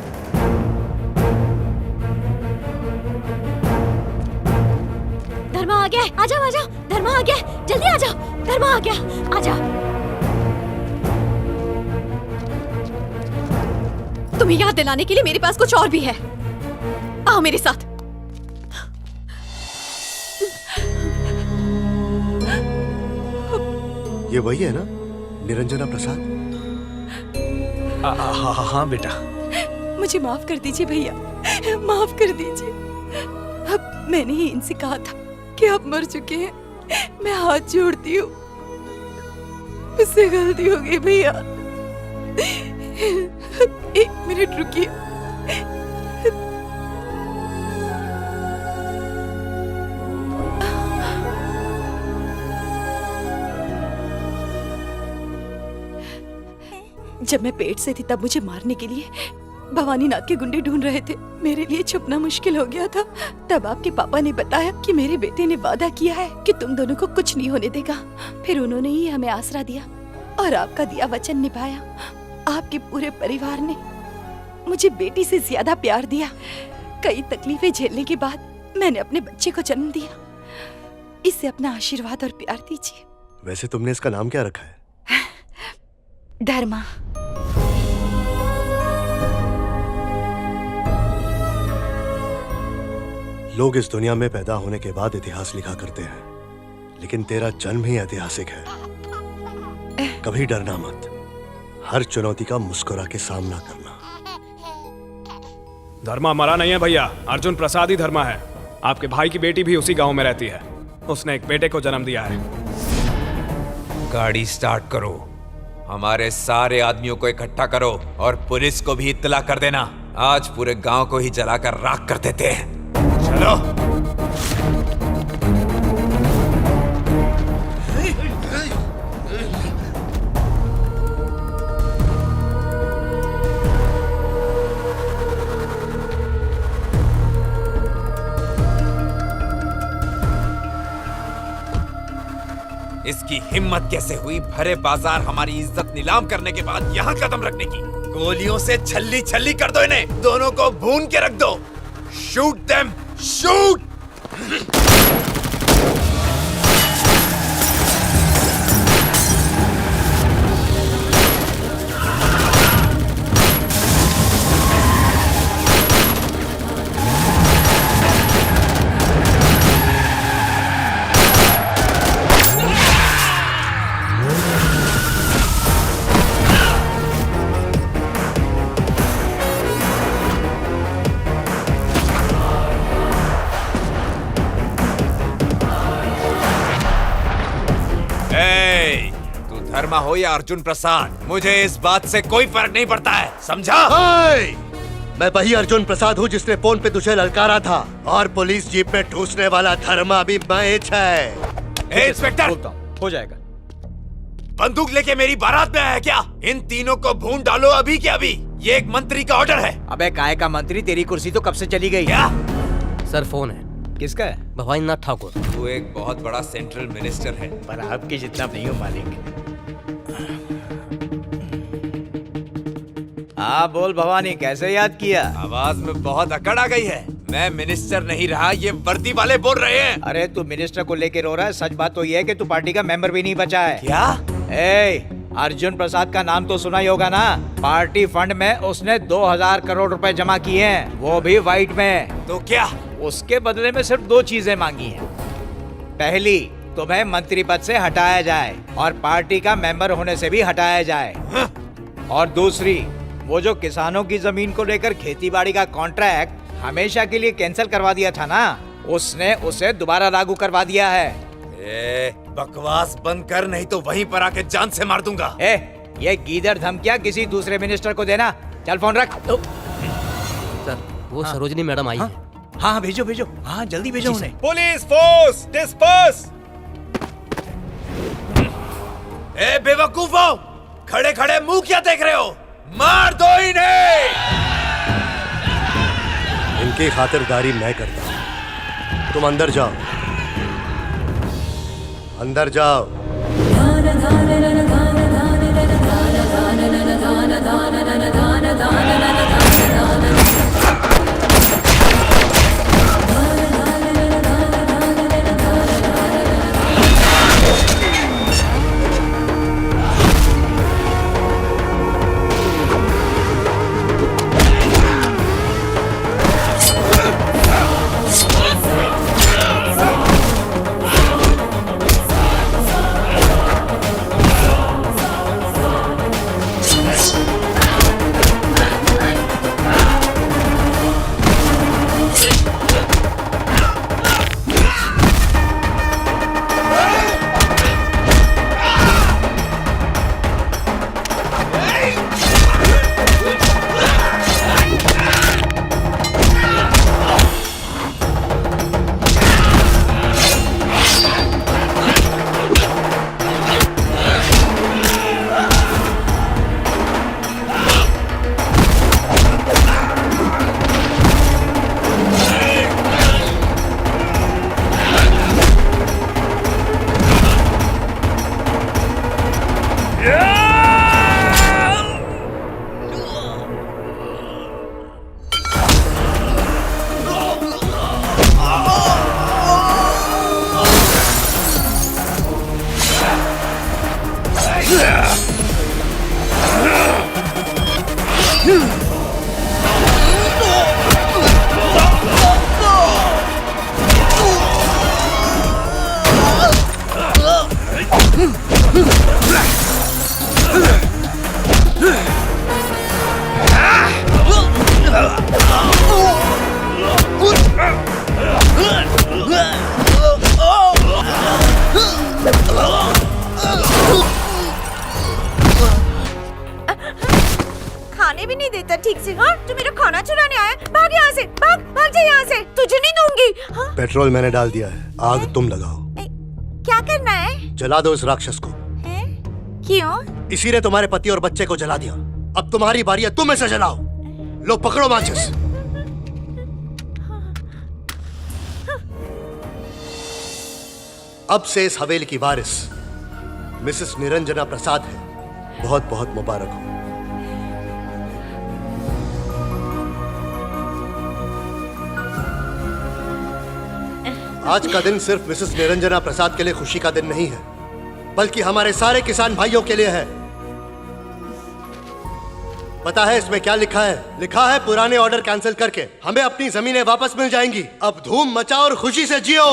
धर्मा आ गया, आ जाओ आ जाओ। धर्मा आ गया, जल्दी आ जाओ। धर्मा आ गया, आ जाओ। तुम्हें याद दिलाने के लिए मेरे पास कुछ और भी है। आओ मेरे साथ। ये वही है ना, निरंजना प्रसाद? हाँ बेटा। मुझे माफ कर दीजिए भैया, माफ कर दीजिए। अब मैंने ही इनसे कहा था कि आप मर चुके हैं। मैं हाथ जोड़ती हूँ, मुझसे गलती हो गई भैया। 1 मिनट रुकिए। जब मैं पेट से थी तब मुझे मारने के लिए भवानीनाथ के गुंडे ढूंढ रहे थे। मेरे लिए छुपना मुश्किल हो गया था। तब आपके पापा ने बताया कि मेरे बेटे ने वादा किया है कि तुम दोनों को कुछ नहीं होने देगा। फिर उन्होंने ही हमें आसरा दिया और आपका दिया वचन निभाया। आपके पूरे परिवार ने मुझे बेटी से ज्यादा प्यार दिया। कई तकलीफें झेलने के बाद मैंने अपने बच्चे को जन्म दिया। इसे अपना आशीर्वाद और प्यार दीजिए। वैसे तुमने इसका नाम क्या रखा है? धर्मा। लोग इस दुनिया में पैदा होने के बाद इतिहास लिखा करते हैं, लेकिन तेरा जन्म ही ऐतिहासिक है। कभी डरना मत, हर चुनौती का मुस्कुरा के सामना करना। धर्मा मरा नहीं है भैया, अर्जुन प्रसाद ही धर्मा है। आपके भाई की बेटी भी उसी गांव में रहती है। उसने एक बेटे को जन्म दिया है। गाड़ी स्टार्ट करो, हमारे सारे आदमियों को इकट्ठा करो और पुलिस को भी इत्तला कर देना। आज पूरे गांव को ही जलाकर राख कर देते हैं। चलो। इसकी हिम्मत कैसे हुई भरे बाजार हमारी इज्जत नीलाम करने के बाद यहाँ कदम रखने की? गोलियों से छल्ली छल्ली कर दो इन्हें, दोनों को भून के रख दो। Shoot them, shoot! धर्मा हो या अर्जुन प्रसाद, मुझे इस बात से कोई फर्क नहीं पड़ता है, समझा? मैं वही अर्जुन प्रसाद हूँ जिसने फोन पे तुझे ललकारा था, और पुलिस जीप में ठूसने वाला धर्मा भी मैं है। इंस्पेक्टर, हो जाएगा। बंदूक लेके मेरी बारात में आया क्या? इन तीनों को भून डालो अभी के अभी। ये एक मंत्री का ऑर्डर है। अबे काय का मंत्री, तेरी कुर्सी तो कब से चली गई। क्या? सर फोन है। किसका है? भवानीनाथ ठाकुर। तू एक बहुत बड़ा सेंट्रल मिनिस्टर है, पर आपके जितना नहीं हो मालिक। हाँ बोल भवानी, कैसे याद किया? आवाज में बहुत अकड़ आ गई है। मैं मिनिस्टर नहीं रहा, ये वर्दी वाले बोल रहे हैं। अरे तू मिनिस्टर को लेके रो रहा है, सच बात तो ये है कि तू पार्टी का मेंबर भी नहीं बचा है। क्या? अर्जुन प्रसाद का नाम तो सुना ही होगा ना। पार्टी फंड में उसने 2000 करोड़ रुपए जमा किए हैं, वो भी व्हाइट में। तो क्या? उसके बदले में सिर्फ 2 चीजें मांगी हैं। पहली, तुम्हें मंत्री पद से हटाया जाए और पार्टी का मेंबर होने से भी हटाया जाए। और दूसरी, वो जो किसानों की जमीन को लेकर खेतीबाड़ी का कॉन्ट्रैक्ट हमेशा के लिए कैंसिल करवा दिया था ना, उसने उसे दोबारा लागू करवा दिया है। बकवास बंद कर, नहीं तो वहीं पर आके जान से मार दूंगा। ये गीदड़ धमकियां किसी दूसरे मिनिस्टर को देना। चल फोन रख। सर वो सरोजनी मैडम आई है। हाँ भेजो भेजो, हाँ जल्दी भेजो उन्हें। Police force disperse. बेवकूफो, खड़े खड़े मुंह क्या देख रहे हो? मार दो इन्हें। इनकी खातिरदारी मैं करता हूं। तुम अंदर जाओ, अंदर जाओ। खाने भी नहीं देता ठीक से। हाँ, तू मेरा खाना चुराने आया? भाग यहाँ से, भाग भाग जा यहाँ से, तुझे नहीं दूंगी। हाँ? पेट्रोल मैंने डाल दिया है, आग तुम लगाओ। क्या करना है? जला दो इस राक्षस को। क्यों? इसी ने तुम्हारे पति और बच्चे को जला दिया, अब तुम्हारी बारी है, तुम इसे जलाओ। लो पकड़ो माचिस। अब से इस हवेली की वारिस मिसेस निरंजना प्रसाद है। बहुत बहुत मुबारक हो। आज का दिन सिर्फ मिसेस निरंजना प्रसाद के लिए खुशी का दिन नहीं है, बल्कि हमारे सारे किसान भाइयों के लिए है। पता है इसमें क्या लिखा है? लिखा है पुराने ऑर्डर कैंसिल करके हमें अपनी जमीनें वापस मिल जाएंगी। अब धूम मचाओ और खुशी से जियो।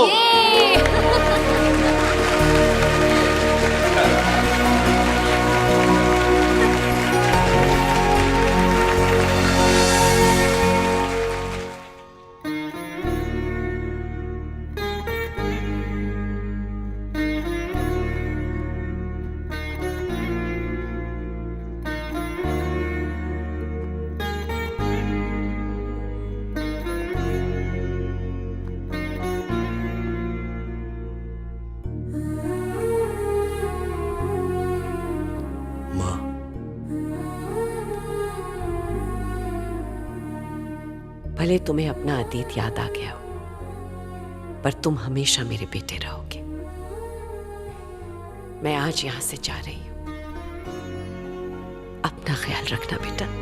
भले तुम्हें अपना अतीत याद आ गया हो, पर तुम हमेशा मेरे बेटे रहोगे। मैं आज यहां से जा रही हूं, अपना ख्याल रखना बेटा।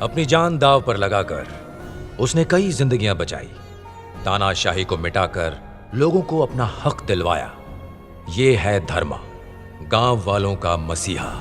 अपनी जान दांव पर लगाकर उसने कई जिंदगियां बचाई, तानाशाही को मिटाकर लोगों को अपना हक दिलवाया। ये है धर्मा, गांव वालों का मसीहा।